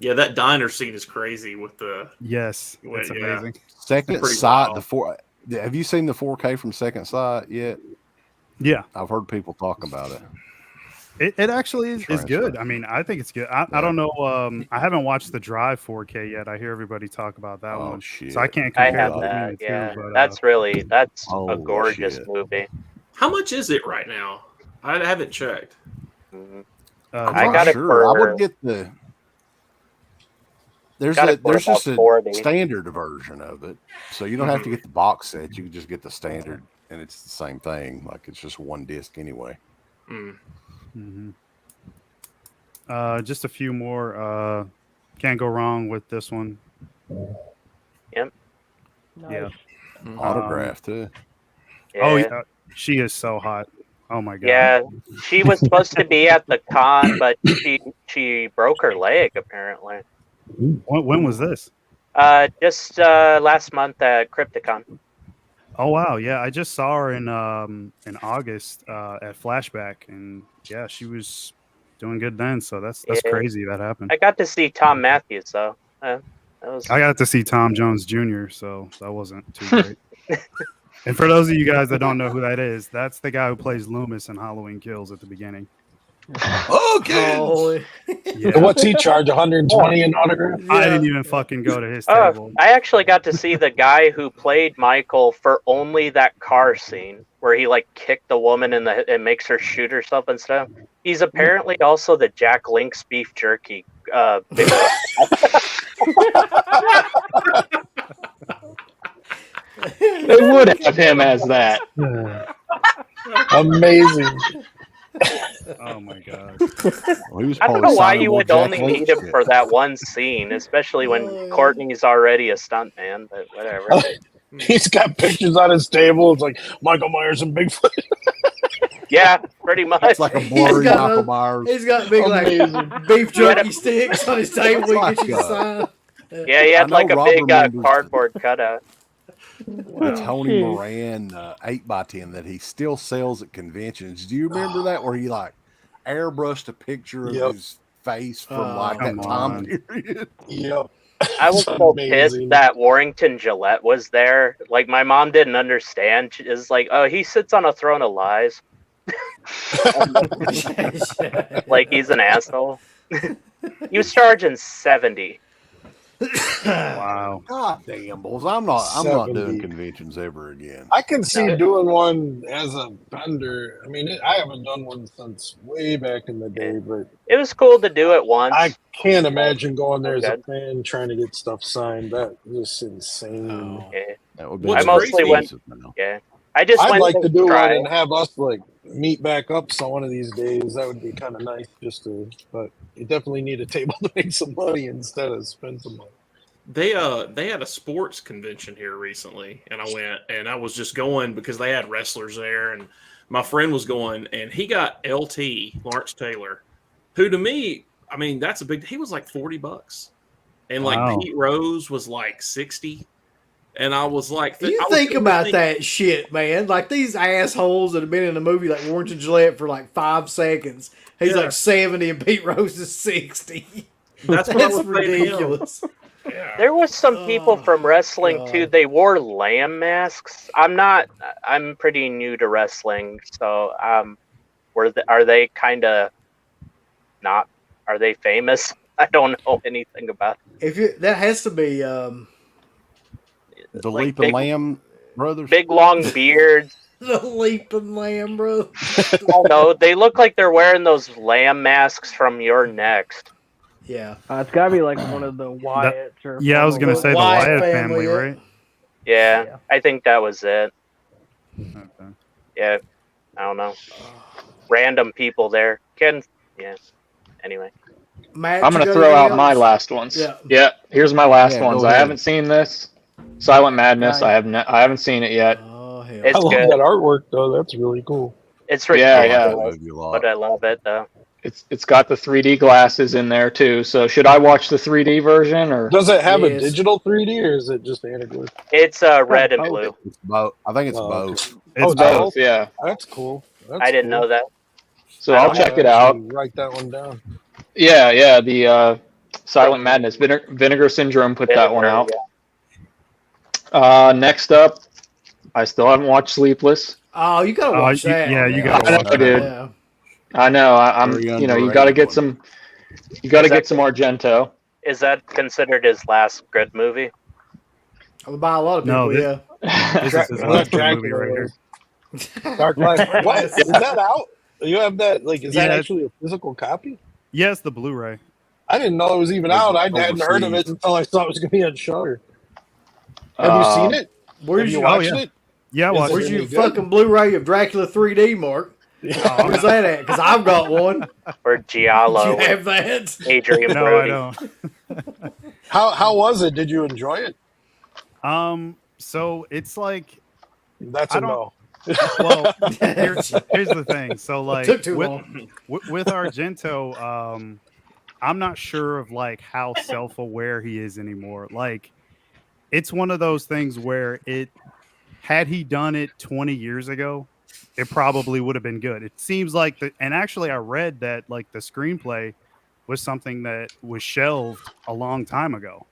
Yeah, that diner scene is crazy with the. Yes, it's amazing. Second Sight, have you seen the 4K from Second Sight yet? Yeah, I've heard people talk about it. It actually is good. I mean, I think it's good. I don't know. I haven't watched the Drive 4K yet. I hear everybody talk about that one. Shit. So I can't compare. I have that. Yeah, but, that's a gorgeous movie. How much is it right now? I haven't checked. I got it for. I would get the. There's just a 40. Standard version of it, so you don't have to get the box set. You can just get the standard, and it's the same thing. Like it's just one disc anyway. Just a few more. Can't go wrong with this one. Yep. Yeah. Autograph too. Yeah. Oh yeah, she is so hot. Oh my god. Yeah, she was supposed to be at the con, but she broke her leg apparently. When was this? Just last month at Crypticon. Oh wow, yeah, I just saw her in August at Flashback, and yeah, she was doing good then. So that's crazy that happened. I got to see Tom Matthews though. I got to see Tom Jones Jr. So that wasn't too great. And for those of you guys that don't know who that is, that's the guy who plays Loomis in Halloween Kills at the beginning. Okay. Yeah. What's he charge? 120 an autograph? I didn't even fucking go to his table. I actually got to see the guy who played Michael for only that car scene where he like kicked the woman and makes her shoot herself and stuff. He's apparently also the Jack Link's beef jerky. They would have him as that. Amazing. Oh my god. Well, he was I don't probably know why signing you more would Jack only Lynch need him shit. for that one scene, especially when Courtney's already a stuntman. But whatever. He's got pictures on his table. It's like Michael Myers and Bigfoot. Yeah, pretty much. It's like a blurry Michael Myers. He's got big like beef jerky sticks on his table. We Like, get you to sign. Yeah, he had I know like a Robert big remembers- cardboard cutout. The Tony Moran 8x10 that he still sells at conventions. Do you remember that where he like airbrushed a picture of his face from like that come time on. period? Yep. I was so pissed Amazing. that Warrington Gillette was there. Like my mom didn't understand. She is like, oh, he sits on a throne of lies. Like he's an asshole. He was charging 70. Wow. God damn, bulls! I'm not doing 70. conventions ever again. I can see doing one as a vendor. I mean, I haven't done one since way back in the day, but It was cool to do it once. I can't imagine going there as a Okay. fan trying to get stuff signed. That's just insane. Yeah. That would be What's I mostly crazy- went. Yeah, I just I'd went like to do try. one and have us like meet back up some one of these days. That would be kind of nice, just to. But you definitely need a table to make some money instead of spend some money. They had a sports convention here recently, and I went, and I was just going because they had wrestlers there, and my friend was going, and he got LT Lawrence Taylor, who to me, I mean, that's a big. He was like $40, and like Wow. Pete Rose was like 60, and I was like, You think about that shit, man. Like these assholes that have been in a movie like Warrington Gillette for like 5 seconds. He's Yeah. like 70 and Pete Rose is 60. That's what I That's was saying to him. ridiculous. Yeah. There was some people Oh, from wrestling God. too. They wore lamb masks. I'm pretty new to wrestling, so are they kind of not? Are they famous? I don't know anything about it. That has to be The Like Leaping big- Lamb brothers. big long beards. the leaping lamb, bro. Oh no, they look like they're wearing those lamb masks from Your Next. Yeah. It's got to be like one of the Wyatts or. Yeah, I was gonna say the Wyatt Wyatt family, family, yeah. right? Yeah, Yeah. I think that was it. Okay. Yeah, I don't know. Random people there. Yeah. Anyway, Matt, I'm you going to got throw anything out my else? last ones. Yeah. Here's my last Yeah, ones. go I ahead. haven't seen this. Silent Madness. Right. I haven't seen it yet. Oh, hell. It's I love good. that artwork though. That's really cool. it's Yeah, ridiculous, yeah. I like that movie a lot. but I love it though. It's got the 3D glasses in there too. So should I watch the 3D version or? Does it have a Yes. digital 3D or is it just analog? It's red and both. blue. It's both. I think it's Oh, okay. both. It's Both, yeah. That's cool. That's I didn't cool. know that. So I'll check it out. Write that one down. Yeah. The Silent Madness. Vinegar Syndrome put that one out. Next up, I still haven't watched Sleepless. Oh, you gotta watch that. yeah, you man. gotta watch that. Dude. Yeah. I know. I'm. Very You got to underrated get one. some. You got to Is that- get some Argento. Is that considered his last good movie? By a lot of people, No, this- yeah. This is his last movie right here. Dark Knight. What is that out? You have that? Like, is that Yeah. actually a physical copy? Yes, the Blu-ray. I didn't know it was even out. I hadn't heard of it Overseas. until I saw it was going to be on Shutter. Have you seen it? Where's Have you your, watched yeah. it? Yeah, I Is watched it where's it. your any good? fucking Blu-ray of Dracula 3D, Mark? Where's that at? Because I've got one. Or Giallo? Do you with have that? Adrian No, Brody. I don't. How was it? Did you enjoy it? So it's like, That's I a don't- no. well, here's the thing. So like, Took too with, long. with Argento, I'm not sure of like how self-aware he is anymore. Like, it's one of those things where had he done it 20 years ago, it probably would have been good. It seems like and actually I read that like the screenplay was something that was shelved a long time ago.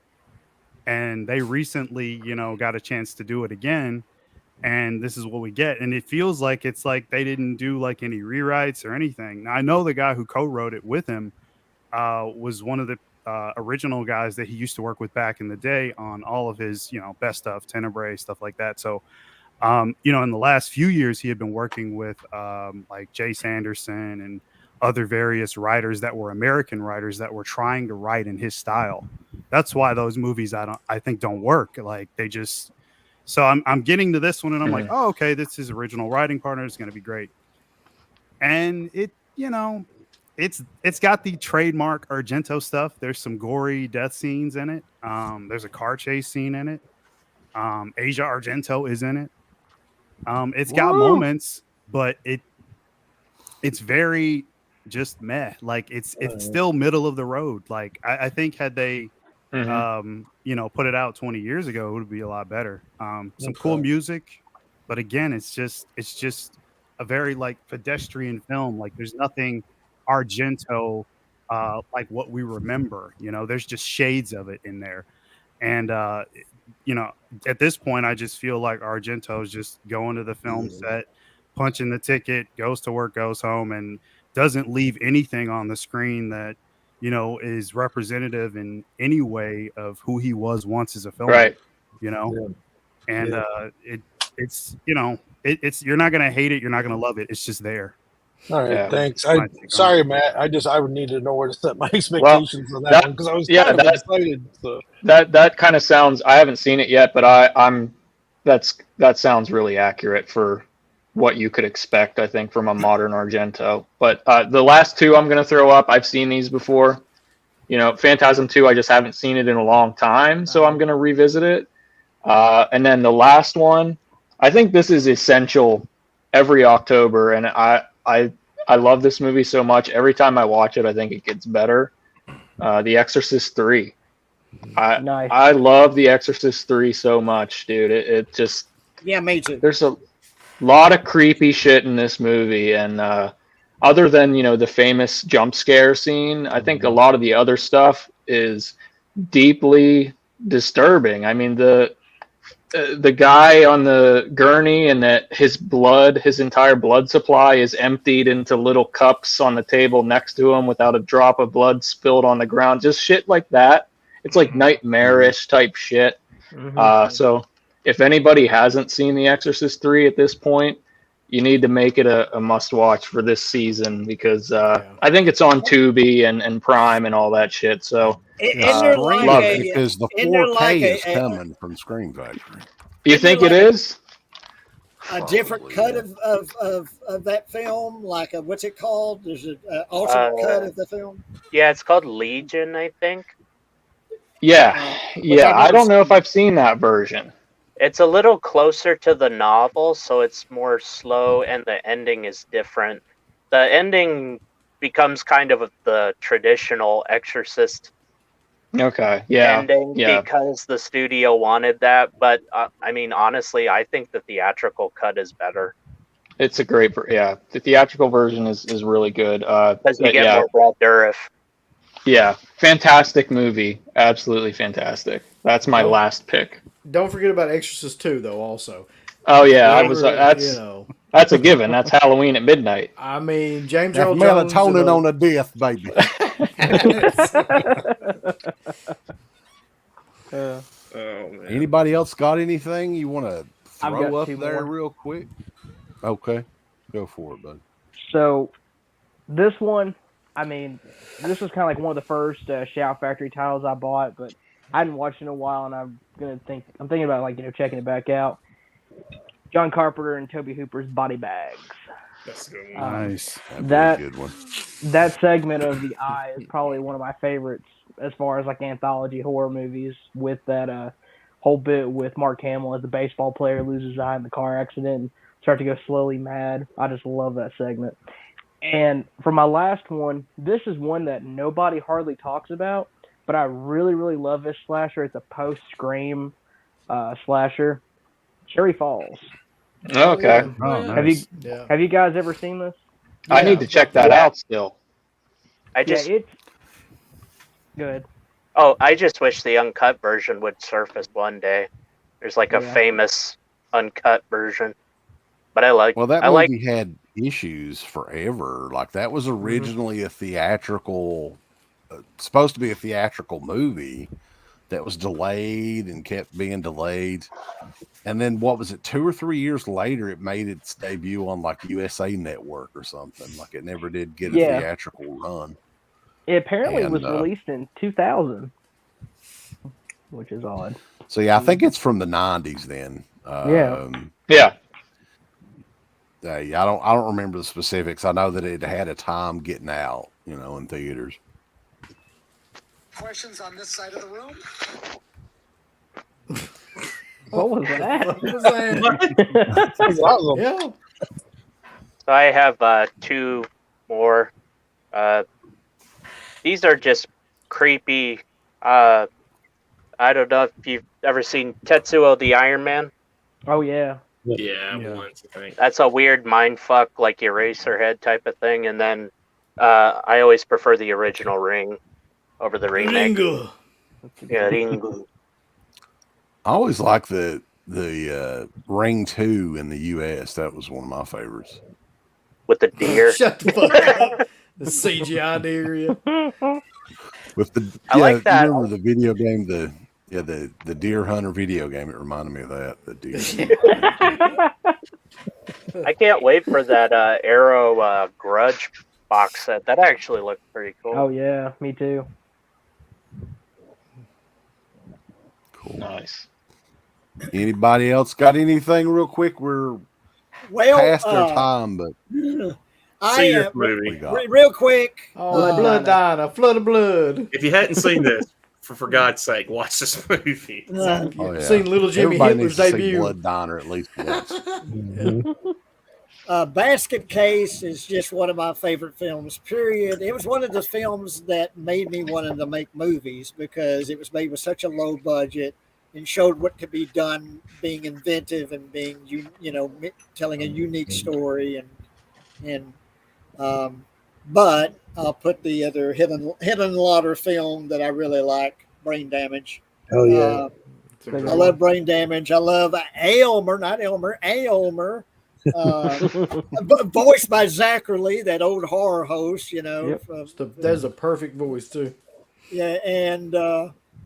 And they recently, got a chance to do it again. And this is what we get. And it feels like it's like they didn't do like any rewrites or anything. Now, I know the guy who co-wrote it with him was one of the original guys that he used to work with back in the day on all of his, best stuff, Tenebrae, stuff like that. So, in the last few years, he had been working with like Jay Sanderson and other various writers that were American writers that were trying to write in his style. That's why those movies I think don't work. Like they just. So I'm getting to this one and I'm like, oh, okay, this is his original writing partner. It's going to be great. And it, it's got the trademark Argento stuff. There's some gory death scenes in it. There's a car chase scene in it. Asia Argento is in it. It's got moments, but it's very just meh. Like it's still middle of the road. Like I think had they put it out 20 years ago, it would be a lot better. Some cool music, but again, it's just a very like pedestrian film. Like there's nothing Argento like what we remember. There's just shades of it in there. And at this point I just feel like Argento's just going to the film set, punching the ticket, goes to work, goes home, and doesn't leave anything on the screen that is representative in any way of who he was once as a filmmaker. Right. And it's you're not gonna hate it, you're not gonna love it. It's just there. All right, thanks. Sorry, Matt. I would need to know where to set my expectations on that one because I was kind of excited. So. That kind of sounds. I haven't seen it yet, but that sounds really accurate for what you could expect. I think from a modern Argento. But the last two I'm going to throw up. I've seen these before. Phantasm 2. I just haven't seen it in a long time, so I'm going to revisit it. And then the last one. I think this is essential every October, and I love this movie so much. Every time I watch it, I think it gets better. The Exorcist 3. Nice. I love The Exorcist 3 so much, dude. It just me too. There's a lot of creepy shit in this movie, and other than the famous jump scare scene, I think a lot of the other stuff is deeply disturbing. I mean the guy on the gurney and that his entire blood supply is emptied into little cups on the table next to him without a drop of blood spilled on the ground. Just shit like that. It's like nightmarish type shit. So if anybody hasn't seen The Exorcist 3 at this point, you need to make it a must watch for this season because I think it's on Tubi and Prime and all that shit. So love it because the 4K is coming from Scream Factory. You think it is? A different cut of that film, like what's it called? There's an alternate cut of the film. Yeah, it's called Legion, I think. Yeah, I don't know if I've seen that version. It's a little closer to the novel, so it's more slow, and the ending is different. The ending becomes kind of the traditional Exorcist ending because the studio wanted that. But I mean, honestly, I think the theatrical cut is better. It's a great, the theatrical version is really good. Because you get more Brad Dourif. Yeah, fantastic movie, absolutely fantastic. That's my last pick. Don't forget about Exorcist 2, though. Also. Oh yeah, that's a given. That's Halloween at midnight. I mean, James Earl Jones. Melatonin on a death, baby. Anybody else got anything you want to throw up there real quick? Okay, go for it, bud. So, this one, I mean, this was kind of like one of the first Shout Factory titles I bought, but I hadn't watched it in a while, and I'm thinking about checking it back out. John Carpenter and Tobe Hooper's Body Bags. That's a good one. Nice. That good one. That segment of The Eye is probably one of my favorites as far as like anthology horror movies. With that whole bit with Mark Hamill as the baseball player loses his eye in the car accident and start to go slowly mad. I just love that segment. And for my last one, this is one that nobody hardly talks about, but I really, really love this slasher. It's a post-Scream slasher. Cherry Falls. Okay. Oh, nice. Have you guys ever seen this? I need to check that out still. It's good. Oh, I just wish the uncut version would surface one day. There's like a famous uncut version. But I like that movie had issues forever. Like that was originally a theatrical supposed to be a theatrical movie that was delayed and kept being delayed. And then what was it, 2 or 3 years later, it made its debut on like USA Network or something. Like it never did get a theatrical run. It apparently was released in 2000, which is odd. So I think it's from the 90s then. I don't remember the specifics. I know that it had a time getting out. in theaters. Questions on this side of the room? What was that? What was that? That's awesome. Yeah. So I have two more. These are just creepy. I don't know if you've ever seen Tetsuo the Iron Man. Oh yeah. Yeah, once I think. That's a weird mindfuck, like Eraserhead type of thing. And then I always prefer the original Ring over the remake. Ringo. Yeah, Ringo. I always like the Ring 2 in the U.S. That was one of my favorites. With the deer. Shut the fuck up. The CGI deer. Yeah. With the I like that. You remember the video game, the Deer Hunter video game? It reminded me of that. The deer. I can't wait for that Arrow Grudge box set. That actually looked pretty cool. Oh yeah, me too. Cool. Nice. Anybody else got anything real quick? We're past our time, but See this movie. Real quick. Oh, blood dying, a flood of blood. If you hadn't seen this, for God's sake, watch this movie. Oh, yeah. Seen Little Jimmy Everybody Hitler's needs to see debut. Blood Diner at least once. Basket Case is just one of my favorite films, period. It was one of the films that made me want to make movies because it was made with such a low budget and showed what could be done, being inventive and being, telling a unique story. But I'll put the other hidden Lauder film that I really like, Brain Damage. Oh, yeah. I love Brain Damage. I love Aylmer, voiced by Zachary, that old horror host, Yep. That's a perfect voice too. Yeah, and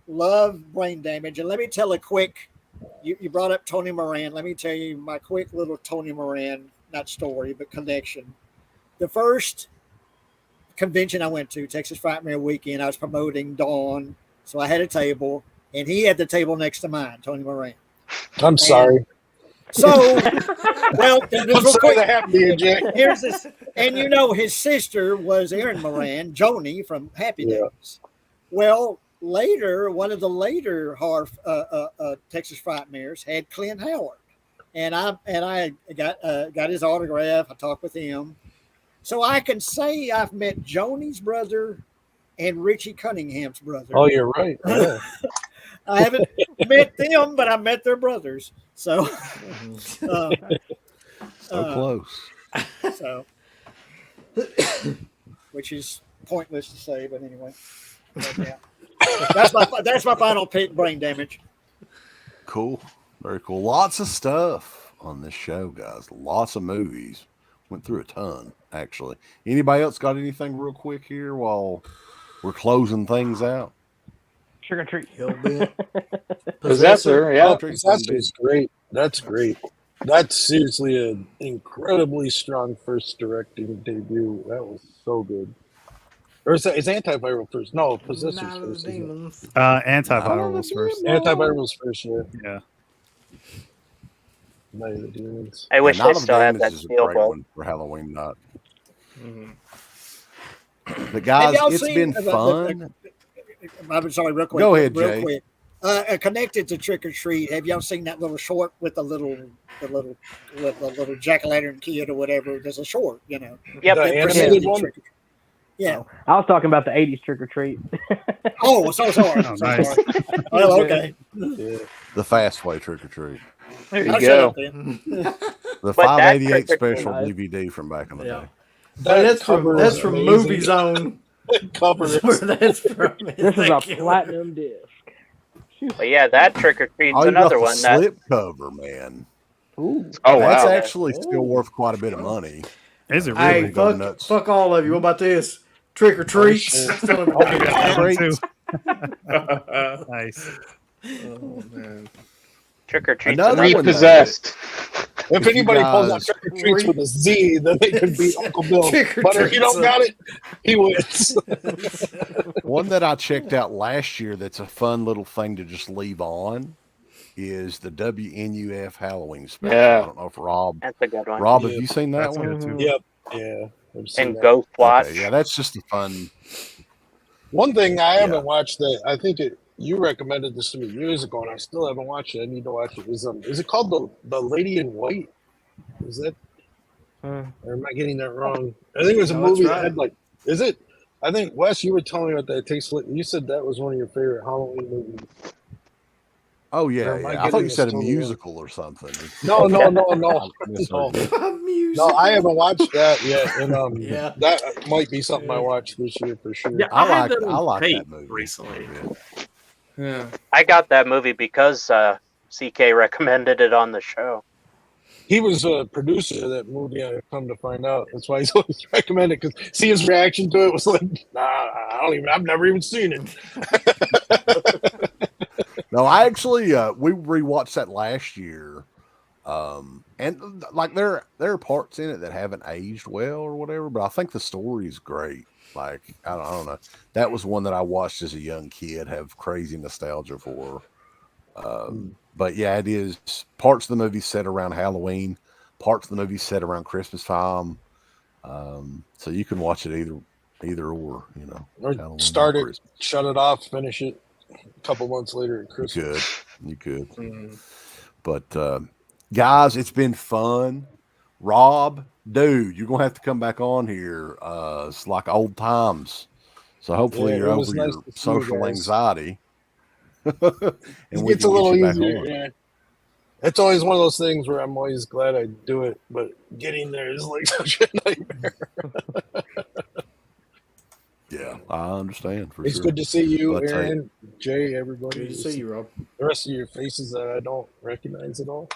love Brain Damage. And let me tell a quick. You brought up Tony Moran. Let me tell you my quick little Tony Moran, not story, but connection. The first convention I went to, Texas Frightmare Weekend, I was promoting Dawn, so I had a table, and he had the table next to mine, Tony Moran. I'm sorry. So, well, I'm sorry that happened to you, Jay. Here's this, and his sister was Erin Moran, Joni from Happy Days. Well, later, one of the later horror Texas Frightmares had Clint Howard, and I got his autograph. I talked with him, so I can say I've met Joni's brother and Richie Cunningham's brother. Oh, you're right. Yeah. I haven't met them, but I met their brothers. So, so close. So, which is pointless to say, but anyway. But yeah. That's my final pick, Brain Damage. Cool. Very cool. Lots of stuff on this show, guys. Lots of movies. Went through a ton, actually. Anybody else got anything real quick here while we're closing things out? Trick or treat. Possessor, yeah. Possessor is great. That's great. That's seriously an incredibly strong first directing debut. That was so good. Or is Antiviral first? No, Possessor's first. Antiviral was first. Antiviral was first, yeah. Yeah. Night of the Demons. I wish Night I of still the had Demons that is a great steelbook. one for Halloween night. But guys, it's been fun. I'm sorry, real quick. Go ahead, real Jay. Quick. Connected to Trick or Treat, have y'all seen that little short with the little jack-o'-lantern kid or whatever? There's a short, Yep. that animated one? Trick or Treat. Yeah. I was talking about the '80s Trick or Treat. Oh, so sorry. Oh, So nice. sorry. Well, okay. Yeah. The fast way trick or treat. There you I'll shut go. up then. The But that 588 Trick or special Treat- DVD from back in the Yeah. day. That's cover from is Movie amazing. Zone. Cover That's is- where that's from. This is a Thank you. platinum disc. But yeah, that Trick or Treat's Oh, you got another the one that slip cover, man. Ooh. Oh, That's wow. actually still worth quite a bit of money. Is it Hey, really? Go nuts. fuck all of you. What about this? Trick or treats. shit. Still in- Too. Nice. Oh man. Trick or Treat's Another another one, Repossessed. If If you anybody pulls out guys- Trick or Treats with a Z, then they could beat Uncle Bill. Trick or But if Treats. you don't got it, he wins. One that I checked out last year that's a fun little thing to just leave on is the WNUF Halloween special. Yeah. I don't know if Rob, That's a good one. have Yeah. you seen that That's one? good too. Yep. Yeah. And Ghost Watch. Okay, yeah, that's just a fun. One thing I haven't watched that I think you recommended this to me years ago, and I still haven't watched it. I need to watch it. Is it called the Lady in White? Is that? Or am I getting that wrong? I think it was a movie that had like. Is it? I think Wes, you were telling me what that takes. You said that was one of your favorite Halloween movies. Oh yeah, I thought you said a musical or something. No. No, I haven't watched that yet, and that might be something I watched this year for sure. Yeah, I like that movie recently. Yeah, I got that movie because CK recommended it on the show. He was a producer of that movie. I've come to find out. That's why he's always recommended. Because see, his reaction to it was like, I've never even seen it. No, I actually we rewatched that last year, and like there are parts in it that haven't aged well or whatever, but I think the story is great. Like I don't know, that was one that I watched as a young kid, have crazy nostalgia for. But yeah, it is parts of the movie set around Halloween, parts of the movie set around Christmas time. So you can watch it either or, you know. Or Halloween start or it, shut it off, finish it a couple months later at Christmas. You could. But guys, it's been fun. Rob, dude, you're gonna have to come back on here. It's like old times. So hopefully you're over your social anxiety. It gets a little easier. Yeah. It's always one of those things where I'm always glad I do it, but getting there is like such a nightmare. Yeah, I understand. It's good to see you, Aaron, Jay, everybody. Good to see you, Rob. The rest of your faces that I don't recognize at all,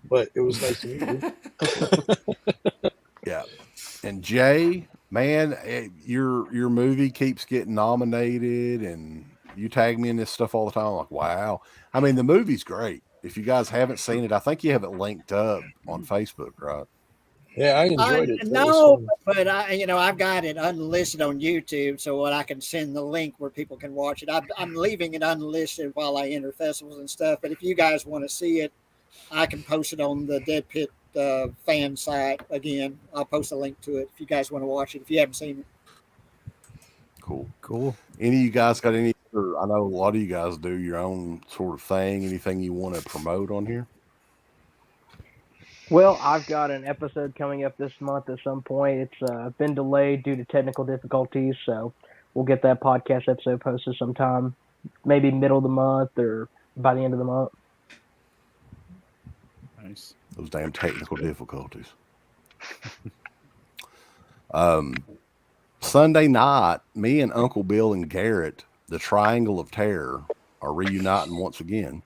but it was nice to meet you. Yeah, and Jay, man, your movie keeps getting nominated, and you tag me in this stuff all the time. I'm like, wow. I mean, the movie's great. If you guys haven't seen it, I think you have it linked up on Facebook, right? Yeah, I enjoyed it. No, but I've got it unlisted on YouTube, so I can send the link where people can watch it. I'm leaving it unlisted while I enter festivals and stuff. But if you guys want to see it, I can post it on the DEADPIT fan site again. I'll post a link to it if you guys want to watch it. If you haven't seen it. Cool. Any of you guys got any? I know a lot of you guys do your own sort of thing. Anything you want to promote on here? Well, I've got an episode coming up this month at some point. It's been delayed due to technical difficulties, so we'll get that podcast episode posted sometime, maybe middle of the month or by the end of the month. Nice. Those damn technical difficulties. Sunday night, me and Uncle Bill and Garrett, the Triangle of Terror, are reuniting once again.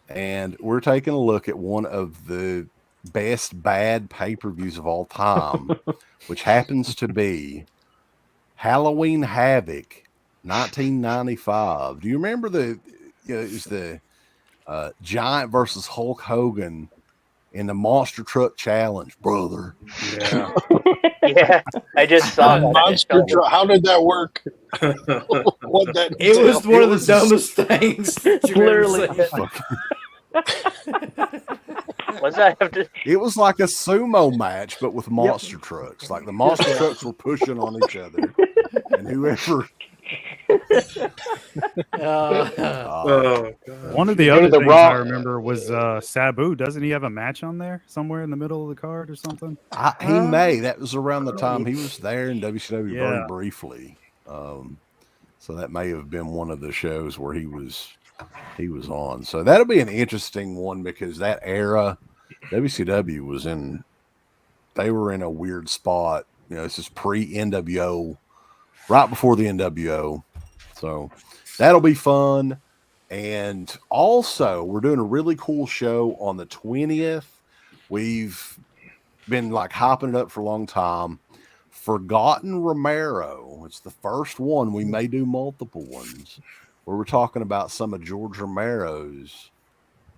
And we're taking a look at one of the best bad pay-per-views of all time, which happens to be Halloween Havoc 1995. Do you remember it was the Giant versus Hulk Hogan in the Monster Truck Challenge, brother? Yeah. Yeah, I just saw that. Monster Truck. How did that work? It was one of the dumbest things. Literally. What's that have to? It was like a sumo match, but with monster trucks. Like the monster trucks were pushing on each other, and whoever. One of the other things I remember was Sabu. Doesn't he have a match on there somewhere in the middle of the card or something? He may. That was around the time he was there in WCW very briefly. So that may have been one of the shows where he was on. So that'll be an interesting one because that era, WCW was they were in a weird spot. This is pre-NWO, right before the NWO. So that'll be fun. And also, we're doing a really cool show on the 20th. We've been like hopping it up for a long time. Forgotten Romero. It's the first one. We may do multiple ones where we're talking about some of George Romero's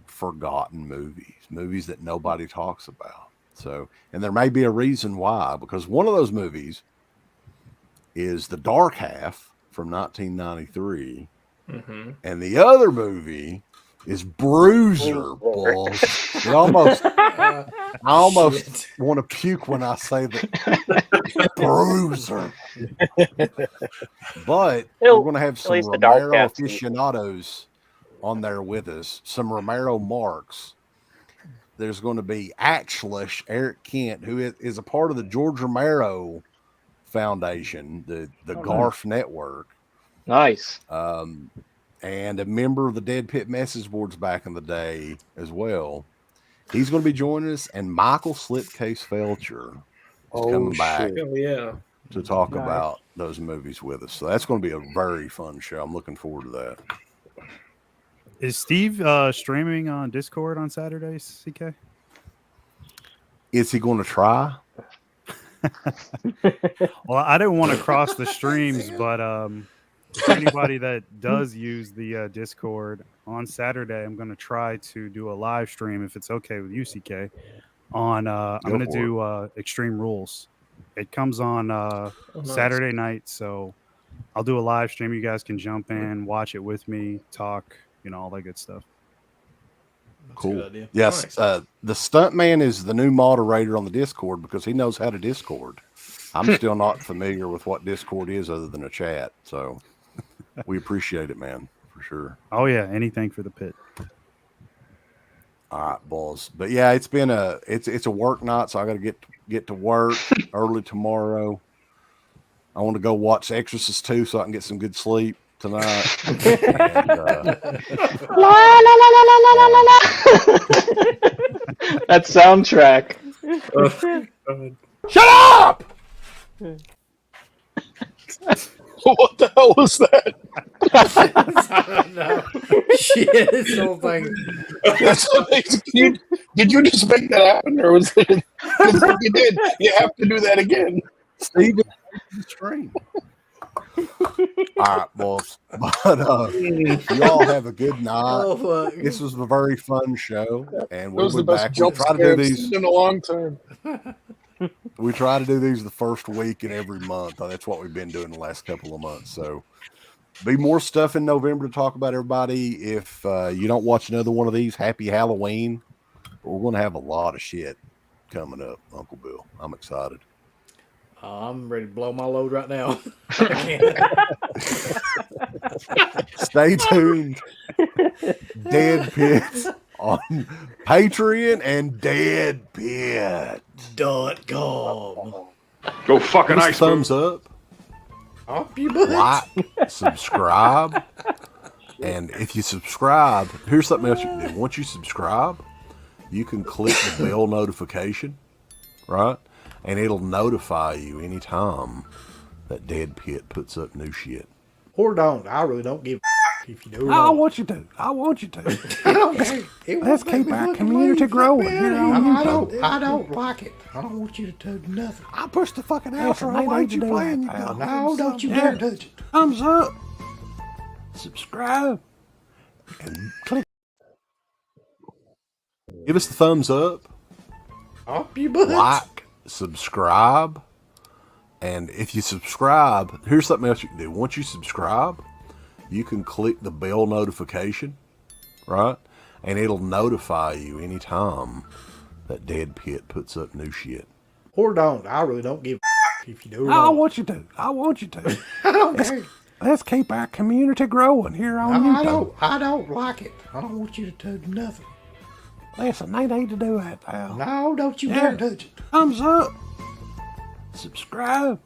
forgotten movies that nobody talks about. So, and there may be a reason why, because one of those movies is The Dark Half from 1993. And the other movie is Bruiser, boys. I almost want to puke when I say that. Bruiser. But we're going to have some Romero aficionados on there with us, some Romero marks. There's going to be Axlish, Eric Kent, who is a part of the George Romero Foundation, the Garf Network. Nice. And a member of the Dead Pit message boards back in the day as well. He's going to be joining us, and Michael Slipcase Felcher is coming back to talk about those movies with us. So that's going to be a very fun show. I'm looking forward to that. Is Steve streaming on Discord on Saturdays, CK? Is he going to try? Well, I didn't want to cross the streams, but for anybody that does use the Discord on Saturday, I'm going to try to do a live stream, if it's okay with you, CK, on I'm going to do Extreme Rules. It comes on Saturday night, so I'll do a live stream. You guys can jump in, watch it with me, talk, all that good stuff. Cool. Yes, the Stuntman is the new moderator on the Discord because he knows how to Discord. I'm still not familiar with what Discord is other than a chat, so we appreciate it, man, for sure. Oh yeah, anything for the pit. All right, boys. But yeah, it's been it's a work night, so I got to get to work early tomorrow. I want to go watch Exorcist 2 so I can get some good sleep tonight. And, la, la, la, la, la, la, la, la. That soundtrack. Shut up! What the hell was that? I don't know. Shit, this whole thing. That's amazing. Did you just make that happen, or was it? If you did, you have to do that again. Steve, the screen. All right, boys. But you all have a good night. Oh, this was a very fun show, and we'll was be the best back. jump We'll try to do these in a long time. We try to do these the first week in every month. That's what we've been doing the last couple of months. So be more stuff in November to talk about, everybody. If you don't watch another one of these, happy Halloween. But we're going to have a lot of shit coming up, Uncle Bill. I'm excited. I'm ready to blow my load right now. Stay tuned. Dead Pit on Patreon and DeadPit.com. Go fucking ice. Thumbs up. Up your butt. Like, subscribe. And if you subscribe, here's something else you can do. Once you subscribe, you can click the bell notification, right? And it'll notify you anytime that Dead Pit puts up new shit. Or don't. I really don't give a if you do. I want you to. I want you to. I don't care. Let's keep our community growing. I don't like it. I don't want you to do nothing. I push the fucking outro. Why ain't you playing? No, don't you dare touch it. Thumbs up. Subscribe. And click. Give us the thumbs up. Up your butt. Like, subscribe. And if you subscribe, here's something else you can do. Once you subscribe, you can click the bell notification, right? And it'll notify you anytime that Dead Pit puts up new shit. Or don't. I really don't give a if you do. I want you to. I want you to. I don't care. Let's keep our community growing here on YouTube. I don't like it. I don't want you to do nothing. Listen, they need to do that, pal. No, don't you dare touch it. Thumbs up. Subscribe.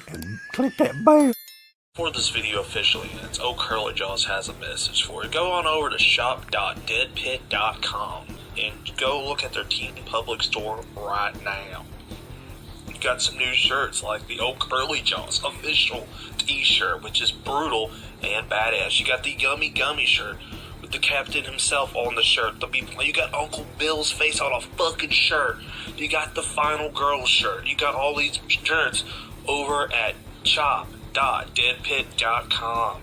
And click that bell. For this video officially, it's Oak Curlyjaws has a message for you. Go on over to shop.deadpit.com and go look at their Team Public store right now. You got some new shirts like the Oak Curlyjaws official t-shirt, which is brutal and badass. You got the Yummy Gummy shirt with the captain himself on the shirt. You got Uncle Bill's face on a fucking shirt. You got the Final Girl shirt. You got all these shirts over at shop.deadpit.com.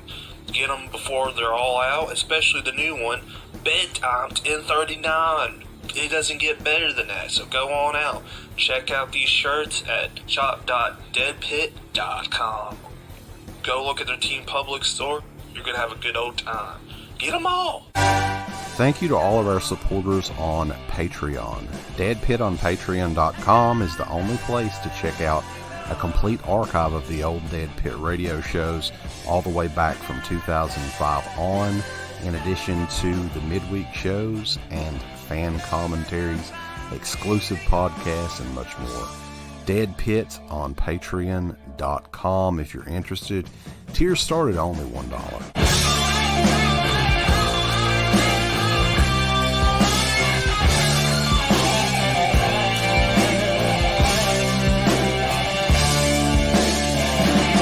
Get them before they're all out, especially the new one, Bedtime 1039. It doesn't get better than that, so go on out. Check out these shirts at shop.deadpit.com. Go look at their Team Public store. You're going to have a good old time. Get them all! Thank you to all of our supporters on Patreon. DEADPIT on Patreon.com is the only place to check out a complete archive of the old DEADPIT radio shows all the way back from 2005 on, in addition to the midweek shows and fan commentaries, exclusive podcasts, and much more. DEADPIT on Patreon.com if you're interested. Tiers start at only $1.